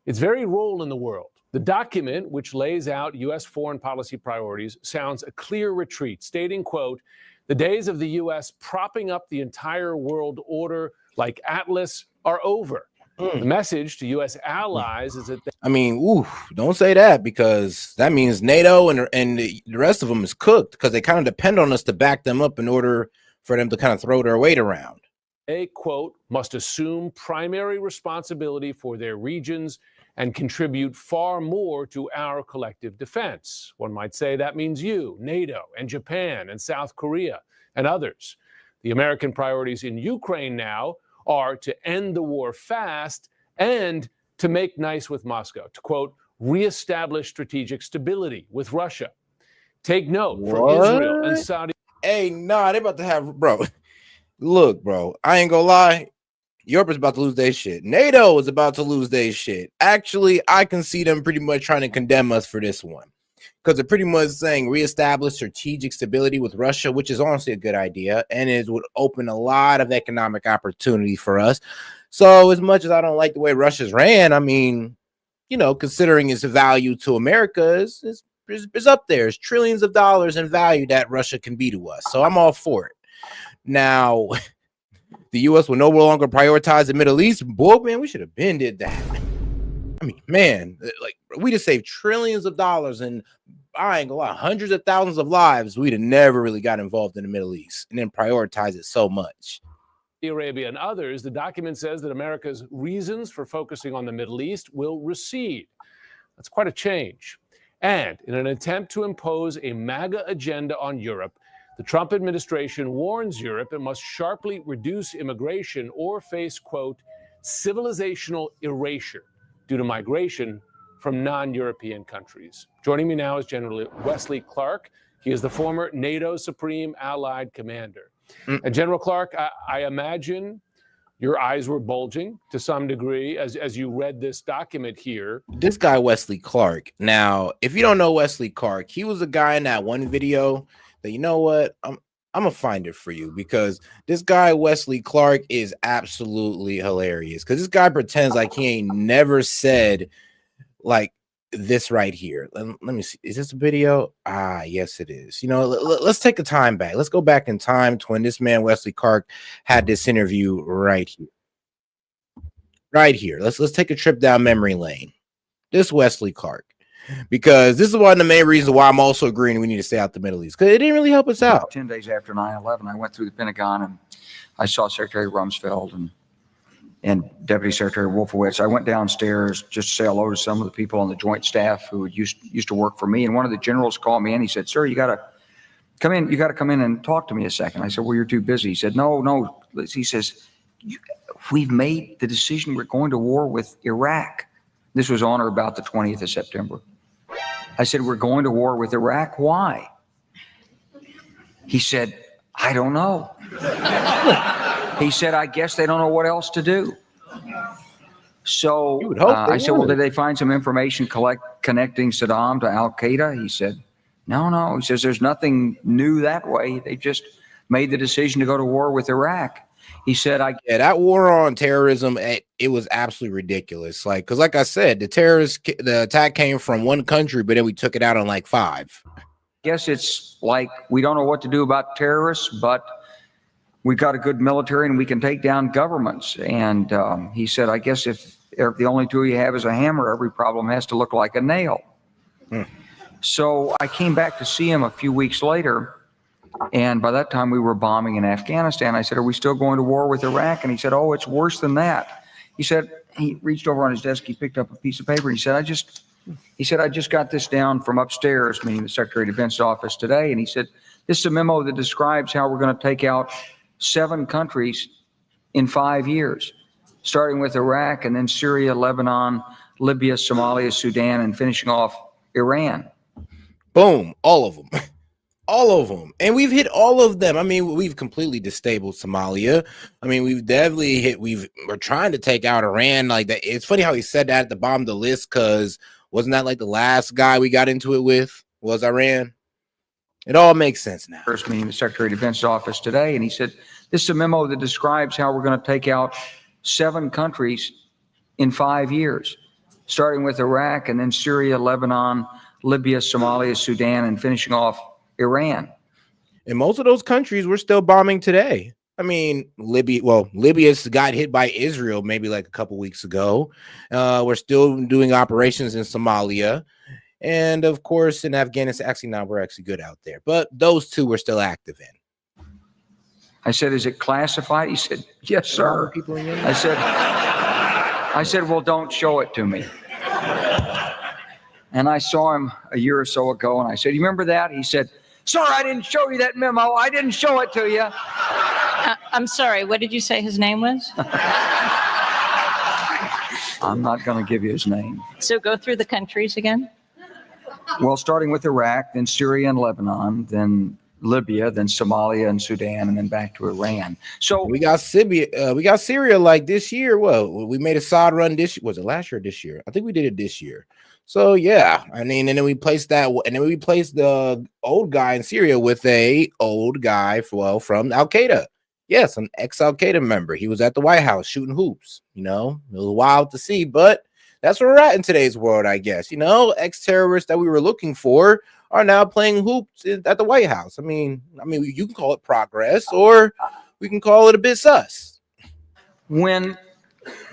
its very role in the world. The document, which lays out U.S. foreign policy priorities, sounds a clear retreat, stating, quote, the days of the U.S. propping up the entire world order like Atlas are over. The message to U.S. allies is that I mean, don't say that, because that means NATO and the rest of them is cooked, because they kind of depend on us to back them up in order for them to kind of throw their weight around. they, quote, must assume primary responsibility for their regions and contribute far more to our collective defense. One might say that means you, NATO, and Japan, and South Korea, and others. The American priorities in Ukraine now are to end the war fast and to make nice with Moscow, to, quote, reestablish strategic stability with Russia. Take note, for Israel and Saudi. Hey, nah, they about to have, bro. Look, bro, I ain't gonna lie. Europe is about to lose their shit. NATO is about to lose their shit. Actually, I can see them pretty much trying to condemn us for this one, because they're pretty much saying reestablish strategic stability with Russia, which is honestly a good idea, and it would open a lot of economic opportunity for us. So as much as I don't like the way Russia's ran, I mean, you know, considering its value to America is up there. It's trillions of dollars in value that Russia can be to us. So I'm all for it. Now, the U.S. will no longer prioritize the Middle East. Boy, man, we should have been did that. I mean, man, like, we just saved trillions of dollars and I ain't gonna lie, hundreds of thousands of lives. We'd have never really got involved in the Middle East and then prioritize it so much. Arabia and others, the document says that America's reasons for focusing on the Middle East will recede. That's quite a change. And in an attempt to impose a MAGA agenda on Europe, the Trump administration warns Europe it must sharply reduce immigration or face, quote, civilizational erasure due to migration from non-European countries. Joining me now is General Wesley Clark. He is the former NATO Supreme Allied Commander. And General Clark, I imagine your eyes were bulging to some degree as you read this document here. This guy, Wesley Clark. Now, if you don't know Wesley Clark, he was a guy in that one video that, you know what, I'm gonna find it for you, because this guy, Wesley Clark, is absolutely hilarious. Because this guy pretends like he ain't never said like this right here. Let me see. Is this a video? Ah, yes, it is. You know, let's take a time back. Let's go back in time to when this man, Wesley Clark, had this interview right here. Right here. Let's take a trip down memory lane. This Wesley Clark. Because this is one of the main reasons why I'm also agreeing we need to stay out the Middle East, because it didn't really help us out. 10 days after 9/11, I went through the Pentagon and I saw Secretary Rumsfeld and Deputy Secretary Wolfowitz. I went downstairs just to say hello to some of the people on the Joint Staff who used to work for me. And one of the generals called me in. He said, "Sir, you got to come in. You got to come in and talk to me a second." I said, "Well, you're too busy." He said, No. He says, "We've made the decision. We're going to war with Iraq." This was on or about the 20th of September. I said, "We're going to war with Iraq. Why?" He said, "I don't know." He said, "I guess they don't know what else to do." So I said, "Well, did they find some information connecting Saddam to Al Qaeda?" He said, No. He says, "There's nothing new that way. They just made the decision to go to war with Iraq." He said, Yeah, that war on terrorism, it was absolutely ridiculous. Like, because like I said, the attack came from one country, but then we took it out on like 5. Guess it's like we don't know what to do about terrorists, but we've got a good military and we can take down governments. And he said, "I guess if the only tool you have is a hammer, every problem has to look like a nail." So I came back to see him a few weeks later. And by that time we were bombing in Afghanistan. I said, "Are we still going to war with Iraq?" And he said, "Oh, it's worse than that." He said, he reached over on his desk, he picked up a piece of paper. He said, I just got this down from upstairs, meaning the Secretary of Defense's office today. And he said, "This is a memo that describes how we're going to take out 7 countries in 5 years, starting with Iraq and then Syria, Lebanon, Libya, Somalia, Sudan, and finishing off Iran." Boom, all of them. All of them. And we've hit all of them. I mean, we've completely destabilized Somalia. I mean, we've definitely hit, we're trying to take out Iran like that. It's funny how he said that at the bottom of the list, because wasn't that like the last guy we got into it with was Iran? It all makes sense now. First meeting the Secretary of Defense's office today, and he said, this is a memo that describes how we're going to take out 7 countries in 5 years, starting with Iraq and then Syria, Lebanon, Libya, Somalia, Sudan, and finishing off Iran. And most of those countries we're still bombing today. I mean, Libya's got hit by Israel maybe like a couple weeks ago. We're still doing operations in Somalia. And of course, in Afghanistan, actually, now we're actually good out there. But those 2 we're still active in. I said, is it classified? He said, yes, sir. I said, well, don't show it to me. And I saw him a year or so ago, and I said, you remember that? He said, sir, I didn't show you that memo. I didn't show it to you. I'm sorry, what did you say his name was? I'm not going to give you his name. So go through the countries again. Well, starting with Iraq, then Syria and Lebanon, then Libya, then Somalia and Sudan, and then back to Iran. So we got Syria like this year. Well, we made a sod run this, was it last year or this year? I think we did it this year. So yeah, I mean, and then we placed that, and then we replaced the old guy in Syria with a old guy, from Al Qaeda. Yes, an ex-Al Qaeda member. He was at the White House shooting hoops. You know, it was wild to see, but that's where we're at in today's world, I guess. You know, ex-terrorists that we were looking for are now playing hoops at the White House. I mean, you can call it progress, or we can call it a bit sus. When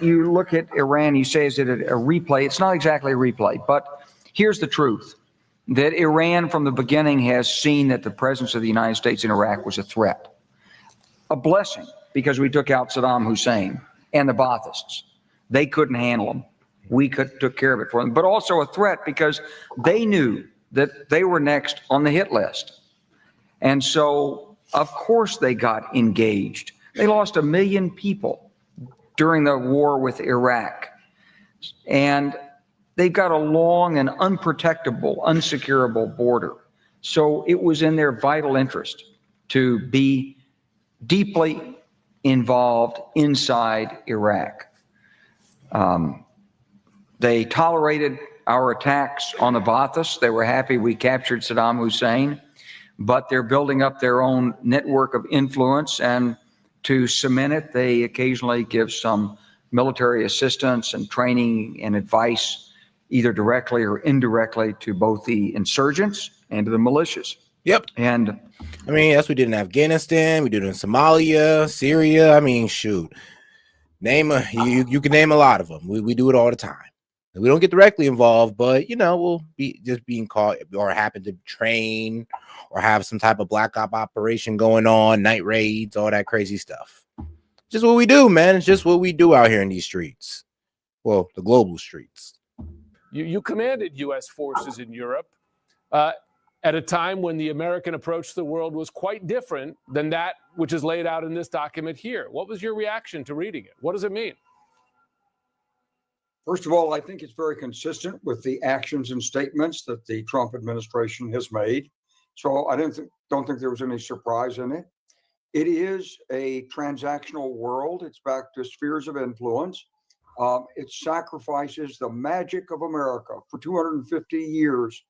you look at Iran, you say, is it a replay? It's not exactly a replay, but here's the truth, that Iran from the beginning has seen that the presence of the United States in Iraq was a threat. A blessing, because we took out Saddam Hussein and the Baathists. They couldn't handle them. We took care of it for them, but also a threat because they knew that they were next on the hit list. And so, of course, they got engaged. They lost 1 million people during the war with Iraq. And they've got a long and unprotectable, unsecurable border. So it was in their vital interest to be deeply involved inside Iraq. They tolerated our attacks on the Baathists. They were happy we captured Saddam Hussein, but they're building up their own network of influence, and to cement it, they occasionally give some military assistance and training and advice, either directly or indirectly, to both the insurgents and to the militias. Yep. And I mean, that's what we did in Afghanistan. We did it in Somalia, Syria. I mean, shoot, you can name a lot of them. We do it all the time. We don't get directly involved, but you know, we'll be just being caught or happen to train or have some type of black op operation going on, night raids, all that crazy stuff. Just what we do, man. It's just what we do out here in these streets. Well, the global streets. You commanded U.S. forces in Europe at a time when the American approach to the world was quite different than that which is laid out in this document here. What was your reaction to reading it? What does it mean? First of all, I think it's very consistent with the actions and statements that the Trump administration has made. So I don't think there was any surprise in it. It is a transactional world. It's back to spheres of influence. It sacrifices the magic of America. For 250 years,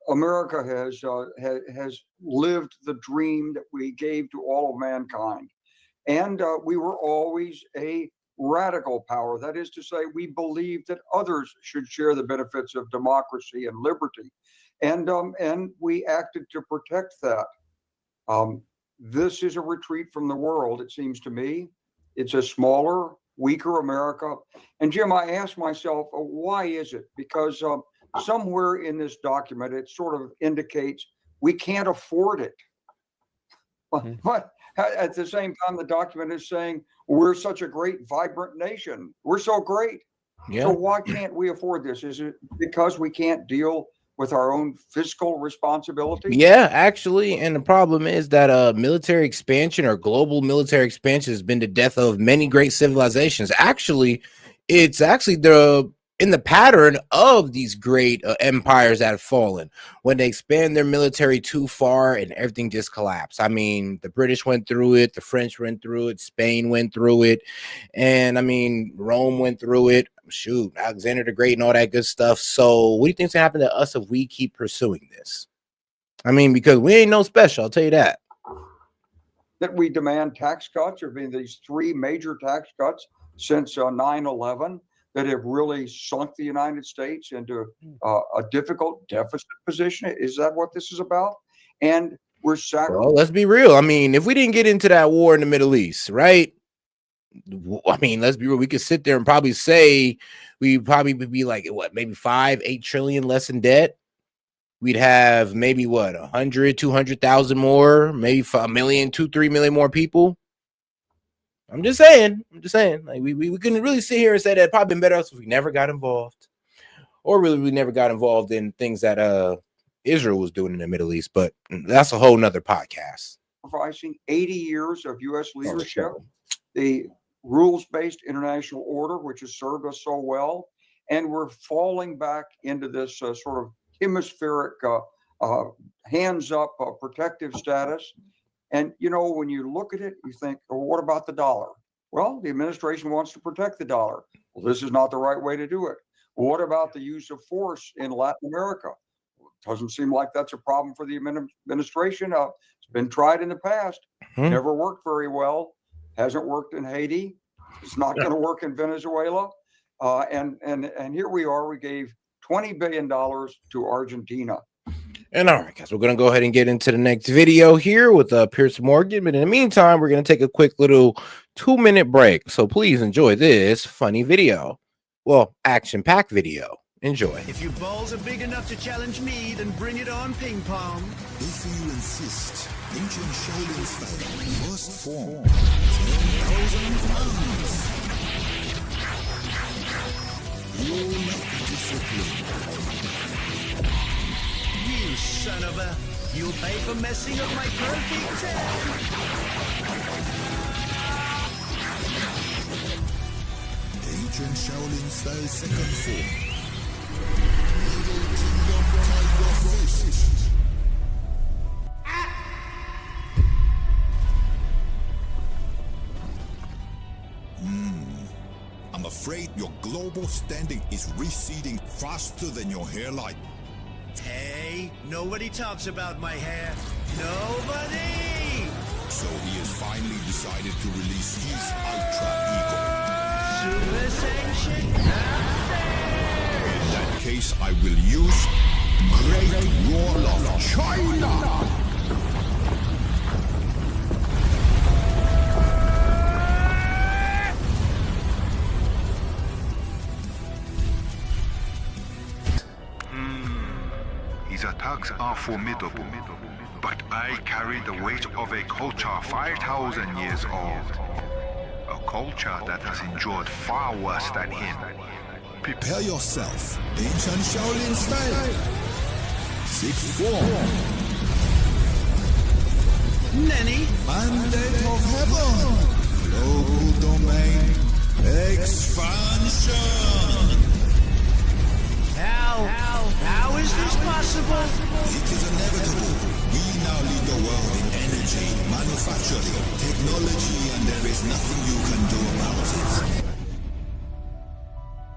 America has lived the dream that we gave to all of mankind. And we were always a radical power. That is to say, we believed that others should share the benefits of democracy and liberty. And we acted to protect that. This is a retreat from the world, it seems to me. It's a smaller, weaker America. And Jim, I asked myself, why is it? Because somewhere in this document, it sort of indicates we can't afford it. But at the same time, the document is saying we're such a great, vibrant nation. We're so great. Yeah. So why can't we afford this? Is it because we can't deal with our own fiscal responsibility? Yeah, actually. And the problem is that military expansion or global military expansion has been the death of many great civilizations. Actually, it's in the pattern of these great empires that have fallen when they expand their military too far and everything just collapsed. I mean, the British went through it, the French went through it, Spain went through it, and I mean, Rome went through it. Shoot, Alexander the Great and all that good stuff. So what do you think's gonna happen to us if we keep pursuing this? I mean, because we ain't no special, I'll tell you that. That we demand tax cuts. There have been these 3 major tax cuts since 9/11 that have really sunk the United States into a difficult deficit position. Is that what this is about? And we're sacrificing. Well, let's be real. I mean, if we didn't get into that war in the Middle East, right? I mean, let's be real. We could sit there and probably say we probably would be like, what, maybe 5-8 trillion less in debt. We'd have maybe what, 100, 200,000 more, maybe 1 million, 2-3 million more people. I'm just saying. Like we couldn't really sit here and say that it'd probably been better if we never got involved, or really we never got involved in things that Israel was doing in the Middle East. But that's a whole nother podcast. 80 years of U.S. leadership, the rules-based international order, which has served us so well, and we're falling back into this sort of hemispheric hands-up protective status. And, you know, when you look at it, you think, well, what about the dollar? Well, the administration wants to protect the dollar. Well, this is not the right way to do it. Well, what about the use of force in Latin America? Well, it doesn't seem like that's a problem for the administration. It's been tried in the past. Never worked very well. Hasn't worked in Haiti. It's not going to work in Venezuela. And here we are. We gave $20 billion to Argentina. And all right, guys, we're going to go ahead and get into the next video here with Pierce Morgan. But in the meantime, we're going to take a quick little 2-minute break. So please enjoy this funny video. Well, action-packed video. Enjoy. If your balls are big enough to challenge me, then bring it on, ping pong. If you insist, ancient Shaolin style, first form, 10,000 pounds. You'll not discipline. You son of a... You'll pay for messing up my perfect 10. Ancient Shaolin style second form. I'm afraid your global standing is receding faster than your hairline. Hey, nobody talks about my hair. Nobody! So he has finally decided to release his ultra ego. Super sanction. In that case, I will use Great Wall of China. His attacks are formidable, but I carry the weight of a culture 5,000 years old. A culture that has endured far worse than him. Prepare yourself. Ancient Shaolin style. Sixth form. Nanny. Mandate of heaven. Global domain. Expansion. How is this possible? It is inevitable. We now lead the world in energy, manufacturing, technology, and there is nothing you can do about it.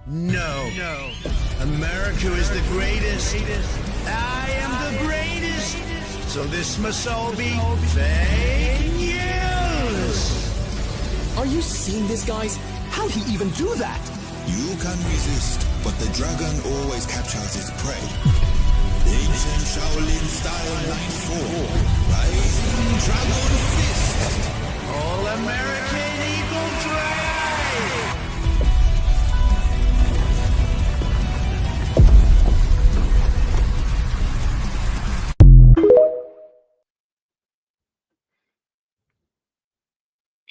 No. America is the greatest. I am the greatest. So this must all be fake news. Are you seeing this, guys? How'd he even do that? You can resist, but the dragon always captures its prey. Ancient Shaolin style 9-4. Rising Dragon Fist. All American Eagle Drive.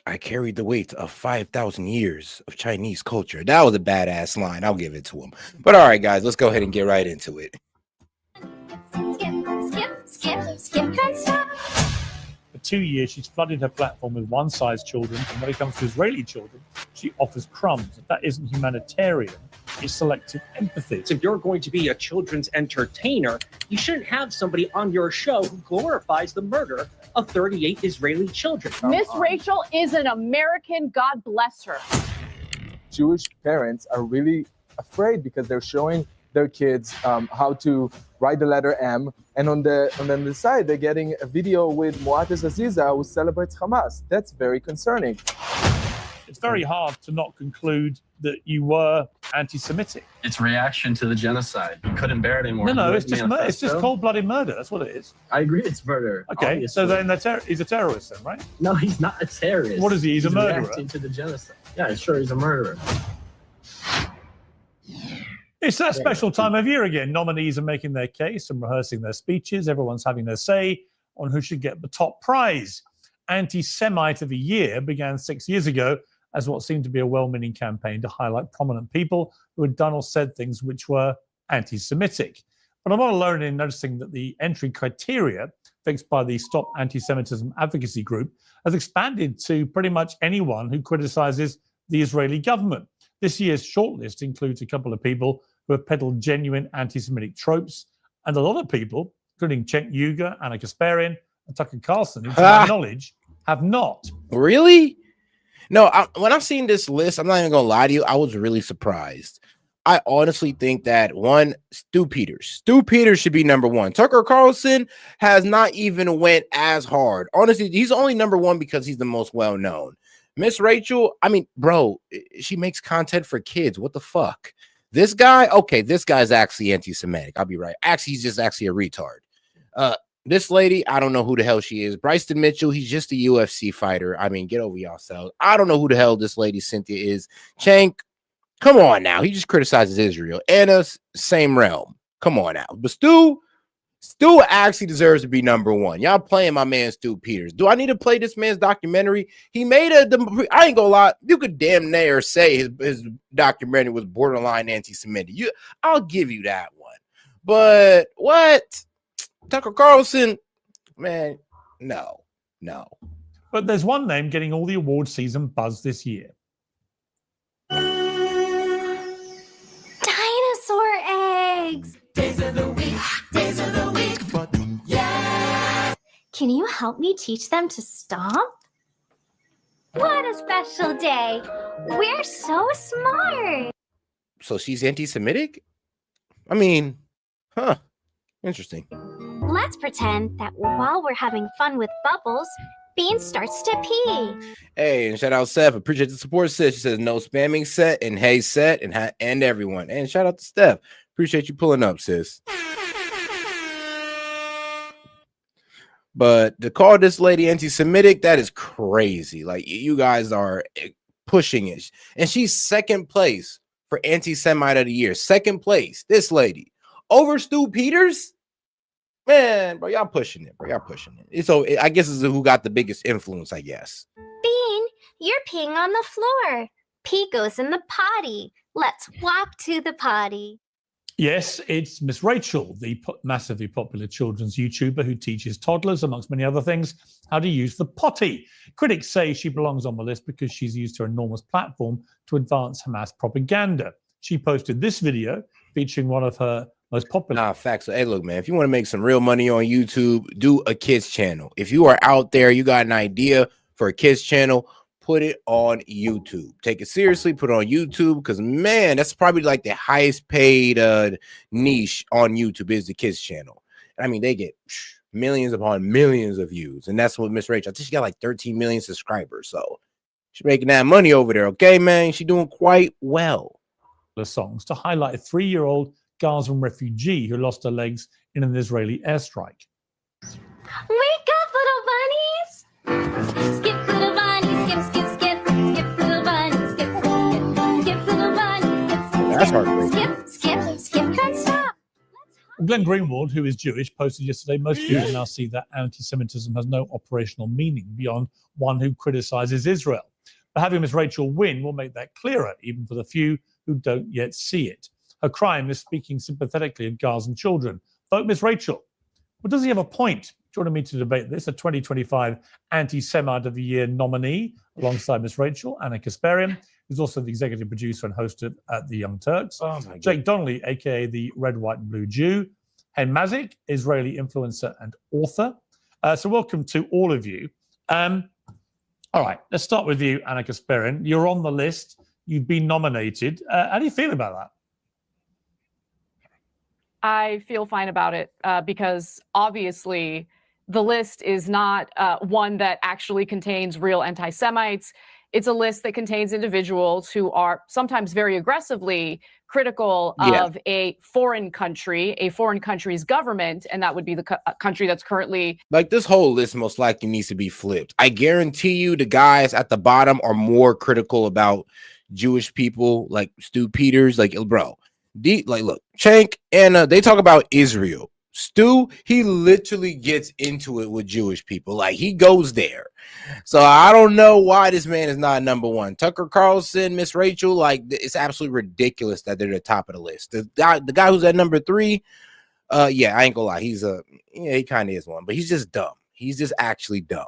I carried the weight of 5,000 years of Chinese culture. That was a badass line. I'll give it to him. But all right, guys, let's go ahead and get right into it. Skip, don't stop. For 2 years, she's flooded her platform with one-size children, and when it comes to Israeli children, she offers crumbs. If that isn't humanitarian, is selective empathy. If you're going to be a children's entertainer, you shouldn't have somebody on your show who glorifies the murder of 38 Israeli children. Miss Rachel is an American. God bless her. Jewish parents are really afraid because they're showing their kids how to write the letter M, and on the side they're getting a video with Muatas Aziza who celebrates Hamas. That's very concerning. It's very hard to not conclude that you were anti-Semitic. It's reaction to the genocide. You couldn't bear it anymore. No, it's just cold-blooded murder. That's what it is. I agree, it's murder. Okay, obviously. so then he's a terrorist, then, right? No, he's not a terrorist. What is he? He's a murderer. Reacting to the genocide. Yeah, sure, he's a murderer. It's that special time of year again. Nominees are making their case and rehearsing their speeches. Everyone's having their say on who should get the top prize. Anti-Semite of the Year began 6 years ago as what seemed to be a well-meaning campaign to highlight prominent people who had done or said things which were anti-Semitic. But I'm not alone in noticing that the entry criteria fixed by the Stop Anti-Semitism Advocacy Group has expanded to pretty much anyone who criticizes the Israeli government. This year's shortlist includes a couple of people who have peddled genuine anti-Semitic tropes, and a lot of people, including Cenk Uygur, Anna Kasparian, and Tucker Carlson, who, to my knowledge, have not. Really? No, when I've seen this list, I'm not even going to lie to you, I was really surprised. I honestly think that, one, Stu Peters should be number one. Tucker Carlson has not even went as hard. Honestly, he's only number one because he's the most well-known. Miss Rachel, I mean, bro, she makes content for kids. What the fuck? This guy, okay, this guy's actually anti-Semitic. I'll be right. Actually, he's just actually a retard. This lady, I don't know who the hell she is. Bryson Mitchell, he's just a UFC fighter. I mean, get over yourselves. I don't know who the hell this lady Cynthia is. Cenk, come on now. He just criticizes Israel. Anna, same realm. Come on now. But Stu actually deserves to be number one. Y'all playing my man Stu Peters. Do I need to play this man's documentary? He made I ain't gonna lie, you could damn near say his documentary was borderline anti-Semitic. I'll give you that one. But what? Tucker Carlson, man, no. But there's one name getting all the award season buzz this year. Dinosaur eggs. Days of the week. Yeah. Can you help me teach them to stomp? What a special day. We're so smart. So she's anti-Semitic? I mean, interesting. Let's pretend that while we're having fun with Bubbles, Bean starts to pee. Hey, and shout out Steph. Appreciate the support, sis. She says no spamming set and hey set and everyone. And shout out to Steph. Appreciate you pulling up, sis. But to call this lady anti-Semitic, that is crazy. Like, you guys are pushing it. And she's second place for anti-Semite of the year. Second place, this lady. Over Stu Peters? Man, bro, y'all pushing it, bro. Y'all pushing it. So I guess it's who got the biggest influence, I guess. Bean, you're peeing on the floor. Pee goes in the potty. Let's walk to the potty. Yes, it's Miss Rachel, the massively popular children's YouTuber who teaches toddlers, amongst many other things, how to use the potty. Critics say she belongs on the list because she's used her enormous platform to advance Hamas propaganda. She posted this video featuring one of her most popular. Facts. So, hey, look, man, if you want to make some real money on YouTube, do a kids channel. If you are out there, you got an idea for a kids channel, put it on YouTube. Take it seriously, put it on YouTube, because, man, that's probably like the highest paid niche on YouTube is the kids channel. I mean, they get millions upon millions of views, and that's what Miss Rachel, I think she got like 13 million subscribers, so she's making that money over there, okay, man? She's doing quite well. Songs to highlight a 3-year-old Gazan refugee who lost her legs in an Israeli airstrike. Wake up, little bunnies! Skip, little bunnies, skip, skip, skip. Skip, little bunnies, skip, skip, skip. Skip, little bunnies, skip, skip, That's heartbreaking. skip, can't stop. Glenn Greenwald, who is Jewish, posted yesterday, most people now see that anti-Semitism has no operational meaning beyond one who criticizes Israel. But having Miss Rachel win will make that clearer, even for the few who don't yet see it. Her crime is speaking sympathetically of Gazan children. Vote Miss Rachel. But does he have a point? Joining me to debate this, a 2025 Anti-Semite of the Year nominee, alongside Miss Rachel, Anna Kasparian, who's also the executive producer and host of The Young Turks. Jake Donnelly, aka the Red, White, and Blue Jew. Hen Mazik, Israeli influencer and author. So welcome to all of you. All right, let's start with you, Anna Kasparian. You're on the list. You've been nominated. How do you feel about that? I feel fine about it because obviously the list is not one that actually contains real anti-Semites. It's a list that contains individuals who are sometimes very aggressively critical of a foreign country's government, and that would be the country that's currently. Like, this whole list most likely needs to be flipped. I guarantee you the guys at the bottom are more critical about Jewish people, like Stu Peters, like, bro. Look, Cenk, Anna, they talk about Israel. Stu, he literally gets into it with Jewish people. Like, he goes there. So I don't know why this man is not number one. Tucker Carlson, Miss Rachel, like, it's absolutely ridiculous that they're the top of the list. The guy who's at number 3, yeah, I ain't gonna lie. He kind of is one, but he's just dumb. He's just actually dumb.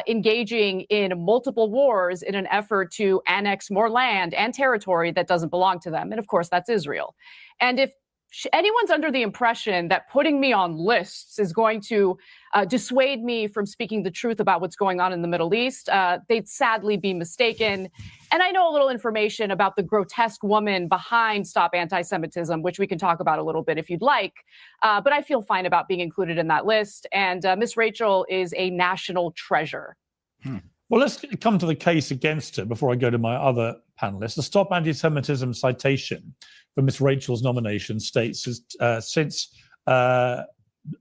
Engaging in multiple wars in an effort to annex more land and territory that doesn't belong to them. And of course, that's Israel. And if anyone's under the impression that putting me on lists is going to dissuade me from speaking the truth about what's going on in the Middle East, they'd sadly be mistaken. And I know a little information about the grotesque woman behind Stop Anti-Semitism, which we can talk about a little bit if you'd like. But I feel fine about being included in that list. And Miss Rachel is a national treasure. Well, let's come to the case against her before I go to my other panelists. The Stop Anti-Semitism citation for Miss Rachel's nomination states since earlier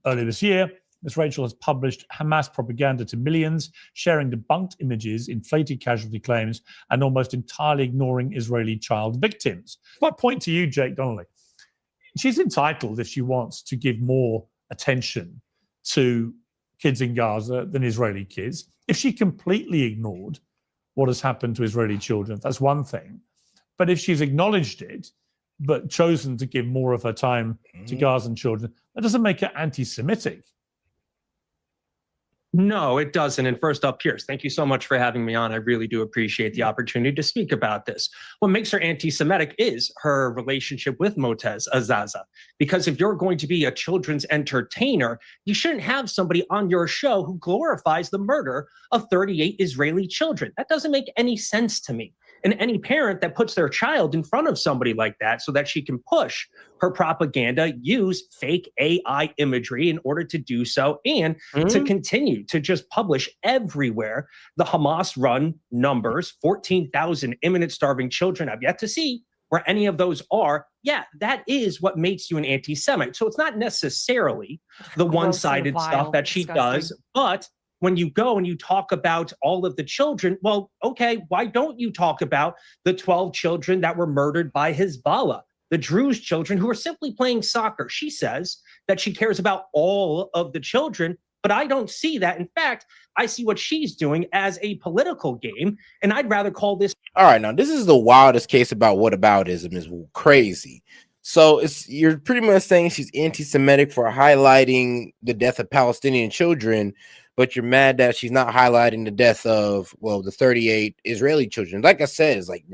this year, Miss Rachel has published Hamas propaganda to millions, sharing debunked images, inflated casualty claims, and almost entirely ignoring Israeli child victims. My point to you, Jake Donnelly, she's entitled, if she wants, to give more attention to kids in Gaza than Israeli kids. If she completely ignored what has happened to Israeli children, that's one thing. But if she's acknowledged it, but chosen to give more of her time to Gazan children, that doesn't make her anti-Semitic. No, it doesn't. And first up, Pierce, thank you so much for having me on. I really do appreciate the opportunity to speak about this. What makes her anti-Semitic is her relationship with Motez Azaza. Because if you're going to be a children's entertainer, you shouldn't have somebody on your show who glorifies the murder of 38 Israeli children. That doesn't make any sense to me. And any parent that puts their child in front of somebody like that so that she can push her propaganda, use fake AI imagery in order to do so, and to continue to just publish everywhere the Hamas-run numbers, 14,000 imminent starving children. I've yet to see where any of those are. Yeah, that is what makes you an anti-Semite. So it's not necessarily the one-sided stuff that she does, but when you go and you talk about all of the children, well, okay, why don't you talk about the 12 children that were murdered by Hezbollah, the Druze children who are simply playing soccer? She says that she cares about all of the children, but I don't see that. In fact, I see what she's doing as a political game, and I'd rather call this. All right, now this is the wildest case about whataboutism. Is crazy. So you're pretty much saying she's anti-Semitic for highlighting the death of Palestinian children, but you're mad that she's not highlighting the death of, well, the 38 Israeli children. Like I said, it's like,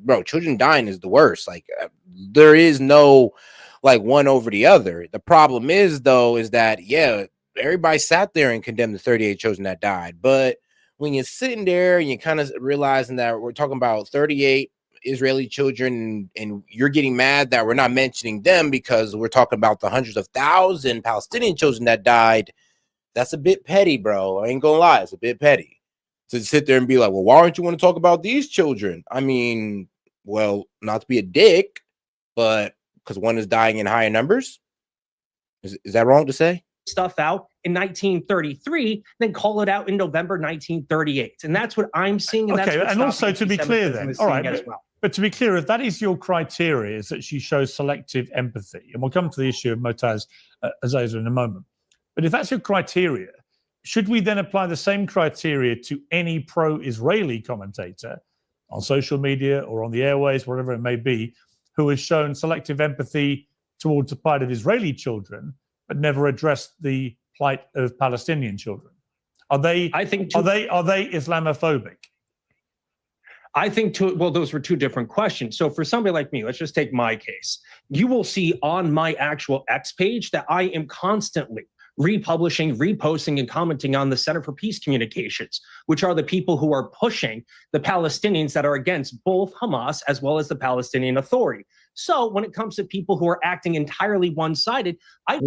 bro, children dying is the worst. Like, there is no, like, one over the other. The problem is, though, is that, yeah, everybody sat there and condemned the 38 children that died. But when you're sitting there and you're kind of realizing that we're talking about 38 Israeli children, and you're getting mad that we're not mentioning them because we're talking about the hundreds of thousands Palestinian children that died, that's a bit petty, bro. I ain't gonna lie, it's a bit petty to sit there and be like, well, why don't you want to talk about these children? I mean, well, not to be a dick, but because one is dying in higher numbers. Is that wrong to say? Stuff out in 1933, then call it out in November 1938. And that's what I'm seeing. And okay, that's and also to be clear then, all right, well. But to be clear, if that is your criteria, is that she shows selective empathy, and we'll come to the issue of Motaz Azaza in a moment. But if that's your criteria, should we then apply the same criteria to any pro-Israeli commentator on social media or on the airways, wherever it may be, who has shown selective empathy towards a part of Israeli children, but never addressed the plight of Palestinian children? Are they? I think are they Islamophobic? I think those were two different questions. So for somebody like me, let's just take my case. You will see on my actual X page that I am constantly republishing, reposting, and commenting on the Center for Peace Communications, which are the people who are pushing the Palestinians that are against both Hamas as well as the Palestinian Authority. So when it comes to people who are acting entirely one-sided, I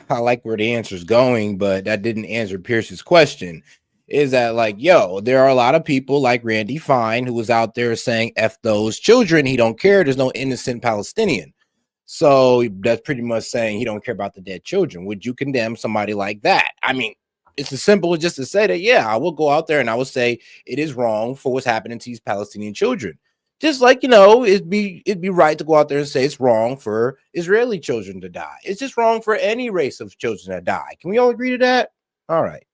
like where the answer is going, but that didn't answer Pierce's question. Is that like, yo, there are a lot of people like Randy Fine who was out there saying F those children. He don't care. There's no innocent Palestinian. So that's pretty much saying he don't care about the dead children. Would you condemn somebody like that? I mean, it's as simple as just to say that, yeah, I will go out there and I will say it is wrong for what's happening to these Palestinian children. Just like, it'd be right to go out there and say it's wrong for Israeli children to die. It's just wrong for any race of children to die. Can we all agree to that? All right.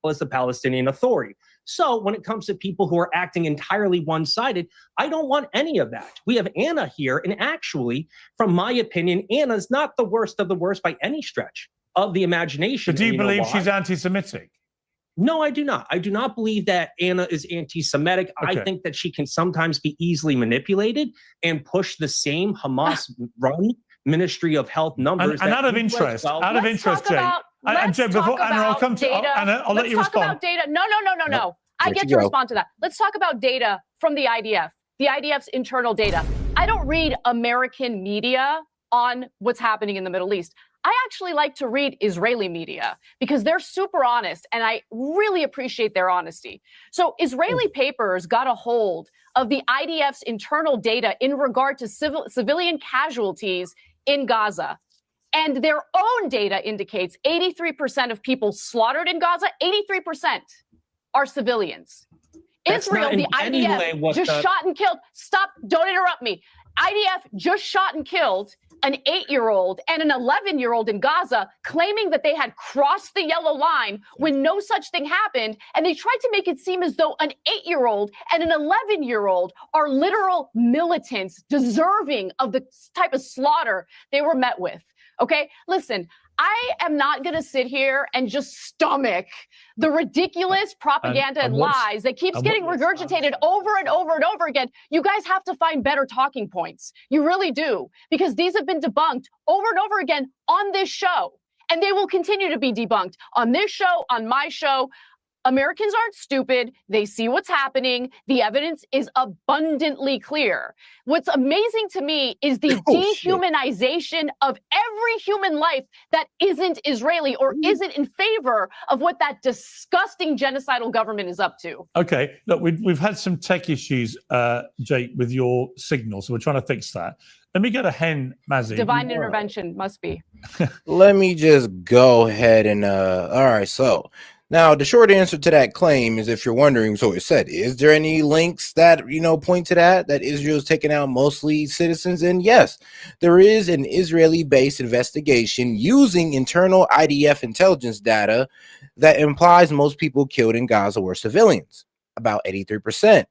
As the Palestinian Authority. So when it comes to people who are acting entirely one-sided, I don't want any of that. We have Anna here, and actually, from my opinion, Anna's not the worst of the worst by any stretch of the imagination. But do you believe she's anti-Semitic? No, I do not. I do not believe that Anna is anti-Semitic. Okay. I think that she can sometimes be easily manipulated and push the same Hamas-run Ministry of Health numbers. And out of interest, Jay. And Jay, before Anna, I'll come to Anna. I'll let you respond. Let's talk about data. No. I get to respond to that. Let's talk about data from the IDF, the IDF's internal data. I don't read American media on what's happening in the Middle East. I actually like to read Israeli media because they're super honest, and I really appreciate their honesty. So Israeli papers got a hold of the IDF's internal data in regard to civilian casualties in Gaza. And their own data indicates 83% of people slaughtered in Gaza, 83% are civilians. Israel, the IDF, just shot and killed. Stop, don't interrupt me. IDF just shot and killed an 8-year-old and an 11-year-old in Gaza, claiming that they had crossed the yellow line when no such thing happened. And they tried to make it seem as though an 8-year-old and an 11-year-old are literal militants deserving of the type of slaughter they were met with. Okay, listen, I am not going to sit here and just stomach the ridiculous propaganda and lies that keeps getting regurgitated over and over and over again. You guys have to find better talking points. You really do, because these have been debunked over and over again on this show, and they will continue to be debunked on this show, on my show. Americans aren't stupid. They see what's happening. The evidence is abundantly clear. What's amazing to me is the dehumanization of every human life that isn't Israeli or isn't in favor of what that disgusting genocidal government is up to. Okay, look, we've had some tech issues, Jake, with your signal, so we're trying to fix that. Let me get a hen, Mazzy. Divine intervention must be. Let me just go ahead and, all right, so. Now, the short answer to that claim is, if you're wondering, so it said, is there any links that, point to that Israel's taking out mostly citizens? And yes, there is an Israeli-based investigation using internal IDF intelligence data that implies most people killed in Gaza were civilians, about 83%.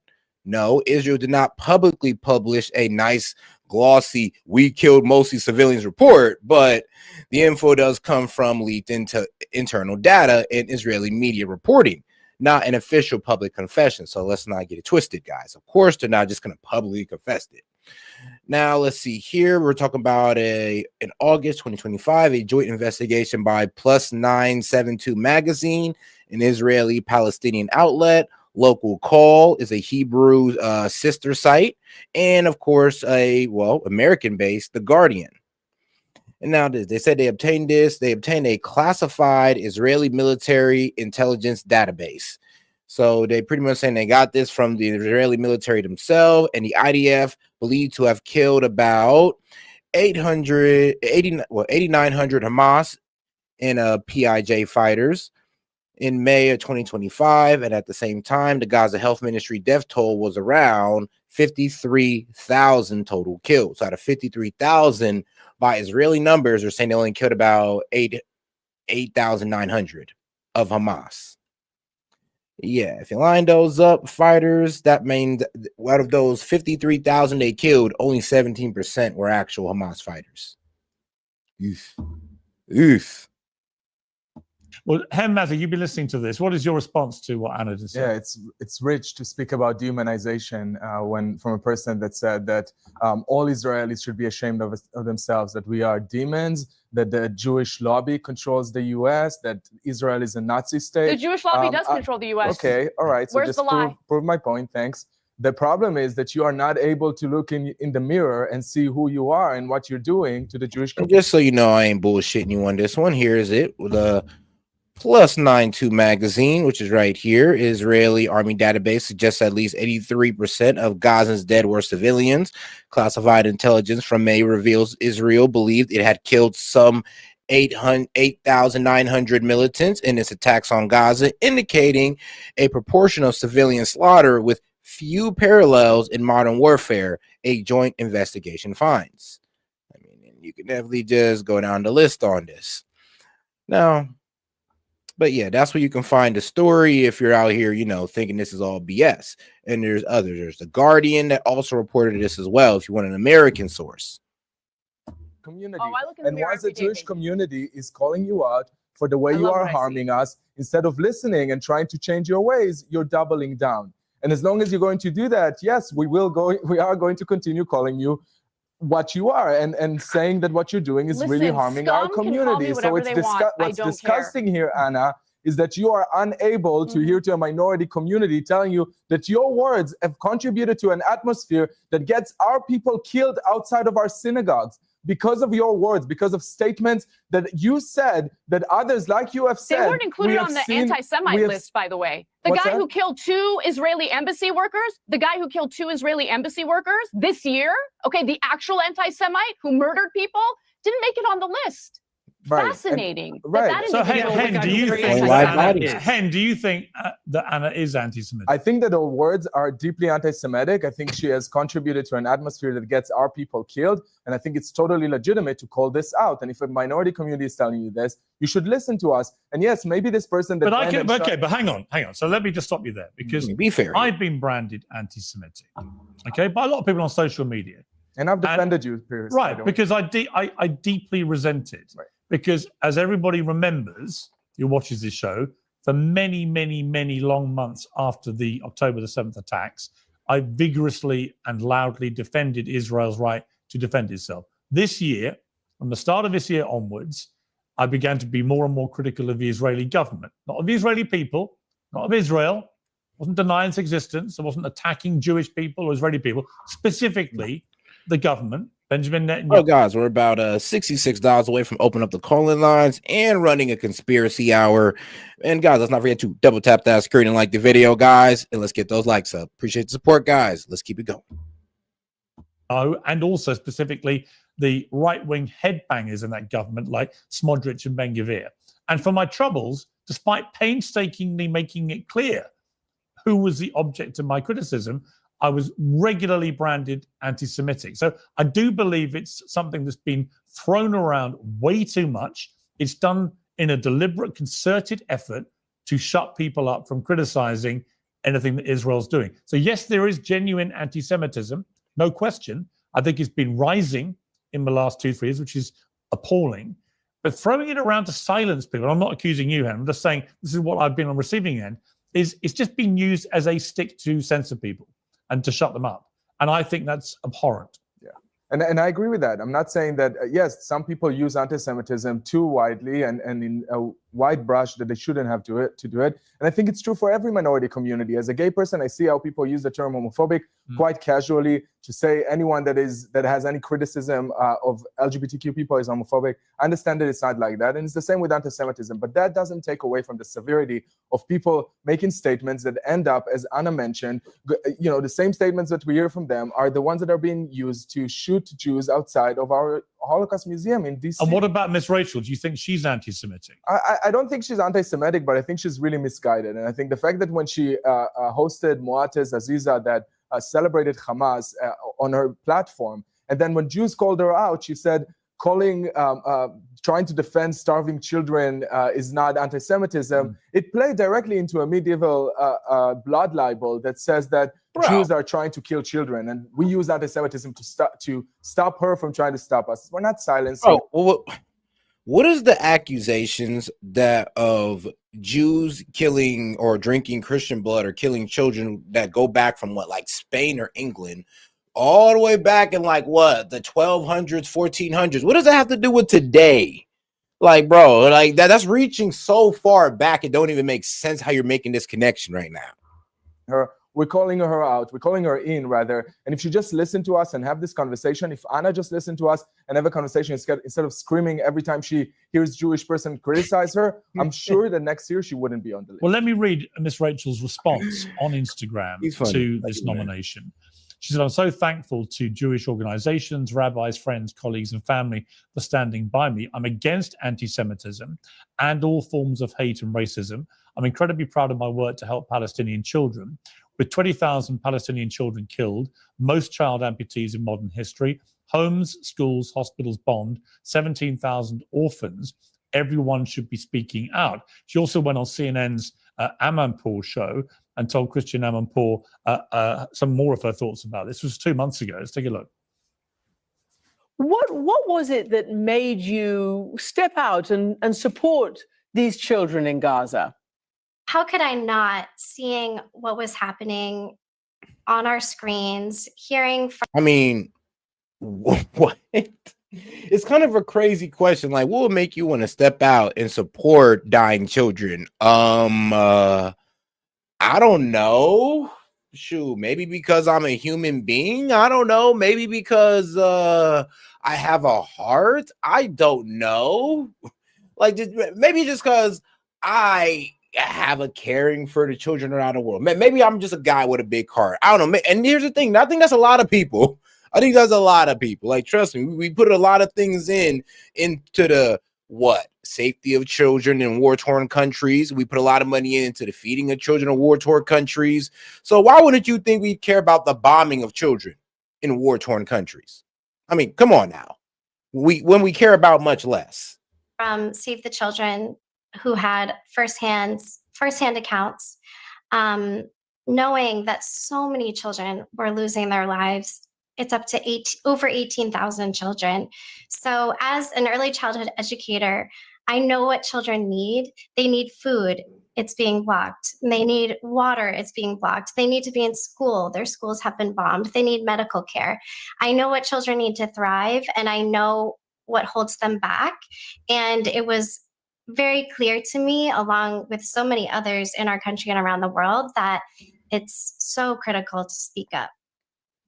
No, Israel did not publicly publish a nice glossy "we killed mostly civilians" report, but the info does come from leaked into internal data and Israeli media reporting, not an official public confession. So let's not get it twisted, guys. Of course, they're not just going to publicly confess it. Now, let's see here. We're talking about in August 2025, a joint investigation by Plus 972 magazine, an Israeli-Palestinian outlet. Local Call is a Hebrew sister site, and of course, American-based The Guardian. And now they said they obtained a classified Israeli military intelligence database. So they pretty much saying they got this from the Israeli military themselves, and the IDF believed to have killed about 8,900 Hamas and PIJ fighters in May of 2025, and at the same time, the Gaza Health Ministry death toll was around 53,000 total killed. So out of 53,000, by Israeli numbers, they're saying they only killed about 8,900 of Hamas. Yeah, if you line those up, fighters, that means out of those 53,000 they killed, only 17% were actual Hamas fighters. Oof. Well, Hemmaza, you've been listening to this. What is your response to what Anna just said? Yeah, it's rich to speak about dehumanization when from a person that said that all Israelis should be ashamed of themselves, that we are demons, that the Jewish lobby controls the U.S., that Israel is a Nazi state. The Jewish lobby does control the U.S. Okay, all right. So Where's just the lie? prove my point. Thanks. The problem is that you are not able to look in the mirror and see who you are and what you're doing to the Jewish And community. just so you know, I ain't bullshitting you on this one. Here is it with a Plus 92 magazine, which is right here. Israeli army database suggests at least 83% of Gaza's dead were civilians. Classified intelligence from May reveals Israel believed it had killed some 8,900 militants in its attacks on Gaza, indicating a proportion of civilian slaughter with few parallels in modern warfare, a joint investigation finds. I mean, you can definitely just go down the list on this. Now, but yeah, that's where you can find the story if you're out here, thinking this is all BS. And there's others. There's The Guardian that also reported this as well, if you want an American source. Community. Oh, I look in And the mirror once the every day, Jewish baby. community is calling you out for the way I you love are what I see. harming us, instead of listening and trying to change your ways, you're doubling down. And as long as you're going to do that, yes, we are going to continue calling you what you are and saying that what you're doing is really Listen, harming our scum can call me community. So whatever it's they want. I what's don't disgusting here, Anna, is that you are unable to hear to a minority community telling you that your words have contributed to an atmosphere that gets our people killed outside of our synagogues because of your words, because of statements that you said that others like you have They said. weren't included on the anti-Semite list, by the way. The What's guy that? who killed two Israeli embassy workers, this year, okay, the actual anti-Semite who murdered people didn't make it on the list. Right. And- Fascinating. right. That So, individual Hen, was do you very think live that bodies. Hen, do you think that Anna is anti-Semitic? I think that her words are deeply anti-Semitic. I think she has contributed to an atmosphere that gets our people killed. And I think it's totally legitimate to call this out. And if a minority community is telling you this, you should listen to us. And yes, maybe this person that But went and shot- but hang on. So let me just stop you there because Be fair. I've been branded anti-Semitic, okay, by a lot of people on social media. and I've defended you, Pierce. Right, because I deeply resent it. Right. Because as everybody remembers, who watches this show, for many, many, many long months after the October the 7th attacks, I vigorously and loudly defended Israel's right to defend itself. This year, from the start of this year onwards, I began to be more and more critical of the Israeli government, not of the Israeli people, not of Israel. I wasn't denying its existence. I wasn't attacking Jewish people or Israeli people, specifically the government, Benjamin Netanyahu. Oh, guys, we're about $66 away from opening up the calling lines and running a conspiracy hour. And guys, let's not forget to double tap that screen and like the video, guys. And let's get those likes up. Appreciate the support, guys. Let's keep it going. And also specifically the right-wing headbangers in that government like Smodrich and Ben-Gvir. And for my troubles, despite painstakingly making it clear who was the object of my criticism, I was regularly branded anti-Semitic. So I do believe it's something that's been thrown around way too much. It's done in a deliberate, concerted effort to shut people up from criticizing anything that Israel's doing. So yes, there is genuine anti-Semitism, no question. I think it's been rising in the last 2-3 years, which is appalling. But throwing it around to silence people, I'm not accusing you, Hen, I'm just saying this is what I've been on receiving end, is it's just been used as a stick to censor people and to shut them up. And I think that's abhorrent. Yeah. And I agree with that. I'm not saying that, yes, some people use anti-Semitism too widely and in a wide brush that they shouldn't have to do it. And I think it's true for every minority community. As a gay person, I see how people use the term homophobic quite casually to say anyone that has any criticism of LGBTQ people is homophobic. I understand that it's not like that. And it's the same with anti-Semitism. But that doesn't take away from the severity of people making statements that end up, as Anna mentioned, the same statements that we hear from them are the ones that are being used to shoot Jews outside of our Holocaust Museum in DC. And what about Miss Rachel? Do you think she's anti-Semitic? I don't think she's anti-Semitic, but I think she's really misguided. And I think the fact that when she hosted Moatez Aziza that celebrated Hamas on her platform, and then when Jews called her out, she said trying to defend starving children is not anti-Semitism. It played directly into a medieval blood libel that says that Jews are trying to kill children, and we use anti-Semitism to stop her from trying to stop us. We're not silencing. What is the accusations that of Jews killing or drinking Christian blood or killing children that go back from what, like Spain or England, all the way back in like what, the 1200s, 1400s? What does that have to do with today? Like, bro, like that's reaching so far back, it don't even make sense how you're making this connection right now. We're calling her out. We're calling her in, rather. And if she just listen to us and have this conversation, if Anna just listened to us and have a conversation instead of screaming every time she hears Jewish person criticize her, I'm sure that next year she wouldn't be on the list. Well, let me read Miss Rachel's response on Instagram to this nomination. She said, I'm so thankful to Jewish organizations, rabbis, friends, colleagues, and family for standing by me. I'm against anti-Semitism and all forms of hate and racism. I'm incredibly proud of my work to help Palestinian children. With 20,000 Palestinian children killed, most child amputees in modern history, homes, schools, hospitals bombed, 17,000 orphans, everyone should be speaking out. She also went on CNN's Amanpour show and told Christian Amanpour some more of her thoughts about this. This was 2 months ago. Let's take a look. What was it that made you step out and support these children in Gaza? How could I not, seeing what was happening on our screens, hearing from... I mean, what? It's kind of a crazy question. Like, what would make you want to step out and support dying children? I don't know. Shoot, maybe because I'm a human being. I don't know. Maybe because I have a heart. I don't know. Like, maybe just because I have a caring for the children around the world. Maybe I'm just a guy with a big heart. I don't know. And here's the thing. I think that's a lot of people. I think that's a lot of people. Like, trust me, we put a lot of things into the safety of children in war-torn countries. We put a lot of money into the feeding of children in war-torn countries. So why wouldn't you think we care about the bombing of children in war-torn countries? I mean, come on now. When we care about much less. From Save the Children, who had firsthand accounts, knowing that so many children were losing their lives. It's up to over 18,000 children. So as an early childhood educator, I know what children need. They need food. It's being blocked. They need water. It's being blocked. They need to be in school. Their schools have been bombed. They need medical care. I know what children need to thrive, and I know what holds them back. And it was very clear to me, along with so many others in our country and around the world, that it's so critical to speak up.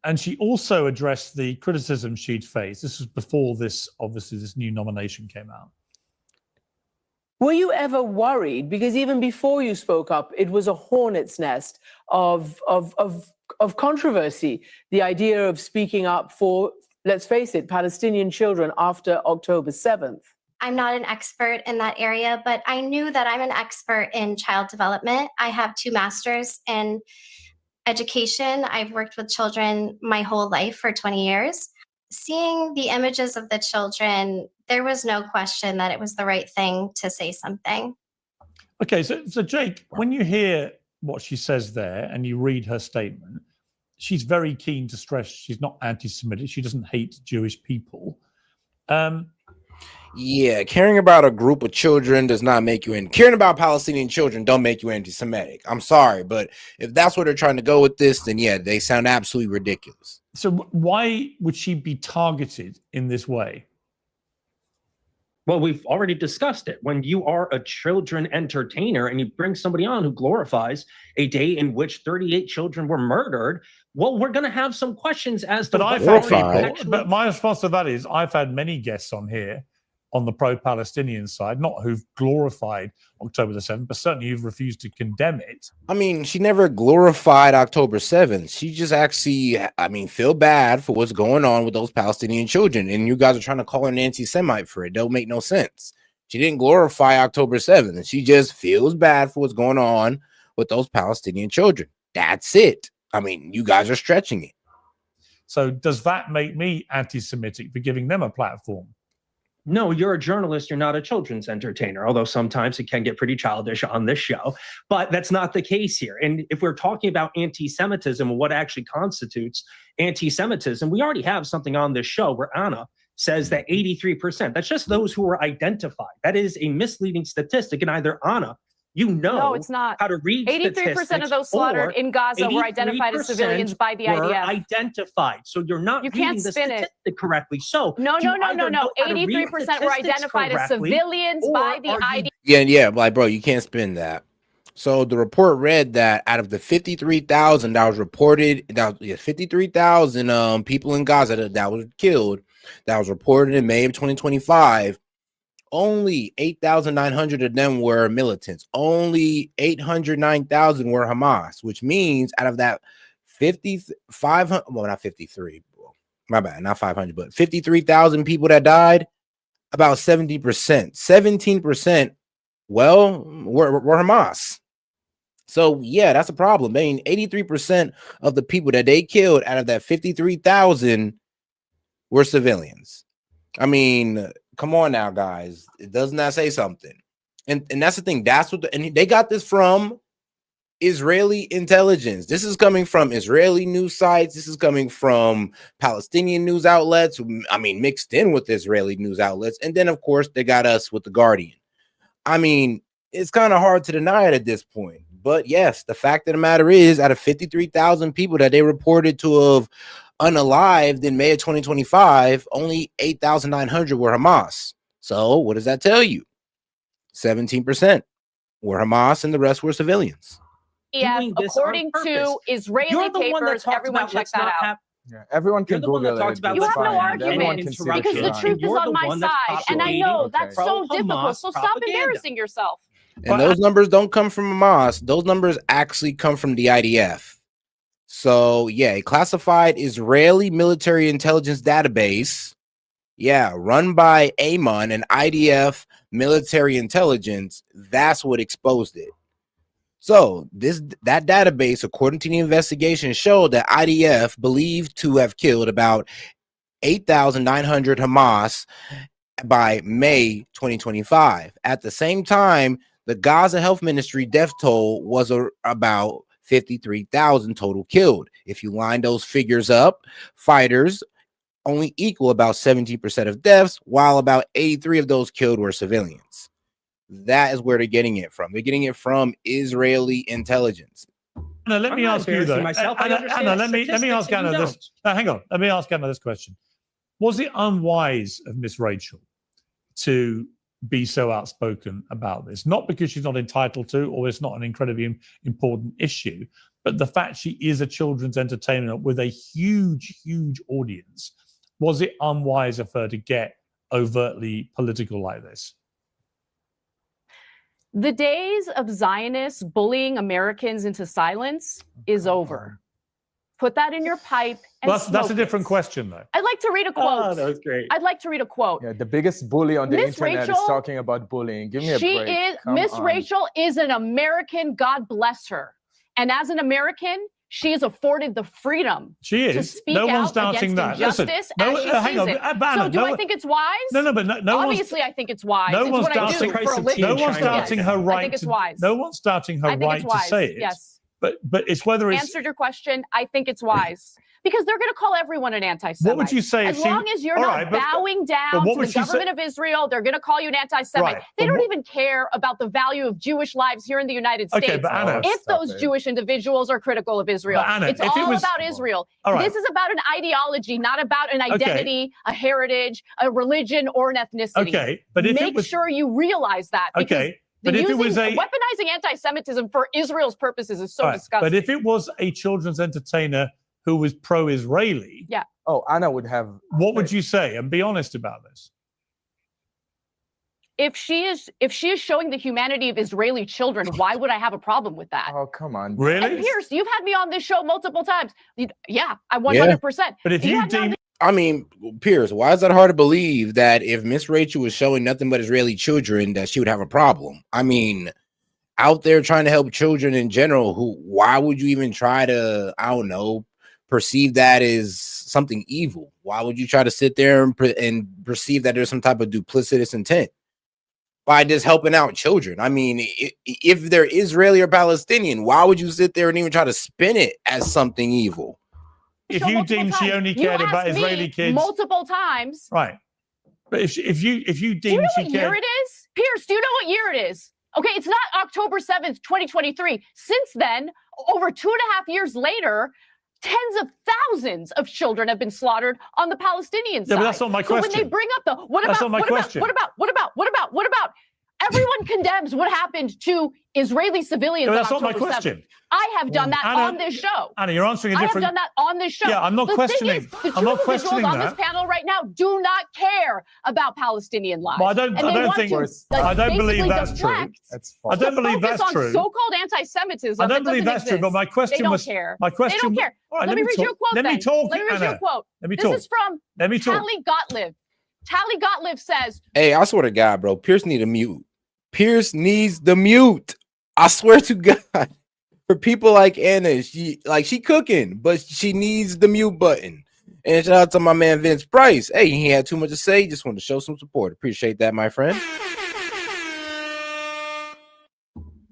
And she also addressed the criticism she'd faced. This was before this new nomination came out. Were you ever worried? Because even before you spoke up, it was a hornet's nest of controversy. The idea of speaking up for, let's face it, Palestinian children after October 7th. I'm not an expert in that area, but I knew that I'm an expert in child development. I have 2 masters in education. I've worked with children my whole life for 20 years. Seeing the images of the children, there was no question that it was the right thing to say something. Okay, so Jake, when you hear what she says there and you read her statement, she's very keen to stress she's not anti-Semitic. She doesn't hate Jewish people. Yeah, caring about a group of children does not make you caring about Palestinian children don't make you anti-Semitic. I'm sorry, but if that's where they're trying to go with this, then yeah, they sound absolutely ridiculous. So why would she be targeted in this way? Well, we've already discussed it. When you are a children entertainer and you bring somebody on who glorifies a day in which 38 children were murdered, well, we're going to have some questions as to but my response to that is I've had many guests on here on the pro-Palestinian side, not who've glorified October the 7th, but certainly who've refused to condemn it. I mean, she never glorified October 7th. She just actually, feel bad for what's going on with those Palestinian children. And you guys are trying to call her an anti-Semite for it. Don't make no sense. She didn't glorify October 7th. And she just feels bad for what's going on with those Palestinian children. That's it. I mean, you guys are stretching it. So does that make me anti-Semitic for giving them a platform? No, you're a journalist. You're not a children's entertainer, although sometimes it can get pretty childish on this show. But that's not the case here. And if we're talking about anti-Semitism and what actually constitutes anti-Semitism, we already have something on this show where Anna says that 83%, that's just those who were identified. That is a misleading statistic. And either Anna, you know No, it's not. how to read 83% of those slaughtered in Gaza were identified as civilians by the were IDF. identified. So you're not You reading can't the spin it. statistic correctly. So No. do you either know how to read 83% were statistics identified as correctly, civilians by the or are you IDF. Yeah, like, bro, you can't spin that. So the report read that out of the 53,000 that was reported, 53,000 people in Gaza that was killed, that was reported in May of 2025, only 8,900 of them were militants. Only 809,000 were Hamas, which means out of that 500, well, not 53, my bad, not 500, but 53,000 people that died, about 70%, 17%, well, were Hamas. So yeah, that's a problem. I mean, 83% of the people that they killed out of that 53,000 were civilians. I mean, come on now, guys. It does not say something. And that's the thing. That's what and they got this from Israeli intelligence. This is coming from Israeli news sites. This is coming from Palestinian news outlets. I mean, mixed in with Israeli news outlets. And then, of course, they got us with the Guardian. I mean, it's kind of hard to deny it at this point. But yes, the fact of the matter is, out of 53,000 people that they reported to have unalived in May of 2025, only 8,900 were Hamas. So what does that tell you? 17% were Hamas and the rest were civilians. According to Israeli papers, everyone check that out. Yeah, everyone can Google it. You have no fine. Everyone argument can see the because the crime. truth is on my side, and I know that's so difficult. So stop propaganda. embarrassing yourself. And those numbers don't come from Hamas. Those numbers actually come from the IDF. So yeah, a classified Israeli military intelligence database, run by Amon and IDF military intelligence. That's what exposed it. So that database, according to the investigation, showed that IDF believed to have killed about 8,900 Hamas by May 2025. At the same time, the Gaza Health Ministry death toll was about 53,000 total killed. If you line those figures up, fighters only equal about 70% of deaths, while about 83 of those killed were civilians. That is where they're getting it from. They're getting it from Israeli intelligence. Anna, let me ask you though. Anna, let me ask Anna this. Hang on. Let me ask Anna this question. Was it unwise of Miss Rachel to be so outspoken about this? Not because she's not entitled to, or it's not an incredibly important issue, but the fact she is a children's entertainer with a huge, huge audience. Was it unwise of her to get overtly political like this? The days of Zionists bullying Americans into silence is over. Put that in your pipe and that's a different question, though. I'd like to read a quote. Oh, that was great. I'd like to read a quote. Yeah, the biggest bully on the Miss internet Rachel, is talking about bullying. Give me a break. Miss Rachel is an American. God bless her. And as an American, she is afforded the freedom to speak out against injustice as she sees it. So do I think it's wise? No. Obviously, I think it's wise. No it's one's what I do for a living. No one's doubting her right. I think it's wise. No one's doubting her right to say it. Yes. But it's whether it's answered your question. I think it's wise. Because they're going to call everyone an anti-Semite. What would you say as long as you're not bowing down to the government of Israel, they're going to call you an anti-Semite. They don't even care about the value of Jewish lives here in the United States. But Anna, if those Jewish individuals are critical of Israel, it's all about Israel. This is about an ideology, not about an identity, a heritage, a religion, or an ethnicity. Okay, but if make sure you realize that. Okay. But if it was weaponizing anti-Semitism for Israel's purposes is so disgusting. But if it was a children's entertainer who was pro-Israeli, Anna would have. What would you say? And be honest about this. If she is showing the humanity of Israeli children, why would I have a problem with that? Oh, come on. Really? And Pierce, you've had me on this show multiple times. Yeah, I 100%. But if you deem, I mean, Pierce, why is that hard to believe that if Miss Rachel was showing nothing but Israeli children, that she would have a problem? I mean, out there trying to help children in general, why would you even try to, I don't know, perceive that as something evil? Why would you try to sit there and perceive that there's some type of duplicitous intent by just helping out children? I mean, if they're Israeli or Palestinian, why would you sit there and even try to spin it as something evil? If you deem she only cared about Israeli kids multiple times, right? But if you Do you deem know she what year cared, it is? Pierce, do you know what year it is? Okay, it's not October 7th, 2023. Since then, over 2.5 years later, tens of thousands of children have been slaughtered on the Palestinian side. but that's not my So when they question. bring up the what That's about, not my what question. about, everyone condemns what happened to Israeli civilians No, on that's not my October 7th. question. I have done that Anna, on this show. Anna, you're answering a I have different. done that on this show. Yeah, I'm not the questioning. Thing is, the I'm two not individuals questioning on that. this panel right now do not care about Palestinian lives. But I don't think. I don't believe that's true. I don't believe that's on true. So-called anti-Semitism. I don't believe that's true. But my question they don't was. care. My question. They don't care. All right, let me read you a quote. Let me talk. Let me read you a quote. Let me this talk. is from Let me talk. Tali Gottlieb. Tali Gottlieb says, Hey, I swear to God, bro, Pierce need a mute. Pierce needs the mute. I swear to God. For people like Anna, she cooking, but she needs the mute button. And shout out to my man Vince Price. Hey, he had too much to say. Just wanted to show some support. Appreciate that, my friend.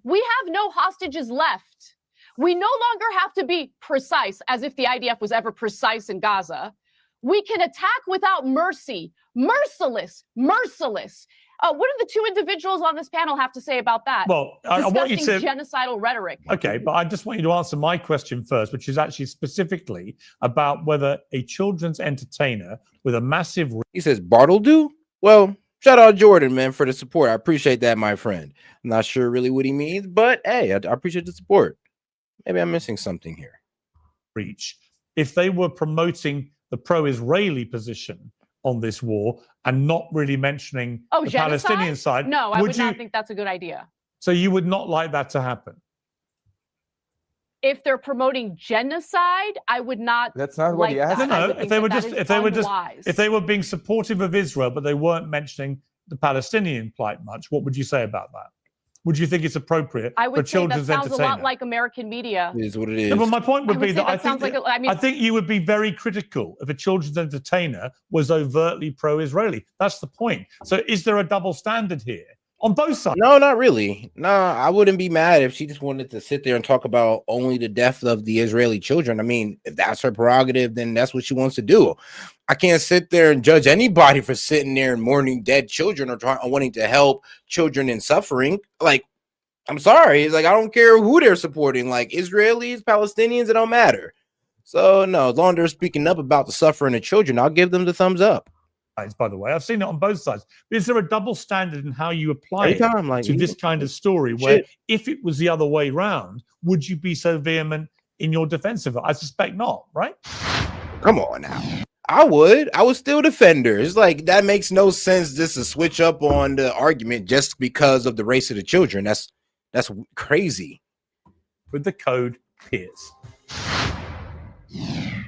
we have no hostages left. We no longer have to be precise, as if the IDF was ever precise in Gaza. We can attack without mercy, merciless. What do the two individuals on this panel have to say about that? Well, I want you to genocidal rhetoric. Okay, but I just want you to answer my question first, which is actually specifically about whether a children's entertainer with a massive. He says Bartledo? Well, shout out Jordan, man, for the support. I appreciate that, my friend. I'm not sure really what he means, but hey, I appreciate the support. Maybe I'm missing something here. Reach. If they were promoting the pro-Israeli position on this war and not really mentioning the genocide? Palestinian side. No, I would not think that's a good idea. So you would not like that to happen? If they're promoting genocide, I would not. That's not what he asked. No, if they were being supportive of Israel, but they weren't mentioning the Palestinian plight much, what would you say about that? Would you think it's appropriate I for would say that children's sounds entertainment? a lot like American media. It is what it is. No, but my point would I would be say that I that sounds think like a- I mean- I think you would be very critical if a children's entertainer was overtly pro-Israeli. That's the point. So is there a double standard here on both sides? No, not really. No, I wouldn't be mad if she just wanted to sit there and talk about only the death of the Israeli children. I mean, if that's her prerogative, then that's what she wants to do. I can't sit there and judge anybody for sitting there and mourning dead children or wanting to help children in suffering. Like, I'm sorry. It's like, I don't care who they're supporting, like Israelis, Palestinians, it don't matter. So no, as long as they're speaking up about the suffering of children, I'll give them the thumbs up. By the way, I've seen it on both sides. But is there a double standard in how you apply Every time, like, to this kind of story where if it was the other way round, would you be so vehement in your defense of it? I suspect not, right? Come on now. I would still defend her. It's like that makes no sense just to switch up on the argument just because of the race of the children. That's crazy. With the code Pierce.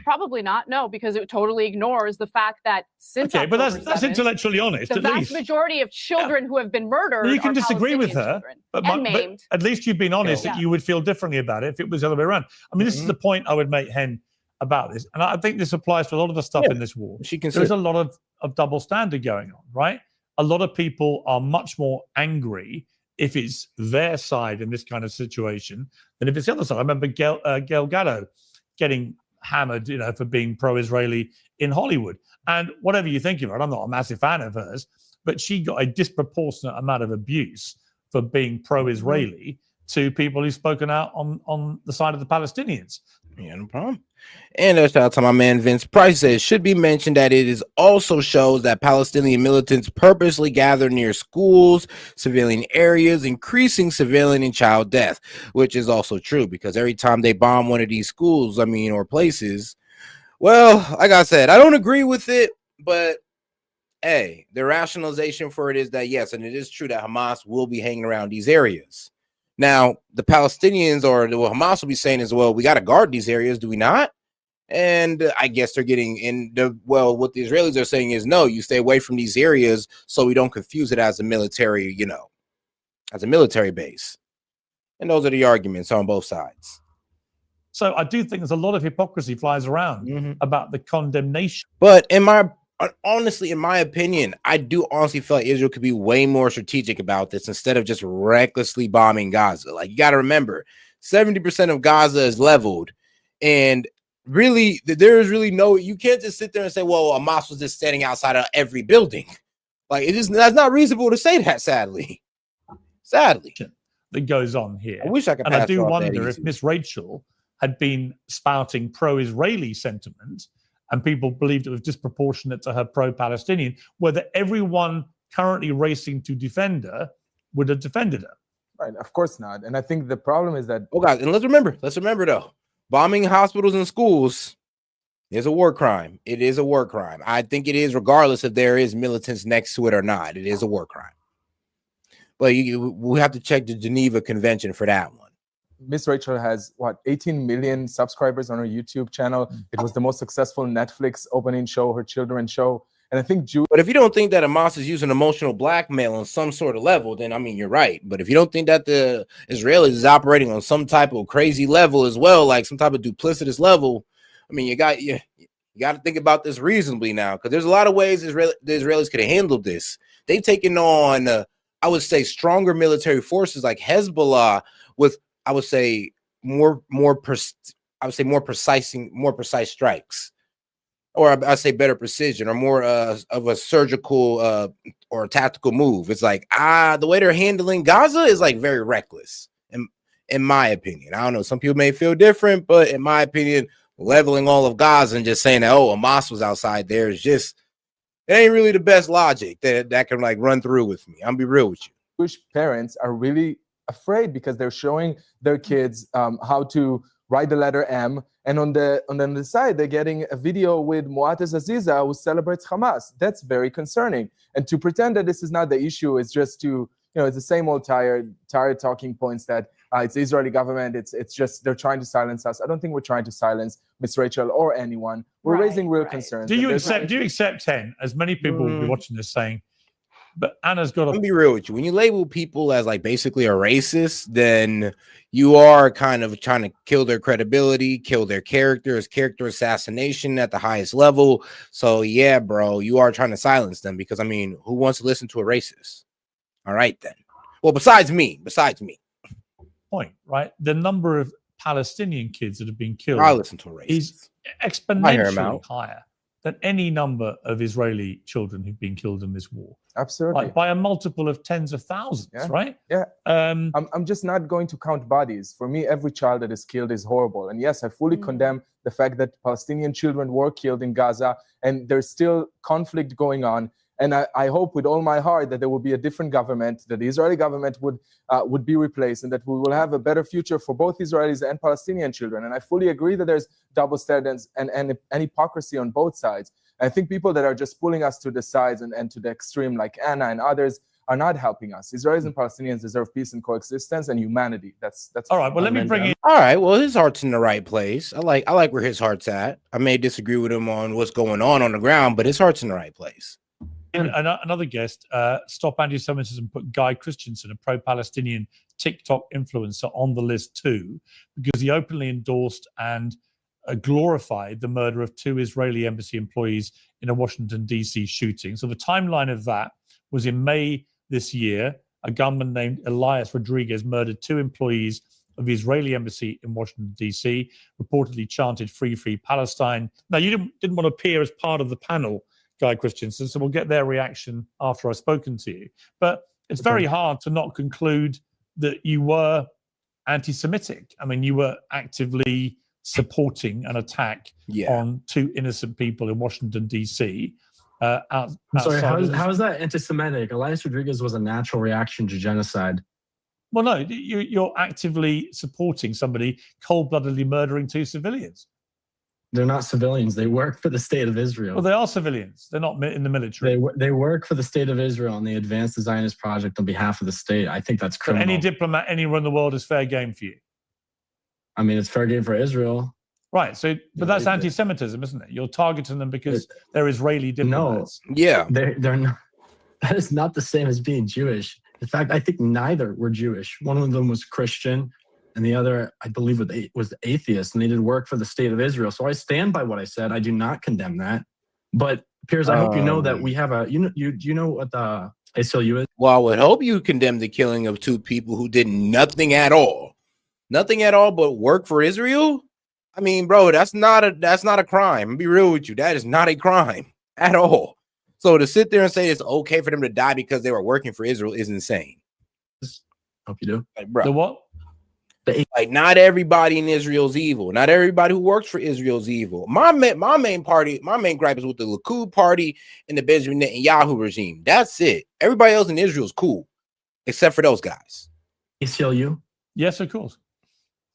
Probably not. No, because it totally ignores the fact that since Okay, but October that's 7th, intellectually honest, the at vast least. majority of children who have been murdered You can are disagree with Palestinian her, children but and maimed. at least you've been honest Yeah. that you would feel differently about it if it was the other way around. I mean, this is the point I would make, Hen, about this. And I think this applies to a lot of the stuff in this war. There's a lot of double standard going on, right? A lot of people are much more angry if it's their side in this kind of situation than if it's the other side. I remember Gail Gadot getting hammered, for being pro-Israeli in Hollywood. And whatever you think of her, I'm not a massive fan of hers, but she got a disproportionate amount of abuse for being pro-Israeli to people who've spoken out on the side of the Palestinians. Yeah, no problem. And shout out to my man Vince Price. Says should be mentioned that it is also shows that Palestinian militants purposely gather near schools, civilian areas, increasing civilian and child death, which is also true because every time they bomb one of these schools, or places, well, like I said, I don't agree with it, but hey, the rationalization for it is that yes, and it is true that Hamas will be hanging around these areas. Now, the Palestinians or the Hamas will be saying as well, we got to guard these areas, do we not? And I guess they're getting what the Israelis are saying is, no, you stay away from these areas so we don't confuse it as a military, as a military base. And those are the arguments on both sides. So I do think there's a lot of hypocrisy flies around about the condemnation. But honestly, in my opinion, I do honestly feel like Israel could be way more strategic about this instead of just recklessly bombing Gaza. Like, you got to remember, 70% of Gaza is leveled. And really, there is really you can't just sit there and say, well, Hamas was just standing outside of every building. Like that's not reasonable to say that. Sadly. That goes on here. I wish I could. And I pass do off that wonder if easy. Miss Rachel had been spouting pro-Israeli sentiment and people believed it was disproportionate to her pro-Palestinian, whether everyone currently racing to defend her would have defended her. Right, of course not. And I think the problem is that guys, and let's remember though, bombing hospitals and schools is a war crime. It is a war crime. I think it is, regardless if there is militants next to it or not. It is a war crime. But we have to check the Geneva Convention for that one. Miss Rachel has 18 million subscribers on her YouTube channel. It was the most successful Netflix opening show, her children's show. And I think But if you don't think that Hamas is using emotional blackmail on some sort of level, then I mean you're right. But if you don't think that the Israelis is operating on some type of crazy level as well, like some type of duplicitous level, I mean you got to think about this reasonably now, because there's a lot of ways the Israelis could have handled this. They've taken on I would say stronger military forces like Hezbollah with, I would say, more precise strikes, or I say better precision, or more of a surgical or a tactical move. It's like the way they're handling Gaza is like very reckless, in my opinion. I don't know. Some people may feel different, but in my opinion, leveling all of Gaza and just saying that Hamas was outside there is just, it ain't really the best logic that can like run through with me. I'm be real with you. Jewish parents are really afraid because they're showing their kids how to write the letter M, and on the side they're getting a video with Muatas Aziza who celebrates Hamas. That's very concerning. And to pretend that this is not the issue is just to, it's the same old tired talking points that it's the Israeli government. It's just they're trying to silence us. I don't think we're trying to silence Miss Rachel or anyone. We're raising real concerns. Do you accept 10, as many people will be watching this saying, but Anna's got to... Let me be real with you. When you label people as like basically a racist, then you are kind of trying to kill their credibility, kill their character. It's character assassination at the highest level. So yeah, bro, you are trying to silence them, because I mean, who wants to listen to a racist? All right then. Well, besides me. Point, right? The number of Palestinian kids that have been killed I listen to a racist. is exponentially higher than any number of Israeli children who've been killed in this war. Absolutely. Like by a multiple of tens of thousands, right? Yeah. I'm just not going to count bodies. For me, every child that is killed is horrible. And yes, I fully condemn the fact that Palestinian children were killed in Gaza, and there's still conflict going on. And I hope with all my heart that there will be a different government, that the Israeli government would be replaced, and that we will have a better future for both Israelis and Palestinian children. And I fully agree that there's double standards and hypocrisy on both sides. I think people that are just pulling us to the sides and to the extreme, like Anna and others, are not helping us. Israelis and Palestinians deserve peace and coexistence and humanity. That's all right. Well, let me bring in. All right. Well, his heart's in the right place. I like where his heart's at. I may disagree with him on what's going on the ground, but his heart's in the right place. Another guest, Stop Anti-Semitism, put Guy Christensen, a pro-Palestinian TikTok influencer, on the list too, because he openly endorsed and glorified the murder of 2 Israeli embassy employees in a Washington, D.C. shooting. So the timeline of that was in May this year. A gunman named Elias Rodriguez murdered 2 employees of the Israeli embassy in Washington, D.C., reportedly chanted "Free, Free Palestine." Now, you didn't want to appear as part of the panel, Guy Christensen, so we'll get their reaction after I've spoken to you. But it's very hard to not conclude that you were anti-Semitic. I mean, you were actively supporting an attack on 2 innocent people in Washington, D.C. I'm sorry, how is that anti-Semitic? Elias Rodriguez was a natural reaction to genocide. Well, no, you're actively supporting somebody cold-bloodedly murdering 2 civilians. They're not civilians. They work for the state of Israel. Well, they are civilians. They're not in the military. They work for the state of Israel and they advance the Zionist project on behalf of the state. I think that's criminal. But any diplomat anywhere in the world is fair game for you. I mean, it's fair game for Israel. Right. So, but that's anti-Semitism, isn't it? You're targeting them because they're Israeli diplomats. No. Yeah. They're not. That is not the same as being Jewish. In fact, I think neither were Jewish. One of them was Christian, and the other, I believe, was atheist, and they did work for the state of Israel. So I stand by what I said. I do not condemn that. But Piers, I hope you know that we have a. You know what the ACLU is? Well, I would hope you condemn the killing of 2 people who did nothing at all, but work for Israel. I mean, bro, that's not a crime. I'll be real with you. That is not a crime at all. So to sit there and say it's okay for them to die because they were working for Israel is insane. Hope you do. Like, bro, The what? Like, not everybody in Israel's evil. Not everybody who works for Israel's evil. My main gripe is with the Likud party and the Benjamin Netanyahu regime. That's it. Everybody else in Israel's cool, except for those guys. ACLU? Yes, of course.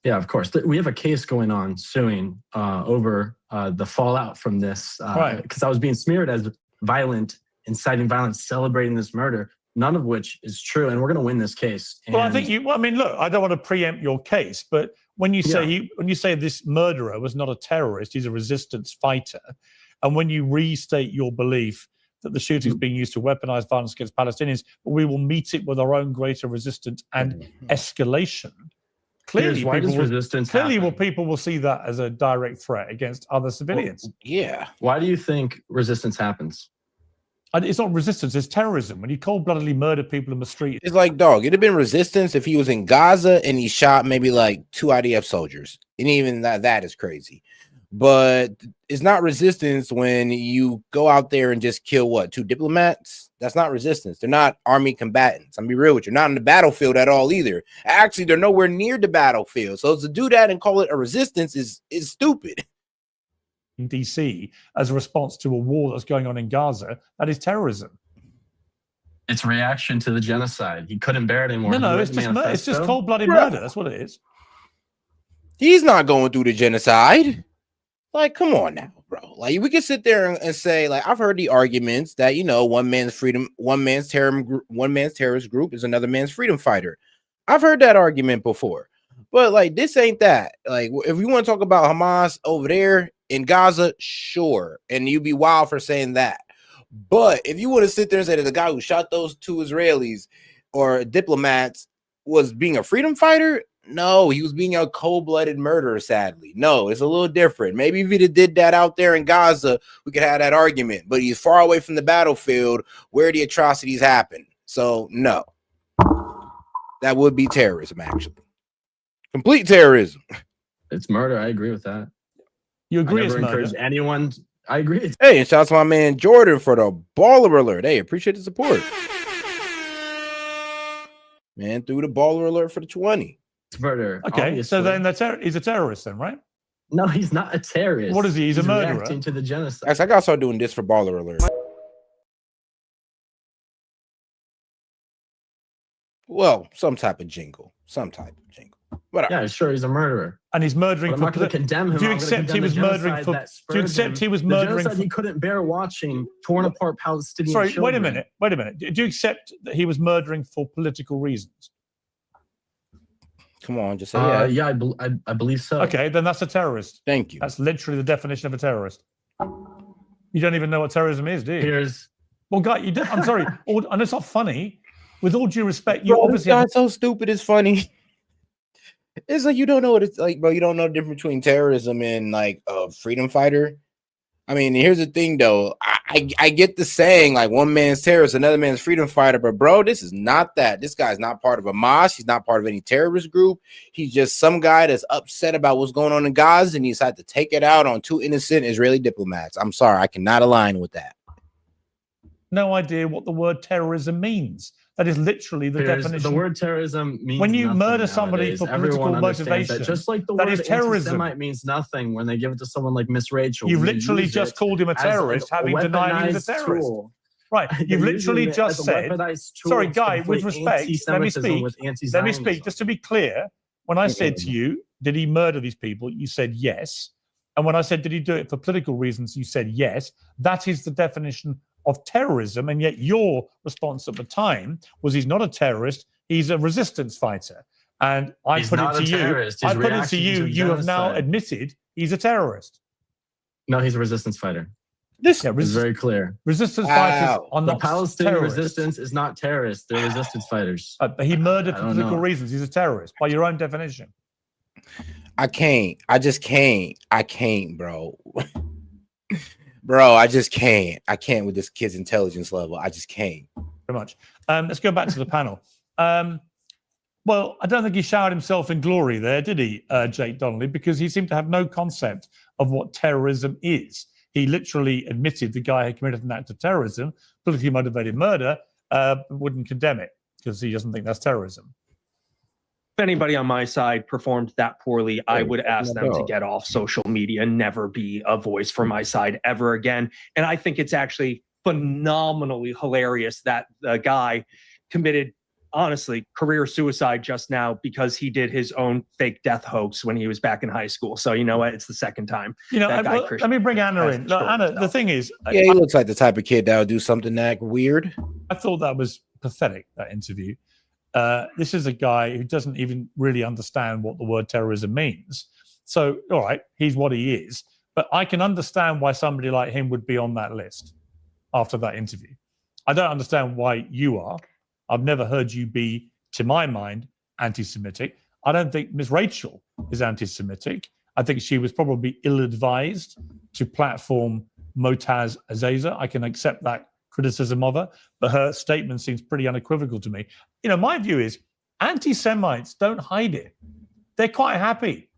Yeah, of course. We have a case going on suing over the fallout from this. Right. Because I was being smeared as violent, inciting violence, celebrating this murder, none of which is true. And we're going to win this case. Well, I think I mean, look, I don't want to preempt your case, but when you say when you say this murderer was not a terrorist, he's a resistance fighter, and when you restate your belief that the shooting is being used to weaponize violence against Palestinians, but we will meet it with our own greater resistance and escalation. Clearly, people will see that as a direct threat against other civilians. Well, yeah. Why do you think resistance happens? And it's not resistance, it's terrorism. When you cold-bloodedly murder people in the street. It's like, dog, it'd have been resistance if he was in Gaza and he shot maybe like 2 IDF soldiers. And even that is crazy. But it's not resistance when you go out there and just kill, what, 2 diplomats? That's not resistance. They're not army combatants. I'm be real with you. They're not in the battlefield at all either. Actually, they're nowhere near the battlefield. So to do that and call it a resistance is stupid. In DC as a response to a war that's going on in Gaza, that is terrorism. It's reaction to the genocide. He couldn't bear it anymore. No, it's just cold-blooded murder. That's what it is. He's not going through the genocide. Like, come on now, bro. Like, we can sit there and say, like, I've heard the arguments that, you know, one man's terrorist group is another man's freedom fighter. I've heard that argument before. But, like, this ain't that. Like, if we want to talk about Hamas over there in Gaza, sure. And you'd be wild for saying that. But if you want to sit there and say that the guy who shot those 2 Israelis or diplomats was being a freedom fighter, no, he was being a cold-blooded murderer, sadly. No, it's a little different. Maybe if he did that out there in Gaza, we could have that argument. But he's far away from the battlefield where the atrocities happen. So, no. That would be terrorism, actually. Complete terrorism. It's murder. I agree with that. You agree it's murder? Anyone? I agree. Hey, and shout out to my man Jordan for the baller alert. Hey, appreciate the support. Man, threw the baller alert for the 20. It's murder. Okay, obviously. so then he's a terrorist then, right? No, he's not a terrorist. What is he? He's a murderer. Reacting to the genocide. Guys, I gotta start doing this for baller alert. Well, some type of jingle. Whatever. Yeah, sure, he's a murderer. And he's murdering. I'm not going to condemn him. Do you accept he was murdering for? Do you accept he was murdering? For, he couldn't bear watching torn apart Palestinian. Sorry, children. wait a minute. Do you accept that he was murdering for political reasons? Come on, just say yeah. Yeah, I believe so. Okay, then that's a terrorist. Thank you. That's literally the definition of a terrorist. You don't even know what terrorism is, do you? Well, guy, you don't. I'm sorry, and it's not funny. With all due respect, you obviously. It's so stupid. It's funny. It's like you don't know what it's like, bro. You don't know the difference between terrorism and like a freedom fighter. I mean, here's the thing, though. I get the saying like one man's terrorist, another man's freedom fighter, but bro, this is not that. This guy's not part of a mosque. He's not part of any terrorist group. He's just some guy that's upset about what's going on in Gaza, and he's had to take it out on 2 innocent Israeli diplomats. I'm sorry, I cannot align with that. No idea what the word terrorism means. That is literally the definition. The word terrorism means when you murder nowadays. somebody for political motivation. That. Just like the that word is terrorism. Anti-Semite means nothing when they give it to someone like Miss Rachel. You've literally just called him a terrorist, having denied he was a terrorist. Tool. Right. You've literally just said. Sorry, Guy. With respect, let me speak. Let me speak. Just to be clear, when I said to you, "Did he murder these people?" You said yes. And when I said, "Did he do it for political reasons?" You said yes. That is the definition of terrorism, and yet your response at the time was he's not a terrorist, he's a resistance fighter. And I put it to you, you have now admitted he's a terrorist. No, he's a resistance fighter. This is very clear. Resistance fighters are the not Palestinian terrorists. Resistance is not terrorists, they're resistance fighters. But he murdered for political reasons, he's a terrorist, by your own definition. I can't, bro. Bro, I just can't. I can't with this kid's intelligence level. I just can't. Very much. Let's go back to the panel. Well, I don't think he showered himself in glory there, did he, Jake Donnelly? Because he seemed to have no concept of what terrorism is. he literally admitted the guy had committed an act of terrorism, politically motivated murder, wouldn't condemn it because he doesn't think that's terrorism. If anybody on my side performed that poorly, I would ask them to get off social media and never be a voice for my side ever again. And I think it's actually phenomenally hilarious that the guy committed, honestly, career suicide just now because he did his own fake death hoax when he was back in high school. So you know what? It's the second time. Let me bring Anna in. Look, Anna, the thing is, yeah, he looks like the type of kid that would do something that weird. I thought that was pathetic, that interview. This is a guy who doesn't even really understand what the word terrorism means. So, all right, he's what he is. But I can understand why somebody like him would be on that list after that interview. I don't understand why you are. I've never heard you be, to my mind, anti-Semitic. I don't think Ms. Rachel is anti-Semitic. I think she was probably ill-advised to platform Motaz Azaza. I can accept that criticism of her, but her statement seems pretty unequivocal to me. My view is anti-Semites don't hide it. They're quite happy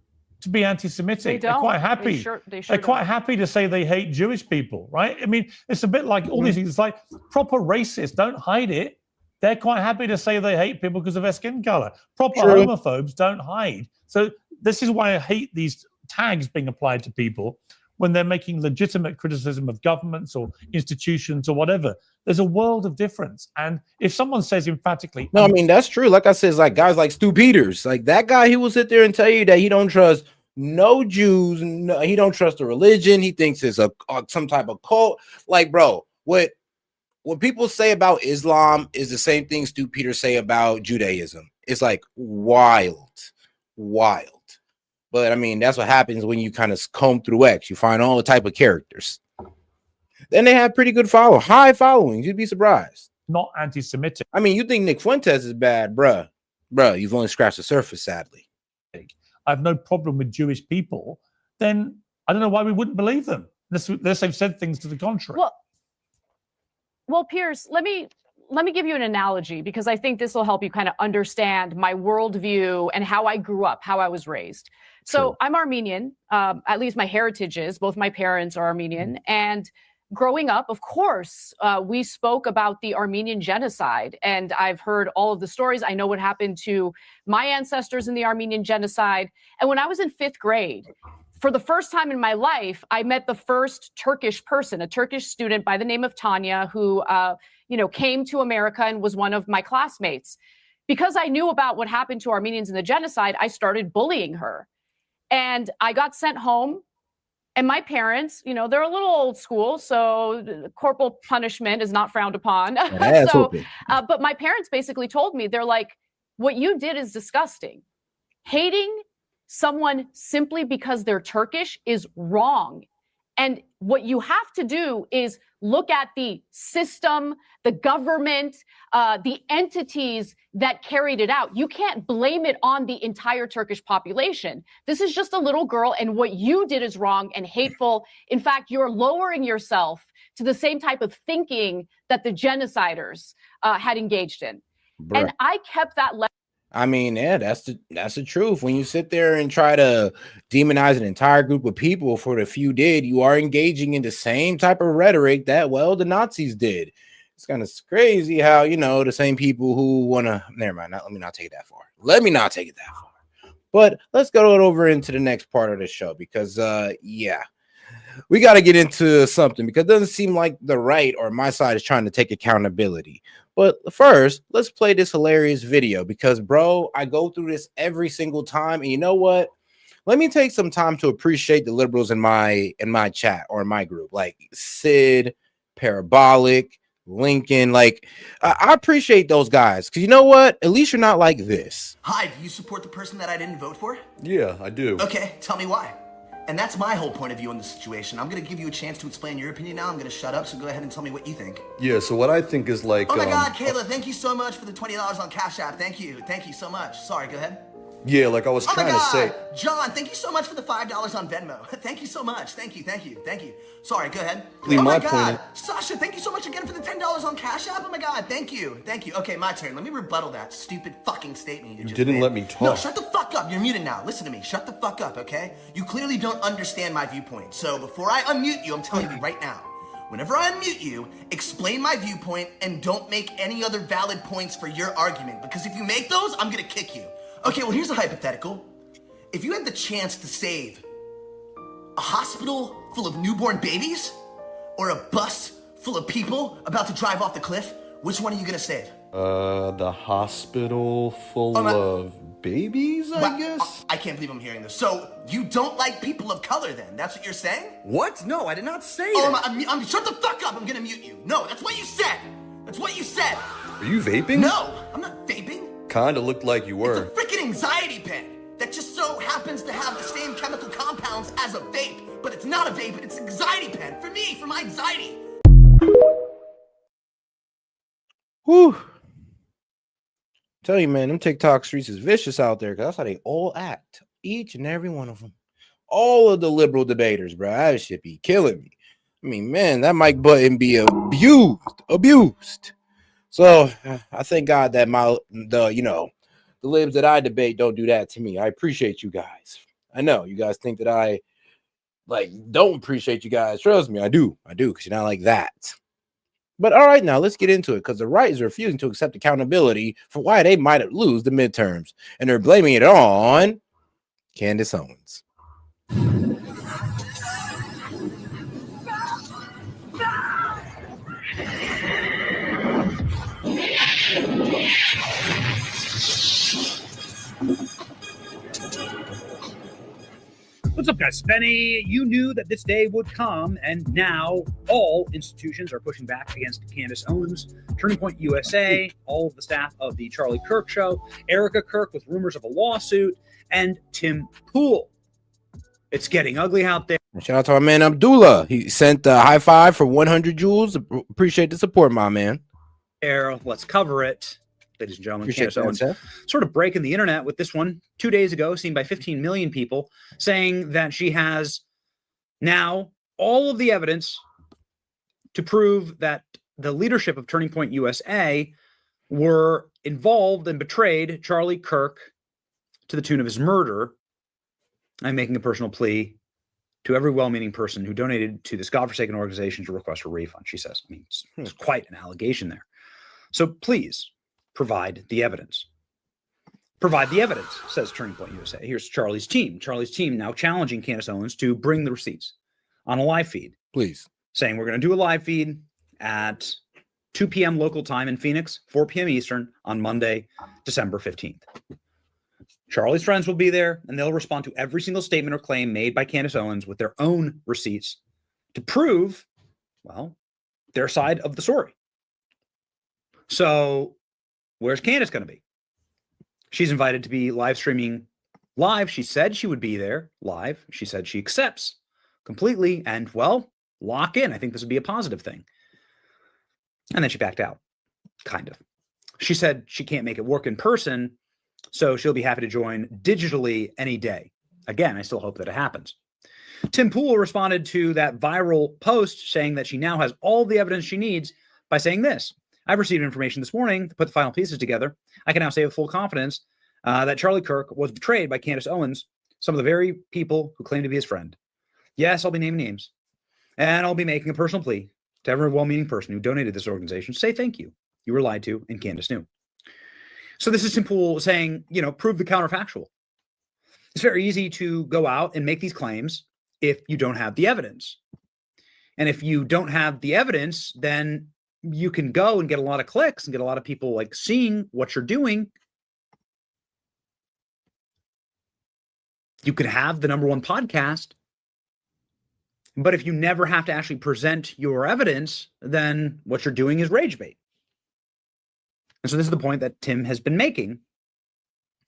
to be anti-Semitic. They're quite happy. They're quite happy to say they hate Jewish people, right? I mean, it's a bit like all these things. It's like proper racists don't hide it. They're quite happy to say they hate people because of their skin color. Proper homophobes don't hide. So this is why I hate these tags being applied to people when they're making legitimate criticism of governments or institutions or whatever. There's a world of difference. And if someone says emphatically... No, I mean, that's true. Like I said, it's like guys like Stu Peters. Like that guy, he will sit there and tell you that he don't trust no Jews. No, he don't trust a religion. He thinks it's some type of cult. Like, bro, what people say about Islam is the same thing Stu Peters say about Judaism. It's like wild. But I mean, that's what happens when you kind of comb through X. You find all the type of characters. Then they have pretty good high followings. You'd be surprised. Not anti-Semitic. I mean, you think Nick Fuentes is bad, bruh. You've only scratched the surface, sadly. I have no problem with Jewish people. Then I don't know why we wouldn't believe them unless they've said things to the contrary. Well, Piers, let me give you an analogy because I think this will help you kind of understand my worldview and how I grew up, how I was raised. So I'm Armenian, at least my heritage is. Both my parents are Armenian. And growing up, of course, we spoke about the Armenian genocide. And I've heard all of the stories. I know what happened to my ancestors in the Armenian genocide. And when I was in 5th grade, for the first time in my life, I met the first Turkish person, a Turkish student by the name of Tanya, who came to America and was one of my classmates. Because I knew about what happened to Armenians in the genocide, I started bullying her. And I got sent home. And my parents, they're a little old school, so corporal punishment is not frowned upon. But my parents basically told me, they're like, what you did is disgusting. Hating someone simply because they're Turkish is wrong. And what you have to do is look at the system, the government, the entities that carried it out. You can't blame it on the entire Turkish population. This is just a little girl, and what you did is wrong and hateful. In fact, you're lowering yourself to the same type of thinking that the genociders had engaged in. And I kept that I mean, yeah, that's the truth. When you sit there and try to demonize an entire group of people for the few did, you are engaging in the same type of rhetoric that, the Nazis did. It's kind of crazy how, the same people who want to, never mind, let me not take it that far. But let's go over into the next part of the show because, we got to get into something because it doesn't seem like the right or my side is trying to take accountability. But first, let's play this hilarious video because, bro, I go through this every single time. And you know what? Let me take some time to appreciate the liberals in my chat or in my group, like Sid, Parabolic, Lincoln. Like, I appreciate those guys because you know what? At least you're not like this. Hi, do you support the person that I didn't vote for? Yeah, I do. Okay, tell me why. And that's my whole point of view on the situation. I'm going to give you a chance to explain your opinion now. I'm going to shut up, so go ahead and tell me what you think. Yeah, so what I think is like... Oh my God, Kayla, thank you so much for the $20 on Cash App. Thank you so much. Sorry, go ahead. Yeah, like I was Oh my trying to say. God, John, thank you so much for the $5 on Venmo. Thank you so much. Thank you. Sorry, go ahead. Really, Oh my my God, point Sasha, thank you so much again for the $10 on Cash App. Oh my God, thank you. Okay, my turn. Let me rebuttal that stupid fucking statement you just didn't made. let me talk. No, shut the fuck up. You're muted now. Listen to me. Shut the fuck up, okay? You clearly don't understand my viewpoint. So before I unmute you, I'm telling you right now. Whenever I unmute you, explain my viewpoint and don't make any other valid points for your argument. Because if you make those, I'm gonna kick you. Okay, well, here's a hypothetical. If you had the chance to save a hospital full of newborn babies or a bus full of people about to drive off the cliff, which one are you gonna save? The hospital full of babies, I guess? I can't believe I'm hearing this. So you don't like people of color then? That's what you're saying? What? No, I did not say that. Shut the fuck up. I'm gonna mute you. No, that's what you said. That's what you said. Are you vaping? No, I'm not vaping. Kinda looked like you were. Freaking anxiety pen that just so happens to have the same chemical compounds as a vape, but it's not a vape, it's an anxiety pen for me, for my anxiety. Whew. Tell you, man, them TikTok streets is vicious out there because that's how they all act. Each and every one of them. All of the liberal debaters, bro. That shit be killing me. I mean, man, that mic button be abused. So I thank God that the libs that I debate don't do that to me. I appreciate you guys. I know you guys think that I don't appreciate you guys. Trust me, I do, because you're not like that. But all right, now let's get into it because the right is refusing to accept accountability for why they might lose the midterms, and they're blaming it on Candace Owens. What's up, guys? Benny, you knew that this day would come, and now all institutions are pushing back against Candace Owens, Turning Point USA, all of the staff of the Charlie Kirk Show, Erica Kirk with rumors of a lawsuit, and Tim Pool. It's getting ugly out there. Shout out to our man Abdullah. He sent a high five for 100 joules. Appreciate the support, my man. Let's cover it. Ladies and gentlemen, Appreciate Candace that, Owens sort of breaking the internet with this one 2 days ago, seen by 15 million people, saying that she has now all of the evidence to prove that the leadership of Turning Point USA were involved and betrayed Charlie Kirk to the tune of his murder. I'm making a personal plea to every well-meaning person who donated to this godforsaken organization to request a refund, she says. I mean, it's quite an allegation there. So please, provide the evidence. Provide the evidence, says Turning Point USA. Here's Charlie's team. Charlie's team now challenging Candace Owens to bring the receipts on a live feed. Please. Saying we're going to do a live feed at 2 p.m. local time in Phoenix, 4 p.m. Eastern on Monday, December 15th. Charlie's friends will be there, and they'll respond to every single statement or claim made by Candace Owens with their own receipts to prove, well, their side of the story. So where's Candace going to be? She's invited to be live streaming live. She said she would be there live. She said she accepts completely and, well, lock in. I think this would be a positive thing. And then she backed out, kind of. She said she can't make it work in person, so she'll be happy to join digitally any day. Again, I still hope that it happens. Tim Pool responded to that viral post saying that she now has all the evidence she needs by saying this. I've received information this morning to put the final pieces together. I can now say with full confidence that Charlie Kirk was betrayed by Candace Owens, some of the very people who claim to be his friend. Yes, I'll be naming names. And I'll be making a personal plea to every well-meaning person who donated this organization to say thank you. You were lied to, and Candace knew. So this is Tim Pool saying, prove the counterfactual. It's very easy to go out and make these claims if you don't have the evidence. And if you don't have the evidence, then you can go and get a lot of clicks and get a lot of people seeing what you're doing. You could have the #1 podcast, but if you never have to actually present your evidence, then what you're doing is rage bait. And so this is the point that Tim has been making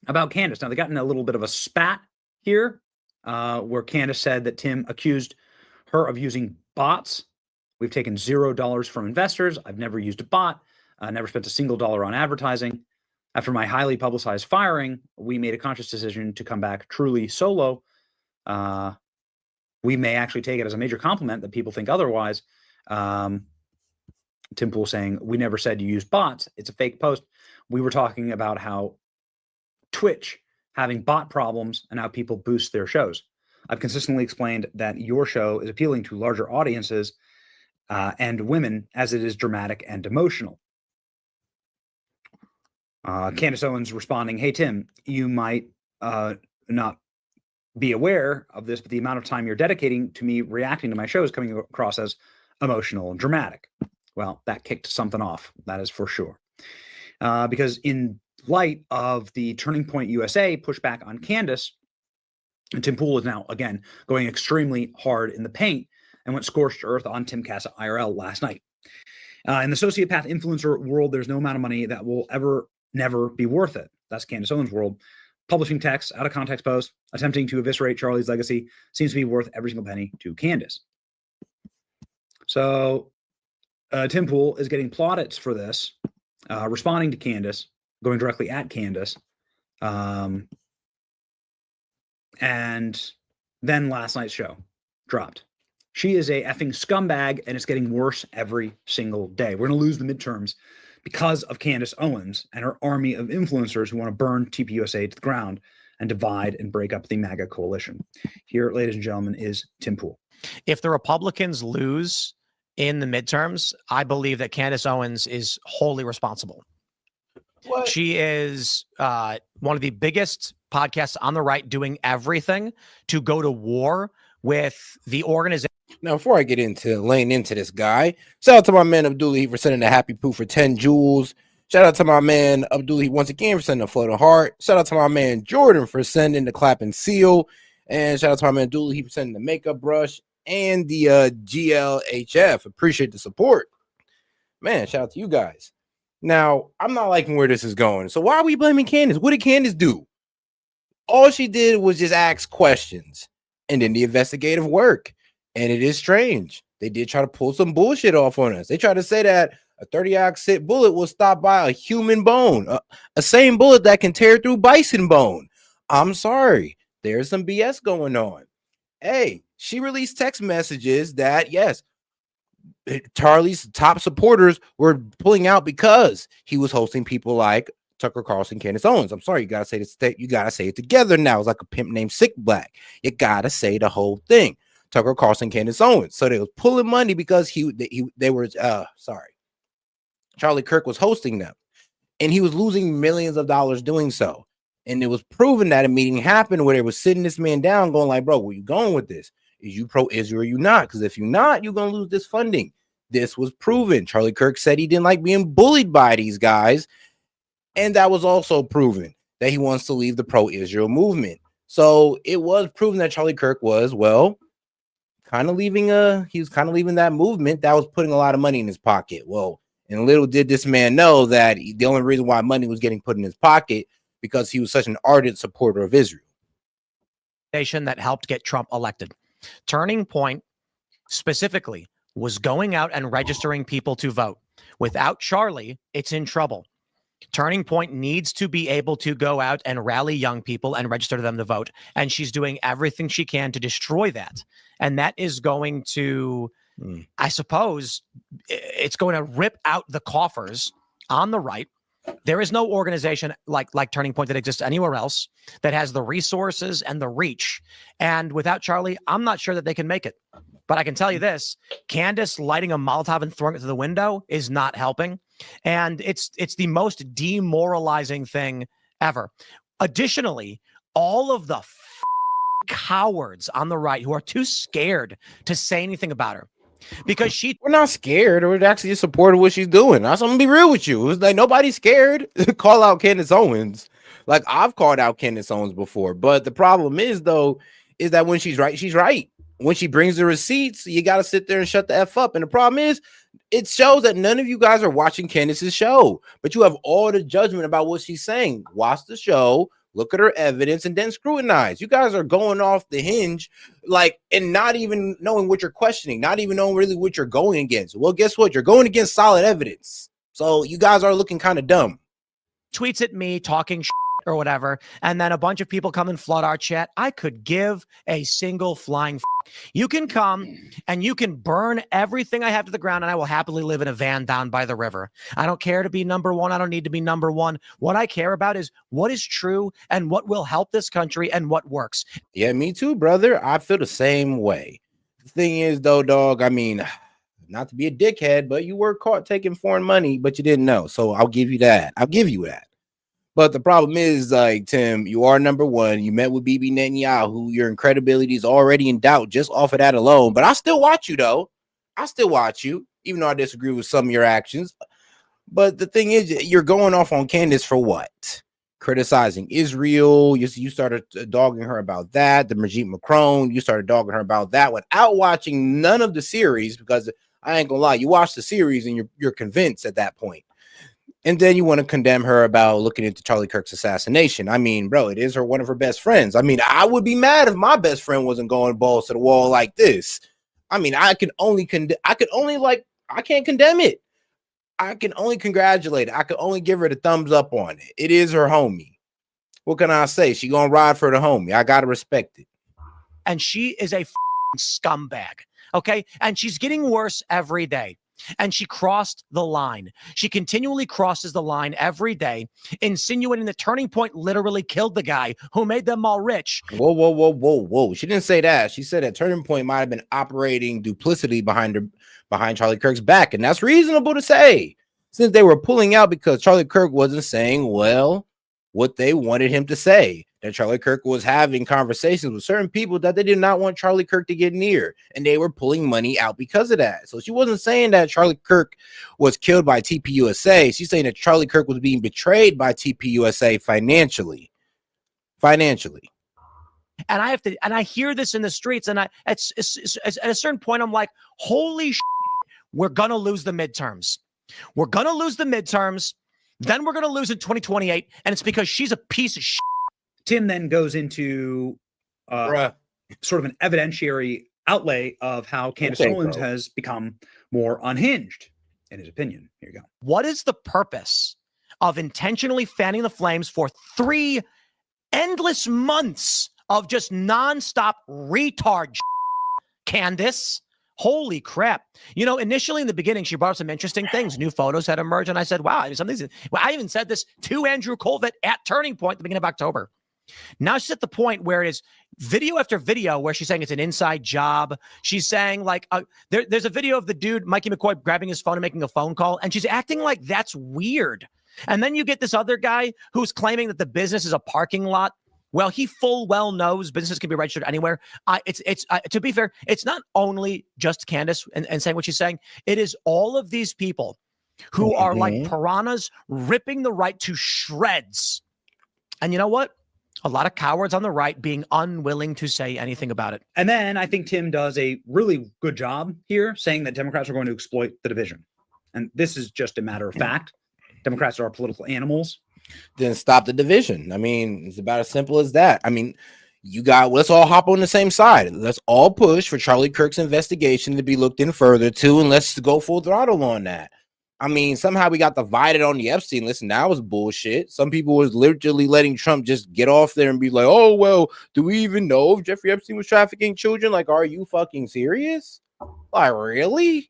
about Candace. Now, they got in a little bit of a spat here where Candace said that Tim accused her of using bots. We've taken $0 from investors. I've never used a bot. I never spent a single dollar on advertising. After my highly publicized firing, we made a conscious decision to come back truly solo. We may actually take it as a major compliment that people think otherwise. Tim Pool saying, we never said you use bots. It's a fake post. We were talking about how Twitch having bot problems and how people boost their shows. I've consistently explained that your show is appealing to larger audiences and women as it is dramatic and emotional. Candace Owens responding, hey, Tim, you might not be aware of this, but the amount of time you're dedicating to me reacting to my show is coming across as emotional and dramatic. Well, that kicked something off. That is for sure. Because in light of the Turning Point USA pushback on Candace, Tim Pool is now, again, going extremely hard in the paint and went scorched earth on Tim Casa IRL last night. In the sociopath influencer world, there's no amount of money that will never be worth it. That's Candace Owens' world. Publishing texts, out of context posts, attempting to eviscerate Charlie's legacy seems to be worth every single penny to Candace. So Tim Pool is getting plaudits for this, responding to Candace, going directly at Candace. And then last night's show dropped. She is a effing scumbag, and it's getting worse every single day. We're going to lose the midterms because of Candace Owens and her army of influencers who want to burn TPUSA to the ground and divide and break up the MAGA coalition. Here, ladies and gentlemen, is Tim Pool. If the Republicans lose in the midterms, I believe that Candace Owens is wholly responsible. What? She is one of the biggest podcasts on the right doing everything to go to war with the organization. Now, before I get into laying into this guy, shout out to my man Abdullah for sending a happy poo for 10 jewels. Shout out to my man Abdullah once again for sending a floating heart. Shout out to my man Jordan for sending the clapping seal. And shout out to my man Abdullah for sending the makeup brush and the GLHF. Appreciate the support. Man, shout out to you guys. Now, I'm not liking where this is going. So why are we blaming Candace? What did Candace do? All she did was just ask questions and then the investigative work. And it is strange. They did try to pull some bullshit off on us. They tried to say that a 30-oxit bullet was stopped by a human bone, a same bullet that can tear through bison bone. I'm sorry. There's some BS going on. Hey, she released text messages that, yes, Charlie's top supporters were pulling out because he was hosting people like Tucker Carlson, Candace Owens. I'm sorry, you gotta say this. You gotta say it together now. It's like a pimp named Sick Black. You gotta say the whole thing. Tucker Carlson, Candace Owens. So they was pulling money because they were Charlie Kirk was hosting them, and he was losing millions of dollars doing so. And it was proven that a meeting happened where they were sitting this man down, going like, "Bro, where you going with this? Is you pro-Israel or you not? Because if you're not, you're gonna lose this funding." This was proven. Charlie Kirk said he didn't like being bullied by these guys, and that was also proven that he wants to leave the pro-Israel movement. So it was proven that Charlie Kirk was, well, kind of leaving that movement that was putting a lot of money in his pocket. Well, and little did this man know that the only reason why money was getting put in his pocket because he was such an ardent supporter of Israel. That helped get Trump elected. Turning Point specifically was going out and registering people to vote. Without Charlie, it's in trouble. Turning Point needs to be able to go out and rally young people and register them to vote. And she's doing everything she can to destroy that. And that is going to, I suppose, it's going to rip out the coffers on the right. There is no organization like Turning Point that exists anywhere else that has the resources and the reach. And without Charlie, I'm not sure that they can make it. But I can tell you this, Candace lighting a Molotov and throwing it through the window is not helping. And it's the most demoralizing thing ever. Additionally, all of the cowards on the right who are too scared to say anything about her because we're not scared. We're actually just supporting what she's doing. I'm gonna be real with you. It's like nobody's scared to call out Candace Owens. Like I've called out Candace Owens before, but the problem is though, is that when she's right, she's right. When she brings the receipts, you got to sit there and shut the F up. And the problem is, it shows that none of you guys are watching Candace's show, but you have all the judgment about what she's saying. Watch the show, look at her evidence, and then scrutinize. You guys are going off the hinge, like, and not even knowing what you're questioning, not even knowing really what you're going against. Well, guess what? You're going against solid evidence. So you guys are looking kind of dumb. tweets at me talking shit or whatever, and then a bunch of people come and flood our chat, I could give a single flying You can come and you can burn everything I have to the ground, and I will happily live in a van down by the river. I don't care to be number one. I don't need to be number one. What I care about is what is true and what will help this country and what works. Yeah, me too, brother. I feel the same way. The thing is, though, dog, I mean, not to be a dickhead, but you were caught taking foreign money, but you didn't know. So I'll give you that. I'll give you that. But the problem is, like, Tim, you are number one. You met with Bibi Netanyahu. Your credibility is already in doubt just off of that alone. But I still watch you, though. I still watch you, even though I disagree with some of your actions. But the thing is, you're going off on Candace for what? Criticizing Israel. You started dogging her about that. The Brigitte Macron, you started dogging her about that without watching none of the series, because I ain't gonna lie, you watch the series and you're convinced at that point. And then you want to condemn her about looking into Charlie Kirk's assassination. I mean, bro, it is one of her best friends. I mean, I would be mad if my best friend wasn't going balls to the wall like this. I mean, I can't condemn it. I can only congratulate it. I can only give her the thumbs up on it. It is her homie. What can I say? She gonna ride for the homie. I gotta respect it. And she is a scumbag. Okay. And she's getting worse every day. And she crossed the line. She continually crosses the line every day, insinuating that Turning Point literally killed the guy who made them all rich. Whoa. She didn't say that. She said that Turning Point might have been operating duplicity behind Charlie Kirk's back. And that's reasonable to say, since they were pulling out because Charlie Kirk wasn't saying, well, what they wanted him to say. That Charlie Kirk was having conversations with certain people that they did not want Charlie Kirk to get near, and they were pulling money out because of that. So she wasn't saying that Charlie Kirk was killed by TPUSA. She's saying that Charlie Kirk was being betrayed by TPUSA financially. And I hear this in the streets, and it's at a certain point, I'm like, holy shit, we're gonna lose the midterms. We're gonna lose the midterms. Then we're gonna lose in 2028, and it's because she's a piece of shit. Tim then goes into sort of an evidentiary outlay of how Candace Owens has become more unhinged, in his opinion. Here you go. What is the purpose of intentionally fanning the flames for 3 endless months of just nonstop retard, Candace? Holy crap. You know, initially in the beginning, she brought up some interesting things. New photos had emerged, and I said, wow, I even said this to Andrew Colvett at Turning Point at the beginning of October. Now she's at the point where it is video after video where she's saying it's an inside job. She's saying, like, there's a video of the dude, Mikey McCoy, grabbing his phone and making a phone call, and she's acting like that's weird. And then you get this other guy who's claiming that the business is a parking lot. Well, he full well knows business can be registered anywhere. To be fair, it's not only just Candace and saying what she's saying. It is all of these people who are like piranhas ripping the right to shreds. And you know what? A lot of cowards on the right being unwilling to say anything about it. And then I think Tim does a really good job here saying that Democrats are going to exploit the division. And this is just a matter of fact. Democrats are political animals. Then stop the division. I mean, it's about as simple as that. I mean, let's all hop on the same side. Let's all push for Charlie Kirk's investigation to be looked in further too, and let's go full throttle on that. I mean, somehow we got divided on the Epstein list, and that was bullshit. Some people was literally letting Trump just get off there and be like, oh, well, do we even know if Jeffrey Epstein was trafficking children? Like, are you fucking serious? Like, really?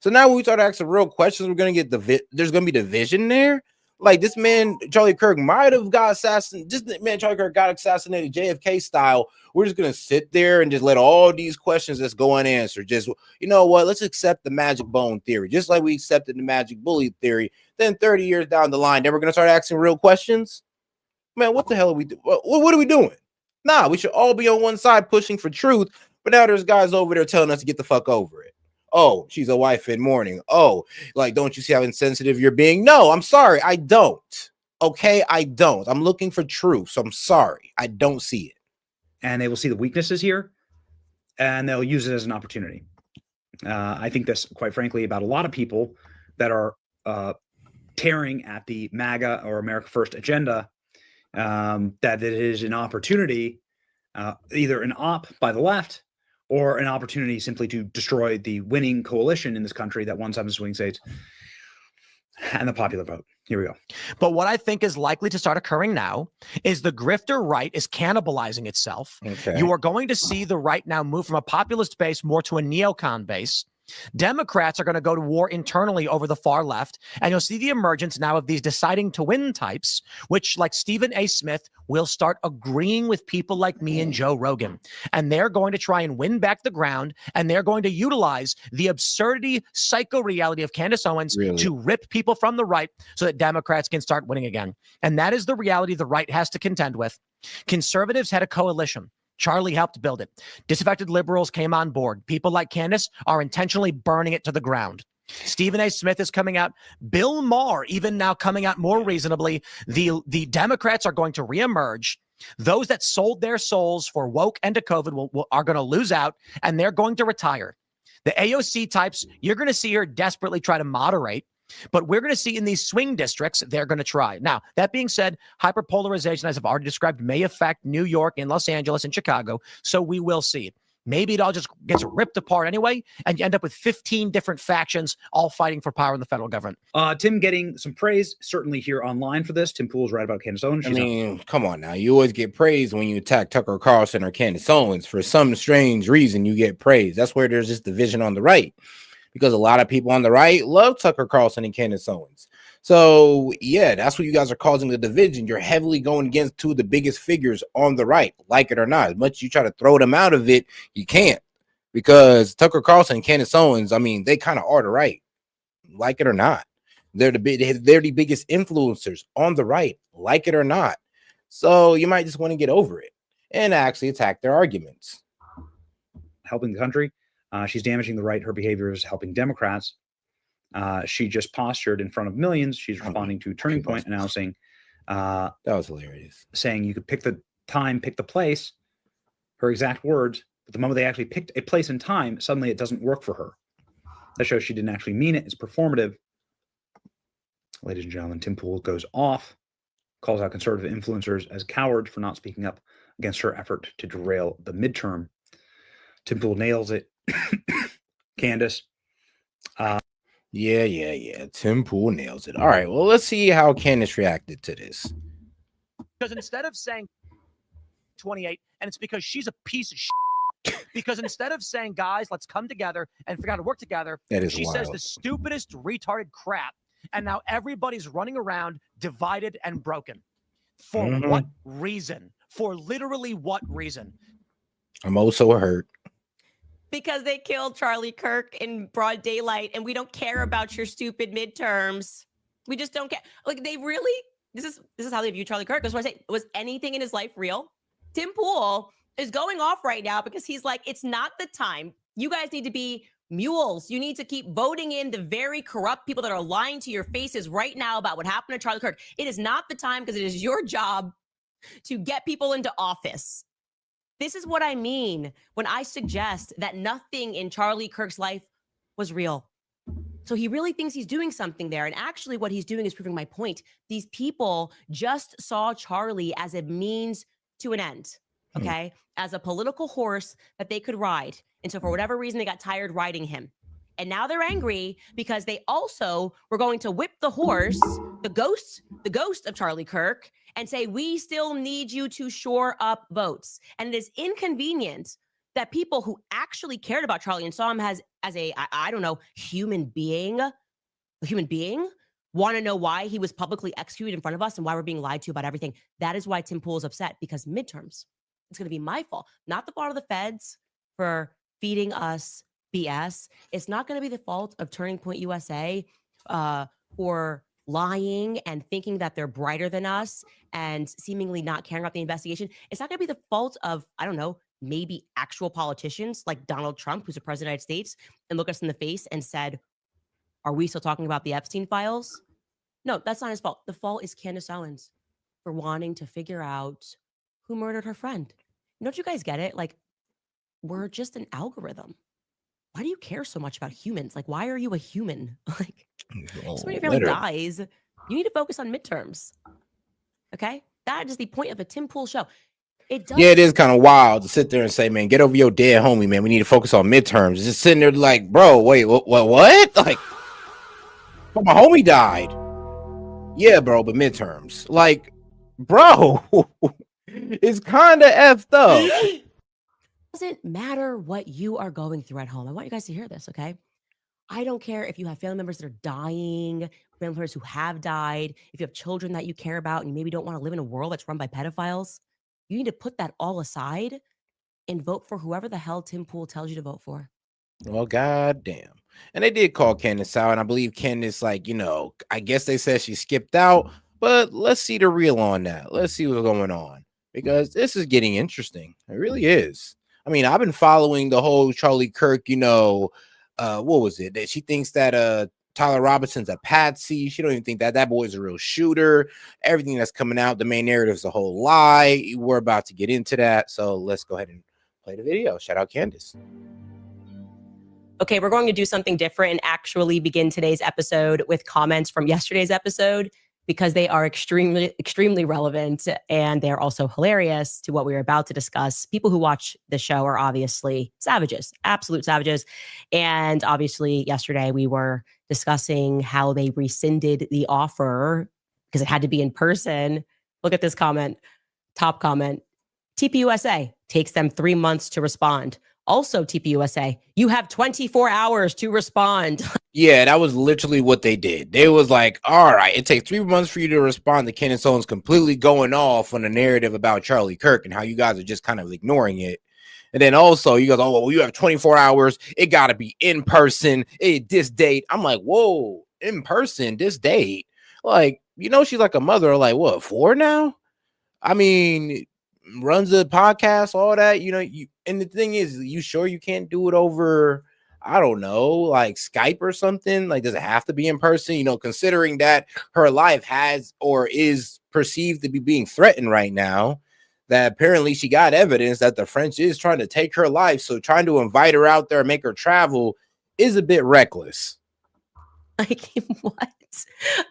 So now when we start asking real questions, we're going to get there's going to be division there. Like, this man, Charlie Kirk, might have got assassinated. This man, Charlie Kirk, got assassinated JFK style. We're just going to sit there and just let all these questions just go unanswered. Just, you know what? Let's accept the magic bone theory, just like we accepted the magic bully theory. Then 30 years down the line, then we're going to start asking real questions. Man, what the hell are we doing? What are we doing? Nah, we should all be on one side pushing for truth. But now there's guys over there telling us to get the fuck over it. Oh, she's a wife in mourning. Oh, like, don't you see how insensitive you're being? No, I'm sorry. I don't. Okay, I don't. I'm looking for truth. So I'm sorry. I don't see it. And they will see the weaknesses here, and they'll use it as an opportunity. I think this, quite frankly, about a lot of people that are tearing at the MAGA or America First agenda, that it is an opportunity, either an op by the left or an opportunity simply to destroy the winning coalition in this country that won 7 swing states and the popular vote. Here we go. But what I think is likely to start occurring now is the grifter right is cannibalizing itself. Okay. You are going to see the right now move from a populist base more to a neocon base. Democrats are going to go to war internally over the far left, and you'll see the emergence now of these deciding to win types, which, like Stephen A. Smith, will start agreeing with people like me and Joe Rogan. And they're going to try and win back the ground, and they're going to utilize the absurdity, psycho-reality of Candace Owens to rip people from the right so that Democrats can start winning again. And that is the reality the right has to contend with. Conservatives had a coalition. Charlie helped build it. Disaffected liberals came on board. People like Candace are intentionally burning it to the ground. Stephen A. Smith is coming out. Bill Maher even now coming out more reasonably. The Democrats are going to reemerge. Those that sold their souls for woke and to COVID are going to lose out, and they're going to retire. The AOC types, you're going to see her desperately try to moderate. But we're going to see in these swing districts, they're going to try. Now, that being said, hyperpolarization, as I've already described, may affect New York and Los Angeles and Chicago. So we will see. Maybe it all just gets ripped apart anyway, and you end up with 15 different factions all fighting for power in the federal government. Tim getting some praise, certainly here online for this. Tim Pool's right about Candace Owens. I mean, come on now. You always get praise when you attack Tucker Carlson or Candace Owens. For some strange reason, you get praise. That's where there's this division on the right. Because a lot of people on the right love Tucker Carlson and Candace Owens. So, yeah, that's what you guys are causing the division. You're heavily going against two of the biggest figures on the right, like it or not. As much as you try to throw them out of it, you can't. Because Tucker Carlson and Candace Owens, I mean, they kind of are the right, like it or not. They're the biggest influencers on the right, like it or not. So you might just want to get over it and actually attack their arguments. Helping the country. She's damaging the right. Her behavior is helping Democrats. She just postured in front of millions. She's responding to Turning Point announcing that was hilarious. Saying you could pick the time, pick the place. Her exact words. But the moment they actually picked a place and time, suddenly it doesn't work for her. That shows she didn't actually mean it. It's performative. Ladies and gentlemen, Tim Pool goes off, calls out conservative influencers as cowards for not speaking up against her effort to derail the midterm. Tim Pool nails it. Candace. Yeah. Tim Pool nails it. All right. Well, let's see how Candace reacted to this. Because instead of saying 28, and it's because she's a piece of shit. Because instead of saying, guys, let's come together and figure out how to work together, she says the stupidest retarded crap. And now everybody's running around divided and broken. For what reason? For literally what reason? I'm also hurt. Because they killed Charlie Kirk in broad daylight, and we don't care about your stupid midterms. We just don't care. Like, they really, this is how they view Charlie Kirk. That's why I say, was anything in his life real? Tim Pool is going off right now because he's like, it's not the time. You guys need to be mules. You need to keep voting in the very corrupt people that are lying to your faces right now about what happened to Charlie Kirk. It is not the time because it is your job to get people into office. This is what I mean when I suggest that nothing in Charlie Kirk's life was real. So he really thinks he's doing something there. And actually what he's doing is proving my point. These people just saw Charlie as a means to an end, okay? As a political horse that they could ride. And so for whatever reason, they got tired riding him. And now they're angry because they also were going to whip the horse, the ghost of Charlie Kirk, and say, we still need you to shore up votes. And it is inconvenient that people who actually cared about Charlie and saw him as a, I don't know, human being, want to know why he was publicly executed in front of us and why we're being lied to about everything. That is why Tim Pool is upset, because midterms, it's going to be my fault, not the fault of the feds for feeding us BS. It's not going to be the fault of Turning Point USA for lying and thinking that they're brighter than us and seemingly not caring about the investigation. It's not going to be the fault of, I don't know, maybe actual politicians like Donald Trump, who's a president of the United States, and look us in the face and said, are we still talking about the Epstein files? No, that's not his fault. The fault is Candace Owens for wanting to figure out who murdered her friend. Don't you guys get it? Like, we're just an algorithm. Why do you care so much about humans? Like, why are you a human? Like, somebody in your family dies. You need to focus on midterms. Okay? That is the point of a Tim Pool show. It does. Yeah, it is kind of wild to sit there and say, man, get over your dead homie, man. We need to focus on midterms. Just sitting there like, bro, wait, what? Like, but my homie died. Yeah, bro, but midterms. Like, bro, it's kind of effed up. Doesn't matter what you are going through at home. I want you guys to hear this, okay? I don't care if you have family members that are dying, family members who have died, if you have children that you care about and you maybe don't want to live in a world that's run by pedophiles. You need to put that all aside and vote for whoever the hell Tim Pool tells you to vote for. Well, goddamn. And they did call Candace out, and I believe Candace, like, I guess they said she skipped out, but let's see the real on that. Let's see what's going on, because this is getting interesting. It really is. I mean, I've been following the whole Charlie Kirk, what was it? That she thinks that Tyler Robinson's a patsy. She don't even think that that boy's a real shooter. Everything that's coming out, the main narrative is a whole lie. We're about to get into that, so let's go ahead and play the video. Shout out Candace. Okay, we're going to do something different and actually begin today's episode with comments from yesterday's episode, because they are extremely relevant, and they're also hilarious to what we're about to discuss. People who watch the show are obviously savages, absolute savages. And obviously yesterday we were discussing how they rescinded the offer because it had to be in person. Look at this comment, top comment. TPUSA takes them 3 months to respond. Also, TPUSA, you have 24 hours to respond. Yeah, that was literally what they did. They was like, all right, it takes 3 months for you to respond to Candace Owens completely going off on the narrative about Charlie Kirk and how you guys are just kind of ignoring it. And then also you guys, oh, well, you have 24 hours. It got to be in person. This date. I'm like, whoa, in person, this date. Like, she's like a mother, like, what, 4 now? I mean, runs a podcast, all that, and the thing is, you sure you can't do it over, I don't know, like Skype or something? Like, does it have to be in person? Considering that her life has or is perceived to be being threatened right now, that apparently she got evidence that the French is trying to take her life. So trying to invite her out there and make her travel is a bit reckless. Like, what?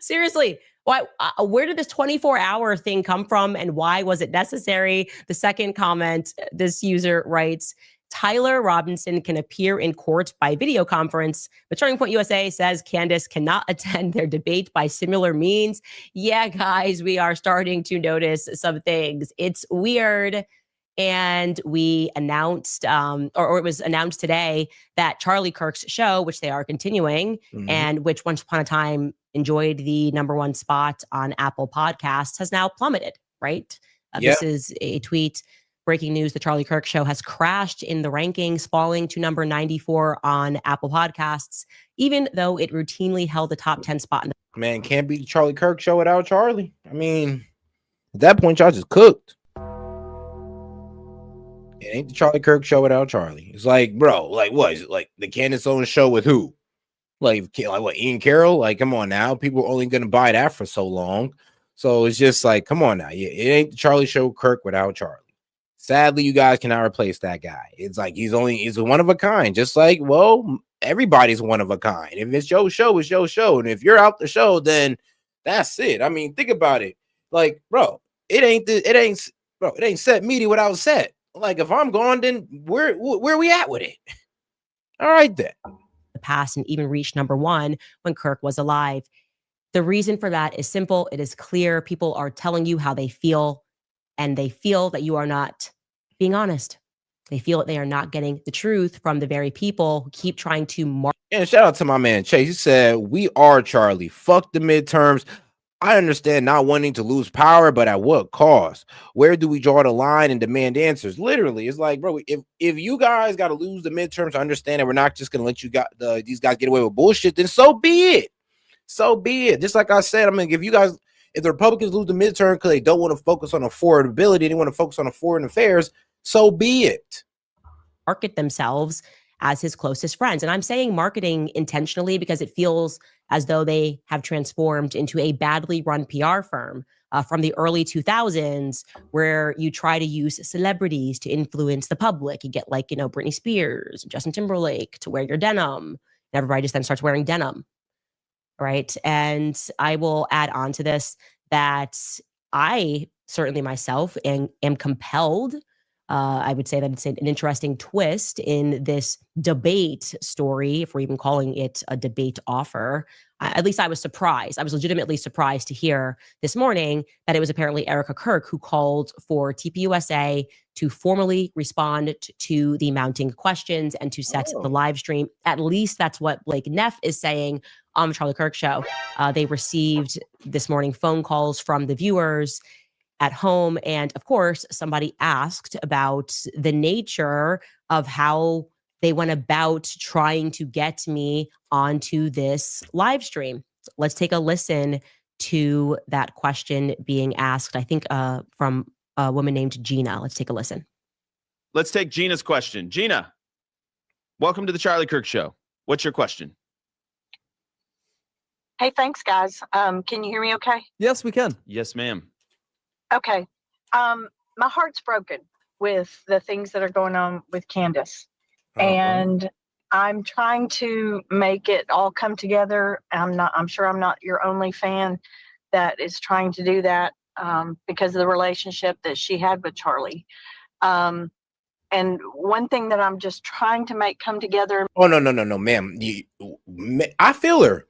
Seriously. Why? Where did this 24-hour thing come from, and why was it necessary? The second comment, this user writes, Tyler Robinson can appear in court by video conference, but Turning Point USA says Candace cannot attend their debate by similar means. Yeah, guys, we are starting to notice some things. It's weird. And we announced, or it was announced today, that Charlie Kirk's show, which they are continuing, and which once upon a time enjoyed the #1 spot on Apple Podcasts, has now plummeted, right? This is a tweet. Breaking news, the Charlie Kirk show has crashed in the rankings, falling to number 94 on Apple Podcasts, even though it routinely held the top 10 spot. Man, can't be the Charlie Kirk show without Charlie. I mean, at that point, y'all just cooked. It ain't the Charlie Kirk show without Charlie. It's like, bro, like, what is it? Like the Candace Owens show with who? Like what, Ian Carroll? Like, come on now. People are only gonna buy that for so long. So it's just like, come on now. Yeah, it ain't the Charlie show Kirk without Charlie. Sadly, you guys cannot replace that guy. It's like he's one of a kind. Just like, well, everybody's one of a kind. If it's your show, it's your show. And if you're out the show, then that's it. I mean, think about it. Like, bro, it ain't Set Media without Set. Like, if I'm gone, then where we at with it? All right, then. The past and even reached #1 when Kirk was alive. The reason for that is simple. It is clear. People are telling you how they feel, and they feel that you are not being honest. They feel that they are not getting the truth from the very people who keep trying to And shout out to my man Chase. He said, we are Charlie. Fuck the midterms. I understand not wanting to lose power, but at what cost? Where do we draw the line and demand answers? Literally, it's like, bro, if you guys got to lose the midterms to understand that we're not just going to let these guys get away with bullshit, then so be it. So be it. Just like I said, I mean, if the Republicans lose the midterm because they don't want to focus on affordability, they want to focus on foreign affairs, so be it. Market themselves as his closest friends. And I'm saying marketing intentionally because it feels as though they have transformed into a badly run PR firm from the early 2000s, where you try to use celebrities to influence the public. You get like, Britney Spears, Justin Timberlake to wear your denim. And everybody just then starts wearing denim, right? And I will add on to this that I certainly myself am compelled I would say that it's an interesting twist in this debate story, if we're even calling it a debate offer. At least I was surprised. I was legitimately surprised to hear this morning that it was apparently Erica Kirk who called for TPUSA to formally respond to the mounting questions and to set the live stream. At least that's what Blake Neff is saying on the Charlie Kirk show. They received this morning phone calls from the viewers at home. And of course, somebody asked about the nature of how they went about trying to get me onto this live stream. Let's take a listen to that question being asked, I think from a woman named Gina. Let's take a listen. Let's take Gina's question. Gina, welcome to the Charlie Kirk Show. What's your question? Hey, thanks, guys. Can you hear me okay? Yes, we can. Yes, ma'am. Okay. My heart's broken with the things that are going on with Candace. And I'm trying to make it all come together. I'm sure I'm not your only fan that is trying to do that because of the relationship that she had with Charlie. And one thing that I'm just trying to make come together. Oh, no, ma'am. I feel her.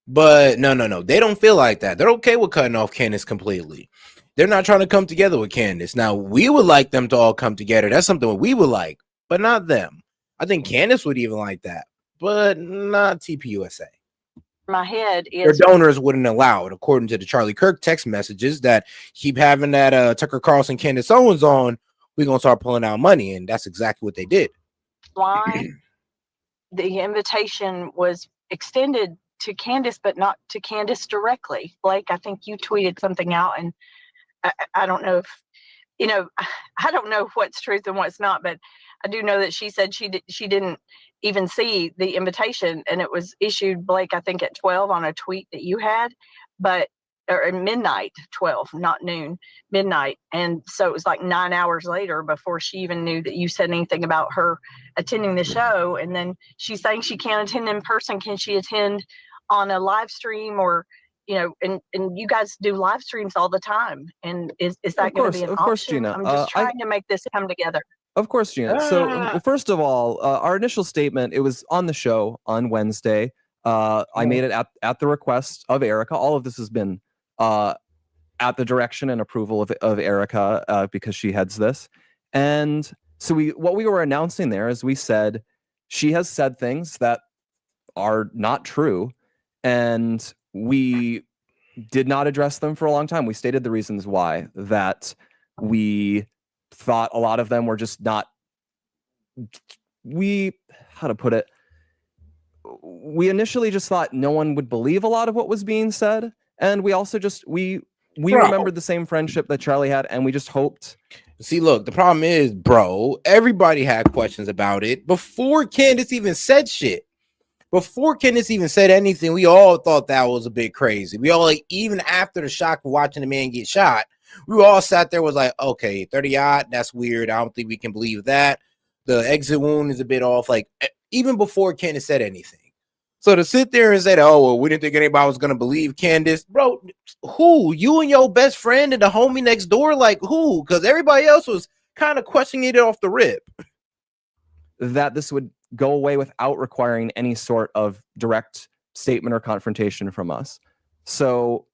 But no. They don't feel like that. They're okay with cutting off Candace completely. They're not trying to come together with Candace. Now, we would like them to all come together. That's something we would like, but not them. I think Candace would even like that, but not TPUSA. My head Their is donors wouldn't allow it, according to the Charlie Kirk text messages that keep having that Tucker Carlson, Candace Owens on. We're going to start pulling out money, and that's exactly what they did. why the invitation was extended to Candace, but not to Candace directly. Blake, I think you tweeted something out, and I don't know if, I don't know what's truth and what's not, but I do know that she said she didn't even see the invitation, and it was issued, Blake, I think at 12 on a tweet that you had, or at midnight, 12, not noon, midnight. And so it was like 9 hours later before she even knew that you said anything about her attending the show. And then she's saying she can't attend in person. Can she attend on a live stream or, and you guys do live streams all the time. And is that going to be an Of course, option? Gina. I'm just trying to make this come together. Of course, Gina. So first of all, our initial statement, it was on the show on Wednesday. I made it at the request of Erica. All of this has been at the direction and approval of Erica because she heads this. And so what we were announcing there is we said she has said things that are not true, and we did not address them for a long time. We stated the reasons why, that we thought a lot of them were just not, how to put it, we initially just thought no one would believe a lot of what was being said. And we also just, we remembered the same friendship that Charlie had, and we just hoped. See, look, the problem is, bro, everybody had questions about it before Candace even said shit. Before Candace even said anything, we all thought that was a bit crazy. We all, like, even after the shock of watching the man get shot, we all sat there was like, okay, 30-odd, that's weird. I don't think we can believe that. The exit wound is a bit off. Like, even before Candace said anything. So to sit there and say, oh, well, we didn't think anybody was going to believe Candace. Bro, who? You and your best friend and the homie next door? Like, who? Because everybody else was kind of questioning it off the rip. That this would go away without requiring any sort of direct statement or confrontation from us. So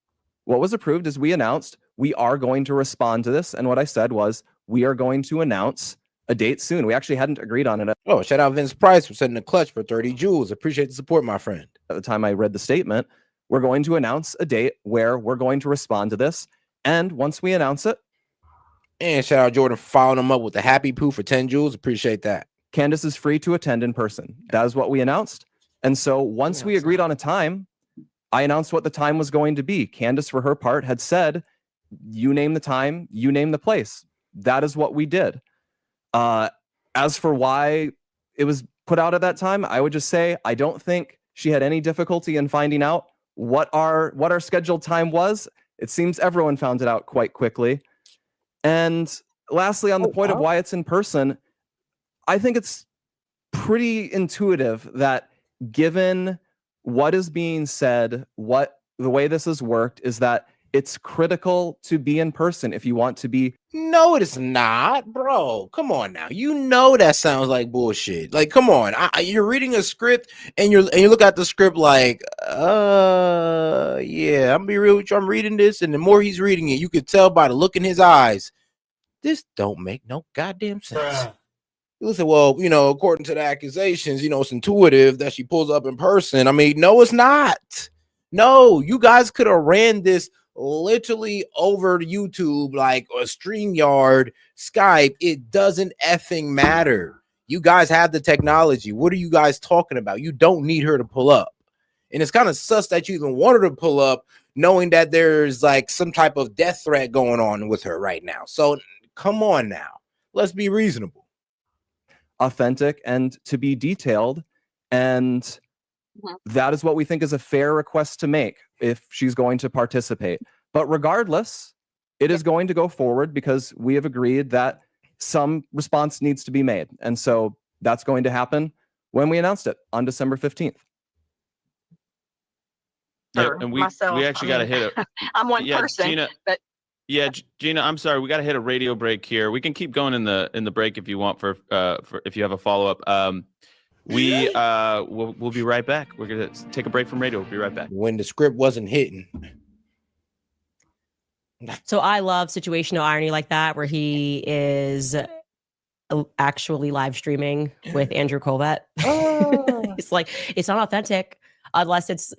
what was approved is we announced we are going to respond to this. And what I said was we are going to announce a date soon. We actually hadn't agreed on it. Oh, shout out Vince Price for setting the clutch for 30 joules. Appreciate the support, my friend. At the time I read the statement, we're going to announce a date where we're going to respond to this. And once we announce it. And shout out Jordan for following him up with the happy poo for 10 joules. Appreciate that. Candace is free to attend in person. That is what we announced. And so once we agreed on a time, I announced what the time was going to be. Candace, for her part, had said, you name the time, you name the place. That is what we did. As for why it was put out at that time, I would just say I don't think she had any difficulty in finding out what our scheduled time was. It seems everyone found it out quite quickly. And lastly, on the point of why it's in person, I think it's pretty intuitive that given what is being said, what the way this has worked is that It's critical to be in person if you want to be. No, it's not, bro. Come on now. You know that sounds like bullshit. Like, come on. You're reading a script and you look at the script like, yeah, I'm gonna be real with you. I'm reading this, and the more he's reading it, you could tell by the look in his eyes, this don't make no goddamn sense. Listen, well, according to the accusations, it's intuitive that she pulls up in person. I mean, no, it's not. No, you guys could have ran this literally over YouTube, like a StreamYard, Skype. It doesn't effing matter. You guys have the technology. What are you guys talking about? You don't need her to pull up. And it's kind of sus that you even want her to pull up, knowing that there's like some type of death threat going on with her right now. So come on now. Let's be reasonable. Authentic and to be detailed, and that is what we think is a fair request to make if she's going to participate. But regardless, it is going to go forward because we have agreed that some response needs to be made, and so that's going to happen when we announced it on December 15th. Yeah, and we actually got to hit it. I'm one person, Gina, but yeah, Gina, I'm sorry, we got to hit a radio break here. We can keep going in the break if you want for if you have a follow up. We'll be right back. We're gonna take a break from radio. We'll be right back. When the script wasn't hitting. So I love situational irony like that, where he is actually live streaming with Andrew Colvett. It's like, it's not authentic unless it's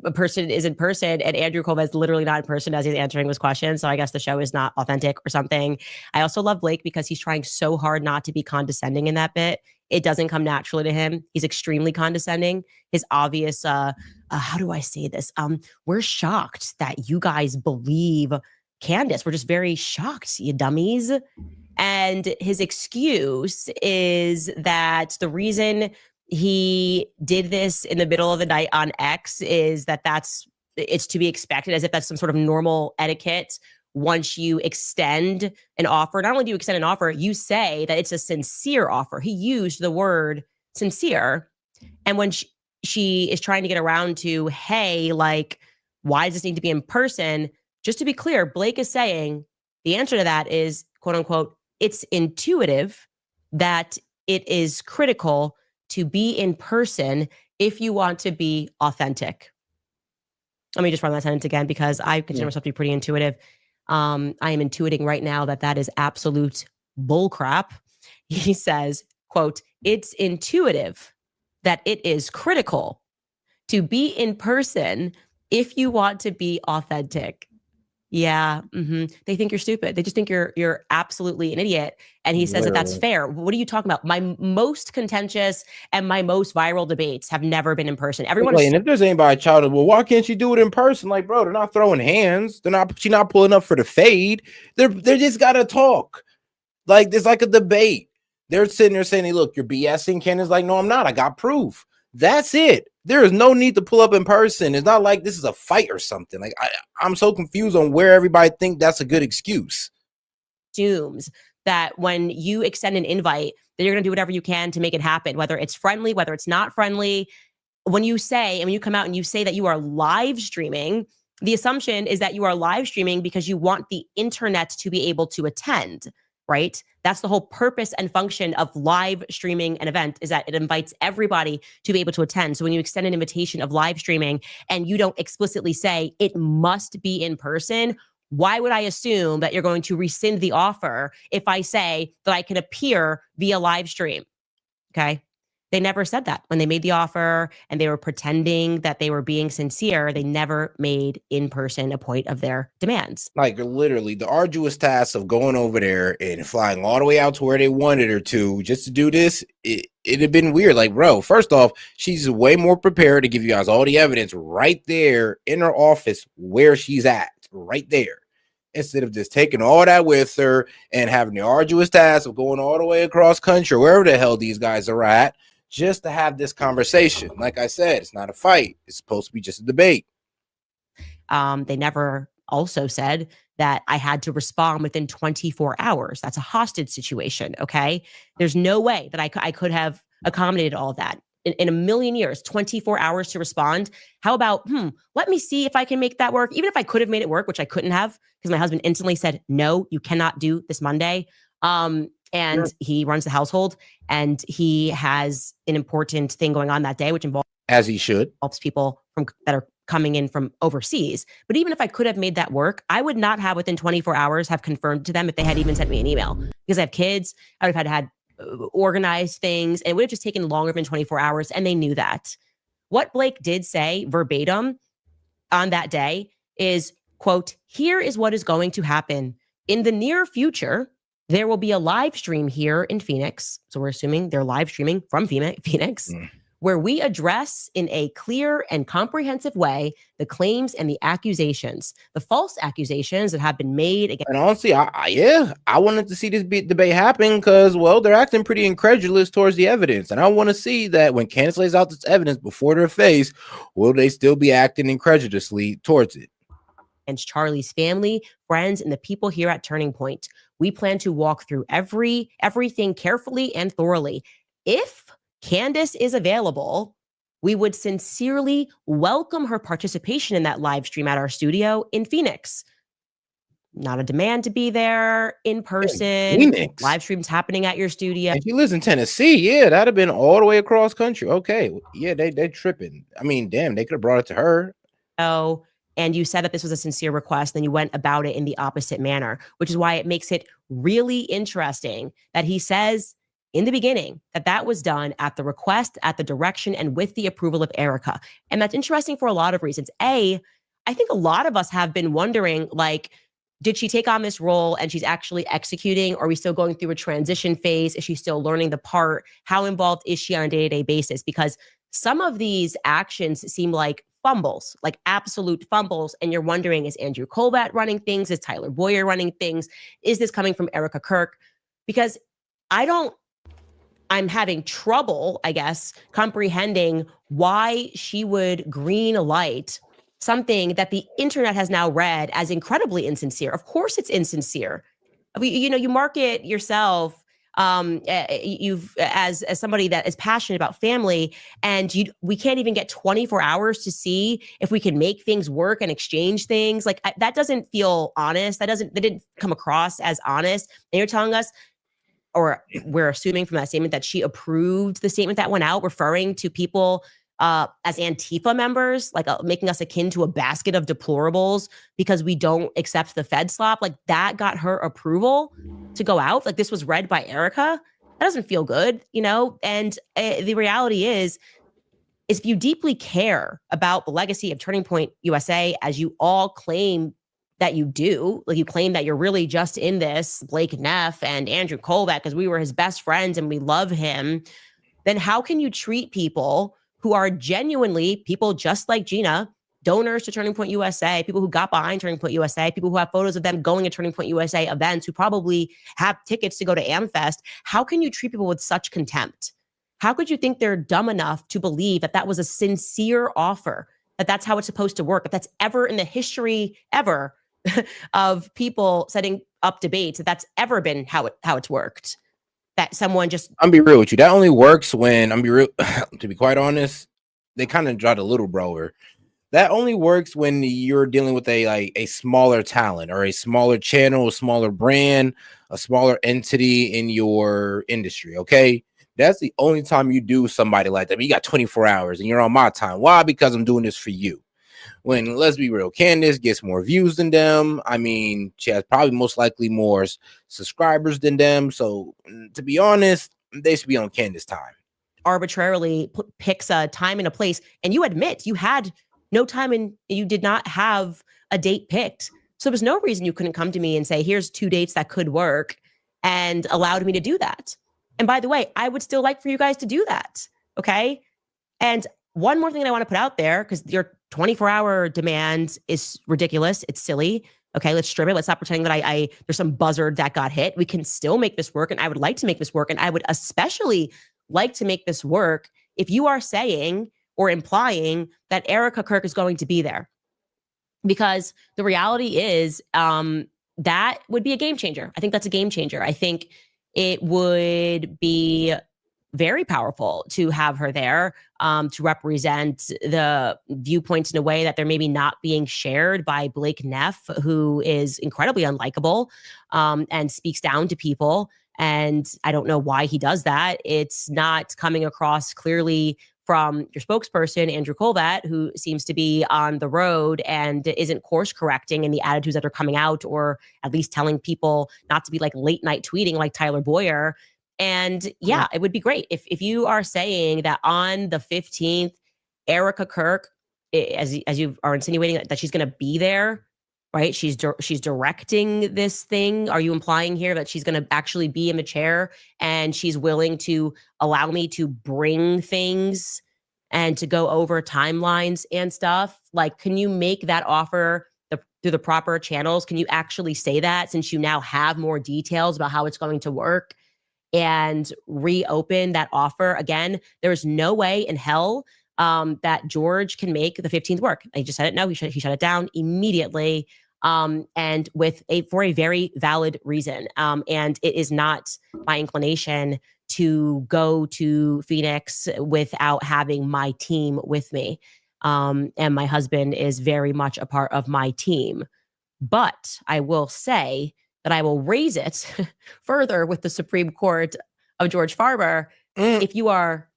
a person is in person, and Andrew Colvett's literally not in person as he's answering his questions. So I guess the show is not authentic or something. I also love Blake because he's trying so hard not to be condescending in that bit. It doesn't come naturally to him. He's extremely condescending. His obvious, how do I say this? We're shocked that you guys believe Candace. We're just very shocked, you dummies. And his excuse is that the reason he did this in the middle of the night on X is that it's to be expected, as if that's some sort of normal etiquette. Once you extend an offer, not only do you extend an offer, you say that it's a sincere offer. He used the word sincere. And when she is trying to get around to, hey, like, why does this need to be in person? Just to be clear, Blake is saying the answer to that is, quote unquote, it's intuitive that it is critical to be in person if you want to be authentic. Let me just run that sentence again because I consider myself to be pretty intuitive. I am intuiting right now that is absolute bullcrap. He says, quote, it's intuitive that it is critical to be in person if you want to be authentic. Yeah. They think you're stupid. They just think you're absolutely an idiot. And he says that that's fair. What are you talking about? My most contentious and my most viral debates have never been in person. Everyone and if there's anybody childhood, well, why can't you do it in person? Like, bro, they're not throwing hands. She's not pulling up for the fade. They just gotta talk. Like, there's like a debate. They're sitting there saying, hey, look, you're BSing. Candace's like, no, I'm not. I got proof. That's it. There is no need to pull up in person. It's not like this is a fight or something. Like, I'm so confused on where everybody think that's a good excuse. Assumes that when you extend an invite, that you're going to do whatever you can to make it happen, whether it's friendly, whether it's not friendly. When you say, and when you come out and you say that you are live streaming, the assumption is that you are live streaming because you want the internet to be able to attend, right? That's the whole purpose and function of live streaming an event, is that it invites everybody to be able to attend. So when you extend an invitation of live streaming and you don't explicitly say it must be in person, why would I assume that you're going to rescind the offer if I say that I can appear via live stream? Okay. They never said that when they made the offer and they were pretending that they were being sincere. They never made in person a point of their demands. Like, literally the arduous task of going over there and flying all the way out to where they wanted her to just to do this. It'd have been weird. Like, bro, first off, she's way more prepared to give you guys all the evidence right there in her office where she's at, right there. Instead of just taking all that with her and having the arduous task of going all the way across country, wherever the hell these guys are at, just to have this conversation. Like I said, it's not a fight. It's supposed to be just a debate. They never also said that I had to respond within 24 hours. That's a hostage situation, okay? There's no way that I could have accommodated all of that. in a million years, 24 hours to respond. How about, let me see if I can make that work. Even if I could have made it work, which I couldn't have because my husband instantly said, no, you cannot do this Monday. And he runs the household and he has an important thing going on that day, which involves, as he should, helps people that are coming in from overseas. But even if I could have made that work, I would not have within 24 hours have confirmed to them if they had even sent me an email because I have kids. I would have had organized things and it would have just taken longer than 24 hours. And they knew that. What Blake did say verbatim on that day is, quote, here is what is going to happen. In the near future, there will be a live stream here in Phoenix. So we're assuming they're live streaming from Phoenix, where we address in a clear and comprehensive way the claims and the accusations, the false accusations that have been made against. And honestly, I wanted to see this debate happen because, well, they're acting pretty incredulous towards the evidence. And I want to see that when Candace lays out this evidence before their face, will they still be acting incredulously towards it? And Charlie's family, friends, and the people here at Turning Point. We plan to walk through everything carefully and thoroughly. If Candace is available, we would sincerely welcome her participation in that live stream at our studio in Phoenix. Not a demand to be there in person. Phoenix. Live streams happening at your studio. If you live in Tennessee, yeah, that'd have been all the way across country. Okay, yeah, they tripping. I mean, damn, they could have brought it to her. Oh. And you said that this was a sincere request, then you went about it in the opposite manner, which is why it makes it really interesting that he says in the beginning that that was done at the request, at the direction, and with the approval of Erica. And that's interesting for a lot of reasons. I think a lot of us have been wondering, like, did she take on this role and she's actually executing? Or are we still going through a transition phase? Is she still learning the part? How involved is she on a day-to-day basis? Because some of these actions seem like fumbles, like absolute fumbles. And you're wondering, is Andrew Colbert running things? Is Tyler Boyer running things? Is this coming from Erica Kirk? Because I'm having trouble, I guess, comprehending why she would green light something that the internet has now read as incredibly insincere. Of course it's insincere. You market yourself as somebody that is passionate about family, and we can't even get 24 hours to see if we can make things work and exchange things. Like that doesn't feel honest. That didn't come across as honest. And you're telling us, or we're assuming from that statement, that she approved the statement that went out, referring to people as Antifa members, like making us akin to a basket of deplorables because we don't accept the Fed slop. Like that got her approval to go out. Like this was read by Erica. That doesn't feel good, And the reality is if you deeply care about the legacy of Turning Point USA, as you all claim that you do, like you claim that you're really just in this, Blake Neff and Andrew Colbert, because we were his best friends and we love him, then how can you treat people who are genuinely people just like Gina, donors to Turning Point USA, people who got behind Turning Point USA, people who have photos of them going to Turning Point USA events, who probably have tickets to go to AmFest? How can you treat people with such contempt? How could you think they're dumb enough to believe that that was a sincere offer, that that's how it's supposed to work, that that's ever in the history ever of people setting up debates, that that's ever been how it's worked? That someone just... I'm be real with you. That only works when, to be quite honest, they kind of draw the little broer. That only works when you're dealing with a smaller talent or a smaller channel, a smaller brand, a smaller entity in your industry. Okay. That's the only time you do somebody like that. But you got 24 hours and you're on my time. Why? Because I'm doing this for you. When, let's be real, Candace gets more views than them. I mean, she has probably most likely more subscribers than them. So to be honest, they should be on Candace time. Arbitrarily picks a time and a place, and you admit you had no time and you did not have a date picked. So there's no reason you couldn't come to me and say, here's 2 dates that could work, and allowed me to do that. And by the way, I would still like for you guys to do that. Okay. And one more thing that I want to put out there, because your 24-hour demand is ridiculous. It's silly. Okay, let's strip it. Let's not pretend that there's some buzzard that got hit. We can still make this work, and I would like to make this work, and I would especially like to make this work if you are saying or implying that Erica Kirk is going to be there. Because the reality is that would be a game changer. I think that's a game changer. I think it would be very powerful to have her there, to represent the viewpoints in a way that they're maybe not being shared by Blake Neff, who is incredibly unlikable, and speaks down to people. And I don't know why he does that. It's not coming across clearly from your spokesperson, Andrew Colvat, who seems to be on the road and isn't course correcting in the attitudes that are coming out, or at least telling people not to be like late night tweeting like Tyler Boyer. And yeah, it would be great if you are saying that on the 15th, Erica Kirk, as you are insinuating that she's going to be there, right? She's directing this thing. Are you implying here that she's going to actually be in the chair and she's willing to allow me to bring things and to go over timelines and stuff? Like, can you make that offer through the proper channels? Can you actually say that, since you now have more details about how it's going to work, and reopen that offer again? There's no way in hell that George can make the 15th work. I just said it. No, he shut it down immediately, and for a very valid reason. And it is not my inclination to go to Phoenix without having my team with me. And my husband is very much a part of my team. But I will say that I will raise it further with the Supreme Court of George Farmer. If you are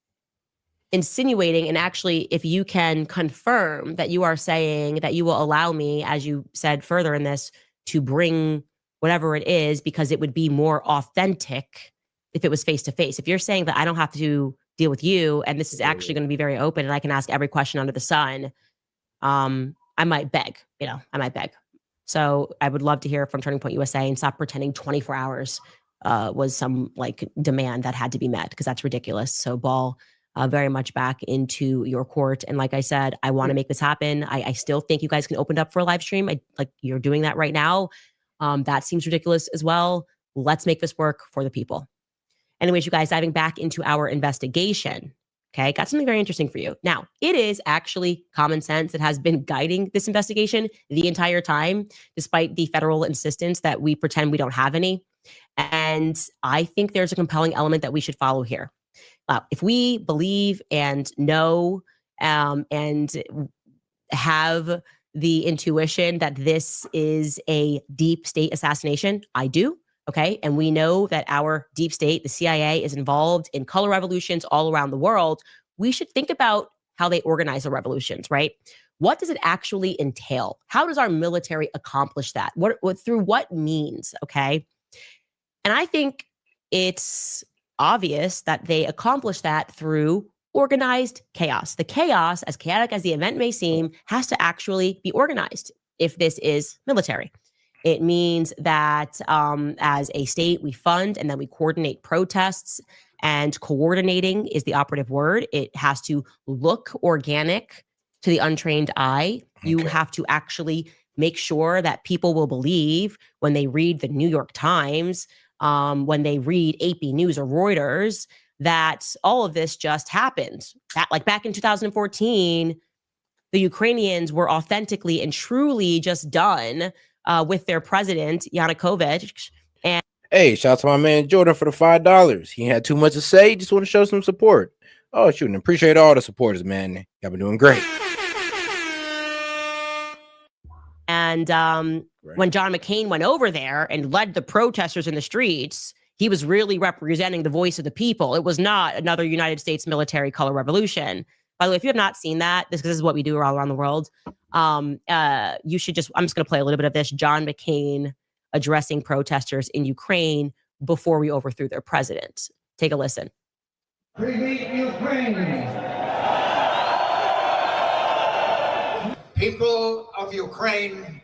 insinuating, and actually if you can confirm that you are saying that you will allow me, as you said further in this, to bring whatever it is, because it would be more authentic if it was face to face. If you're saying that I don't have to deal with you, and this is actually going to be very open and I can ask every question under the sun, I might beg, I might beg. So I would love to hear from Turning Point USA, and stop pretending 24 hours was some like demand that had to be met, because that's ridiculous. So ball very much back into your court. And like I said, I want to make this happen. I still think you guys can open it up for a live stream. Like you're doing that right now. That seems ridiculous as well. Let's make this work for the people. Anyways, you guys, diving back into our investigation. Okay, got something very interesting for you. Now, it is actually common sense that has been guiding this investigation the entire time, despite the federal insistence that we pretend we don't have any. And I think there's a compelling element that we should follow here. If we believe and know and have the intuition that this is a deep state assassination, I do. Okay. And we know that our deep state, the CIA, is involved in color revolutions all around the world. We should think about how they organize the revolutions, right? What does it actually entail? How does our military accomplish that? Through what means? Okay. And I think it's obvious that they accomplish that through organized chaos. The chaos, as chaotic as the event may seem, has to actually be organized if this is military. It means that as a state, we fund and then we coordinate protests, and coordinating is the operative word. It has to look organic to the untrained eye. You have to actually make sure that people will believe when they read the New York Times, when they read AP News or Reuters, that all of this just happened. That, like back in 2014, the Ukrainians were authentically and truly just done with their president, Yanukovych. And hey, shout out to my man Jordan for the $5. He had too much to say. Just want to show some support. Oh, shoot. And appreciate all the supporters, man. Y'all been doing great. And when John McCain went over there and led the protesters in the streets, he was really representing the voice of the people. It was not another United States military color revolution. By the way, if you have not seen that, this is what we do all around the world. You should I'm just going to play a little bit of this. John McCain addressing protesters in Ukraine before we overthrew their president. Take a listen. Привіт, Ukraine! People of Ukraine,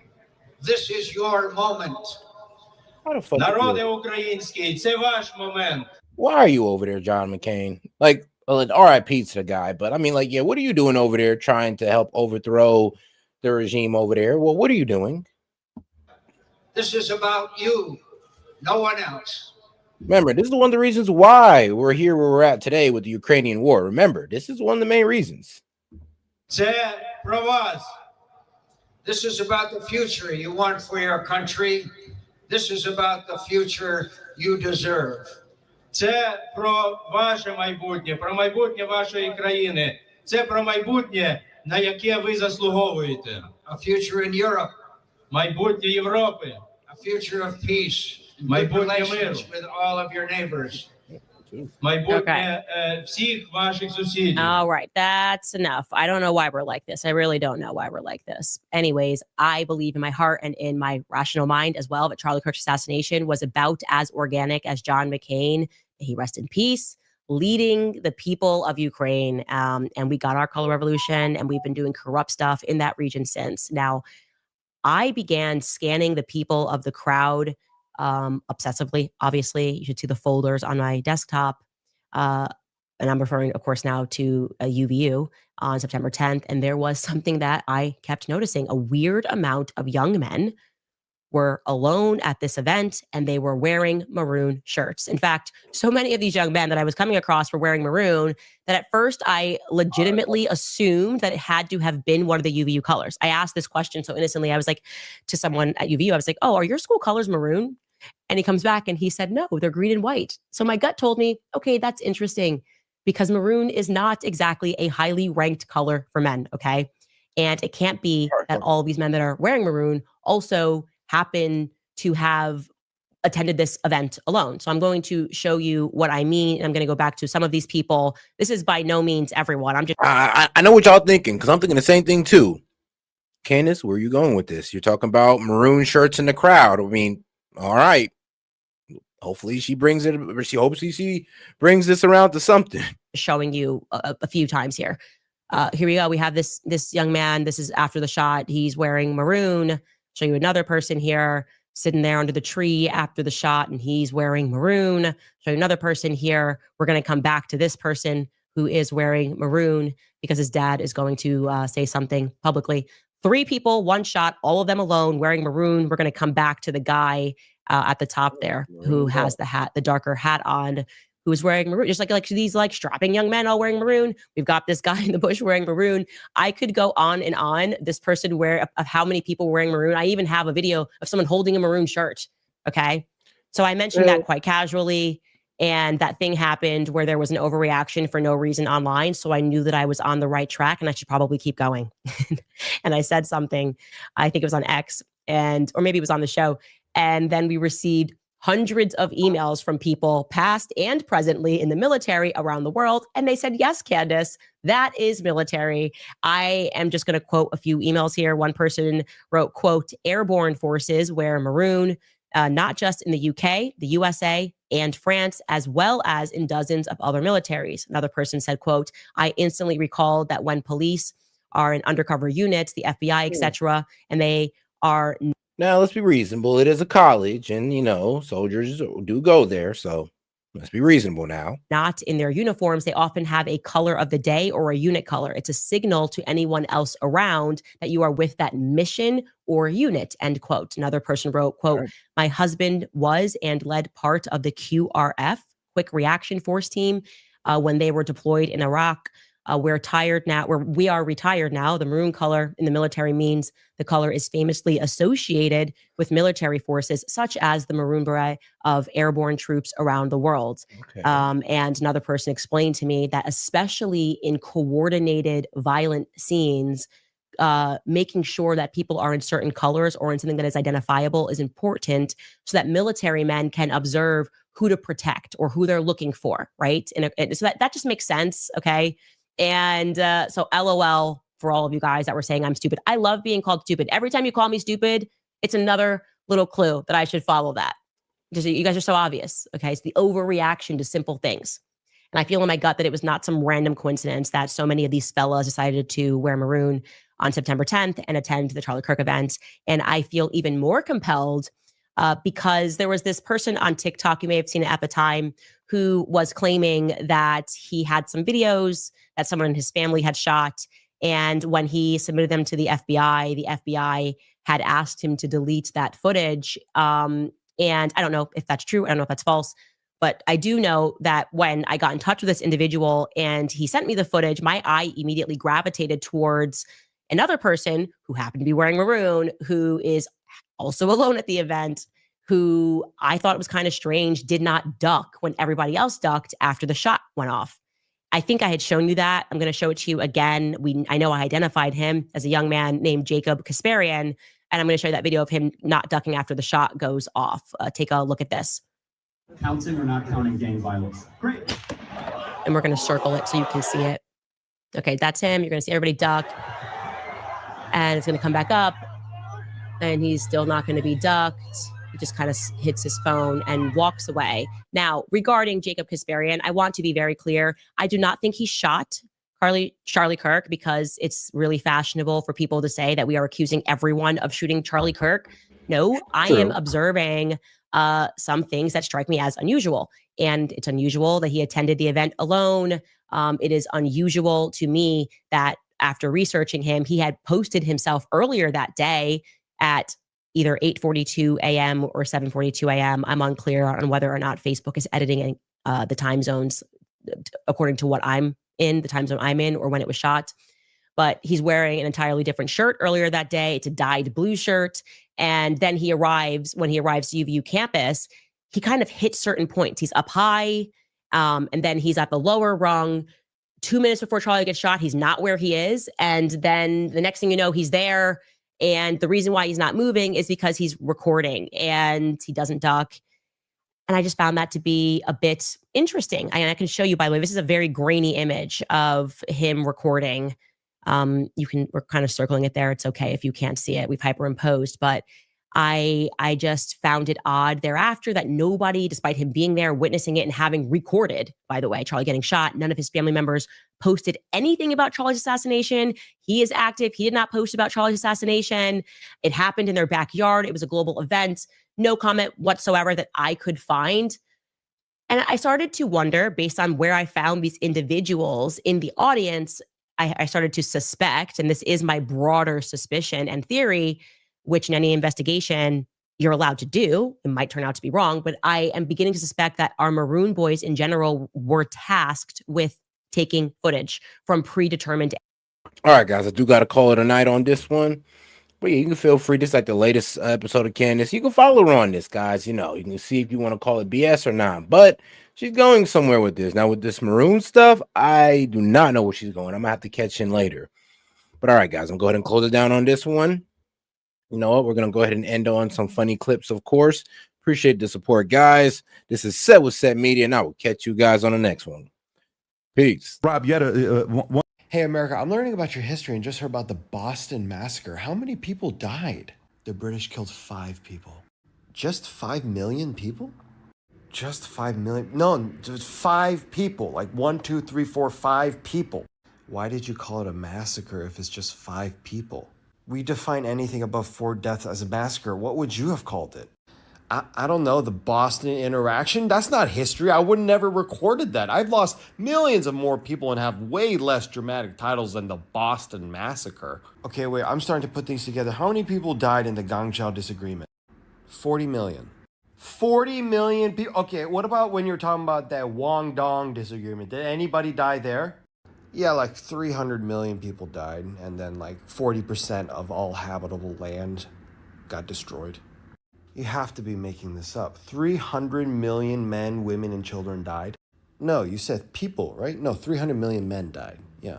this is your moment. Народи український, це ваш момент. Why are you over there, John McCain? Like, well, RIP to the guy, but I mean, like, yeah, what are you doing over there trying to help overthrow the regime over there? Well, what are you doing? This is about you, no one else. Remember, this is one of the reasons why we're here where we're at today with the Ukrainian war. Remember, this is one of the main reasons. Це про вас. This is about the future you want for your country. This is about the future you deserve. Це про ваше майбутнє, про майбутнє вашої країни. Це про майбутнє, на яке ви заслуговуєте. A future in Europe. Майбутнє Європи. A future of peace. Майбутнє миру. With all of your neighbors. Майбутнє всіх ваших сусідів. All right, that's enough. I don't know why we're like this. I really don't know why we're like this. Anyways, I believe in my heart and in my rational mind as well that Charlie Kirk's assassination was about as organic as John McCain, may he rest in peace, leading the people of Ukraine. And we got our color revolution, and we've been doing corrupt stuff in that region since. Now, I began scanning the people of the crowd obsessively. Obviously, you should see the folders on my desktop. And I'm referring, of course, now to UVU on September 10th. And there was something that I kept noticing. A weird amount of young men were alone at this event, and they were wearing maroon shirts. In fact, so many of these young men that I was coming across were wearing maroon that at first I legitimately assumed that it had to have been one of the UVU colors. I asked this question so innocently. I was like, to someone at UVU, I was like, oh, are your school colors maroon? And he comes back and he said, no, they're green and white. So my gut told me, okay, that's interesting, because maroon is not exactly a highly ranked color for men, okay? And it can't be that all of these men that are wearing maroon also happen to have attended this event alone. So I'm going to show you what I mean. And I'm going to go back to some of these people. This is by no means everyone. I'm just... I know what y'all thinking, because I'm thinking the same thing too. Candace, where are you going with this? You're talking about maroon shirts in the crowd. I mean, all right. Hopefully she brings it, or she hopes she brings this around to something. Showing you a few times here. Here we go. We have this young man. This is after the shot. He's wearing maroon. Show you another person here sitting there under the tree after the shot, and he's wearing maroon. Show you another person here. We're going to come back to this person who is wearing maroon because his dad is going to say something publicly. 3 people, 1 shot, all of them alone wearing maroon. We're going to come back to the guy at the top there who has the hat, the darker hat on, who is wearing maroon, just like these like strapping young men all wearing maroon. We've got this guy in the bush wearing maroon. I could go on and on. This person of how many people wearing maroon. I even have a video of someone holding a maroon shirt. Okay. So I mentioned that quite casually. And that thing happened where there was an overreaction for no reason online. So I knew that I was on the right track and I should probably keep going. And I said something, I think it was on X, or maybe it was on the show. And then we received hundreds of emails from people past and presently in the military around the world. And they said, yes, Candace, that is military. I am just going to quote a few emails here. One person wrote, quote, airborne forces wear maroon, not just in the UK, the USA, and France, as well as in dozens of other militaries. Another person said, quote, I instantly recalled that when police are in undercover units, the FBI, etc., and they are... Now, let's be reasonable. It is a college, and, soldiers do go there, so let's be reasonable now. Not in their uniforms, they often have a color of the day or a unit color. It's a signal to anyone else around that you are with that mission or unit, end quote. Another person wrote, quote, my husband was and led part of the QRF, Quick Reaction Force team, when they were deployed in Iraq. We are retired now. The maroon color in the military means the color is famously associated with military forces, such as the maroon beret of airborne troops around the world. Okay. And another person explained to me that especially in coordinated violent scenes, making sure that people are in certain colors or in something that is identifiable is important so that military men can observe who to protect or who they're looking for, right? And so that just makes sense, okay? And so LOL for all of you guys that were saying I'm stupid. I love being called stupid. Every time you call me stupid, it's another little clue that I should follow that. Just, you guys are so obvious, okay? It's the overreaction to simple things. And I feel in my gut that it was not some random coincidence that so many of these fellas decided to wear maroon on September 10th and attend the Charlie Kirk event. And I feel even more compelled because there was this person on TikTok, you may have seen it at the time, who was claiming that he had some videos that someone in his family had shot. And when he submitted them to the FBI had asked him to delete that footage. And I don't know if that's true. I don't know if that's false. But I do know that when I got in touch with this individual and he sent me the footage, my eye immediately gravitated towards another person who happened to be wearing maroon, who is also alone at the event, who I thought it was kind of strange, did not duck when everybody else ducked after the shot went off. I think I had shown you that. I'm going to show it to you again. I know I identified him as a young man named Jacob Kasparian, and I'm going to show you that video of him not ducking after the shot goes off. Take a look at this. Counting or not counting gang violence? Great. And we're going to circle it so you can see it. Okay, that's him. You're going to see everybody duck. And it's going to come back up. And he's still not going to be ducked. He just kind of hits his phone and walks away. Now, regarding Jacob Kasparian, I want to be very clear. I do not think he shot Charlie Kirk, because it's really fashionable for people to say that we are accusing everyone of shooting Charlie Kirk. No, I am observing some things that strike me as unusual. And it's unusual that he attended the event alone. It is unusual to me that after researching him, he had posted himself earlier that day at either 8:42 a.m. or 7:42 a.m. I'm unclear on whether or not Facebook is editing the time zones according to what I'm in, the time zone I'm in, or when it was shot. But he's wearing an entirely different shirt earlier that day. It's a dyed blue shirt. And then when he arrives to UVU campus, he kind of hits certain points. He's up high, and then he's at the lower rung. 2 minutes before Charlie gets shot, he's not where he is. And then the next thing you know, he's there. And the reason why he's not moving is because he's recording and he doesn't duck. And I just found that to be a bit interesting. I can show you, by the way, this is a very grainy image of him recording. We're kind of circling it there. It's okay if you can't see it. We've hyperimposed, but I just found it odd thereafter that nobody, despite him being there, witnessing it and having recorded, by the way, Charlie getting shot, none of his family members posted anything about Charlie's assassination. He is active. He did not post about Charlie's assassination. It happened in their backyard. It was a global event. No comment whatsoever that I could find. And I started to wonder, based on where I found these individuals in the audience, I started to suspect, and this is my broader suspicion and theory, which in any investigation you're allowed to do. It might turn out to be wrong, but I am beginning to suspect that our Maroon Boys in general were tasked with taking footage from predetermined. All right, guys, I do got to call it a night on this one. But yeah, you can feel free. This is like the latest episode of Candace. You can follow her on this, guys. You know, you can see if you want to call it BS or not. But she's going somewhere with this. Now, with this Maroon stuff, I do not know where she's going. I'm going to have to catch in later. But all right, guys, I'm going to go ahead and close it down on this one. You know what? We're going to go ahead and end on some funny clips, of course. Appreciate the support, guys. This is Set with Set Media, and I will catch you guys on the next one. Peace. Rob, you had one. Hey, America, I'm learning about your history and just heard about the Boston Massacre. How many people died? The British killed 5 people. Just 5 million people? Just 5 million? No, just 5 people. Like 1, 2, 3, 4, 5 people. Why did you call it a massacre if it's just 5 people? We define anything above 4 deaths as a massacre. What would you have called it? I don't know, the Boston interaction? That's not history. I would never recorded that. I've lost millions of more people and have way less dramatic titles than the Boston Massacre. Okay, wait, I'm starting to put things together. How many people died in the Gangzhou disagreement? 40 million. 40 million people. Okay, what about when you're talking about that Guangdong disagreement? Did anybody die there? Yeah, like 300 million people died, and then like 40% of all habitable land got destroyed. You have to be making this up. 300 million men, women, and children died? No, you said people, right? No, 300 million men died. Yeah.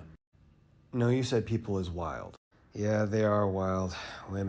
No, you said people is wild. Yeah, they are wild. Women.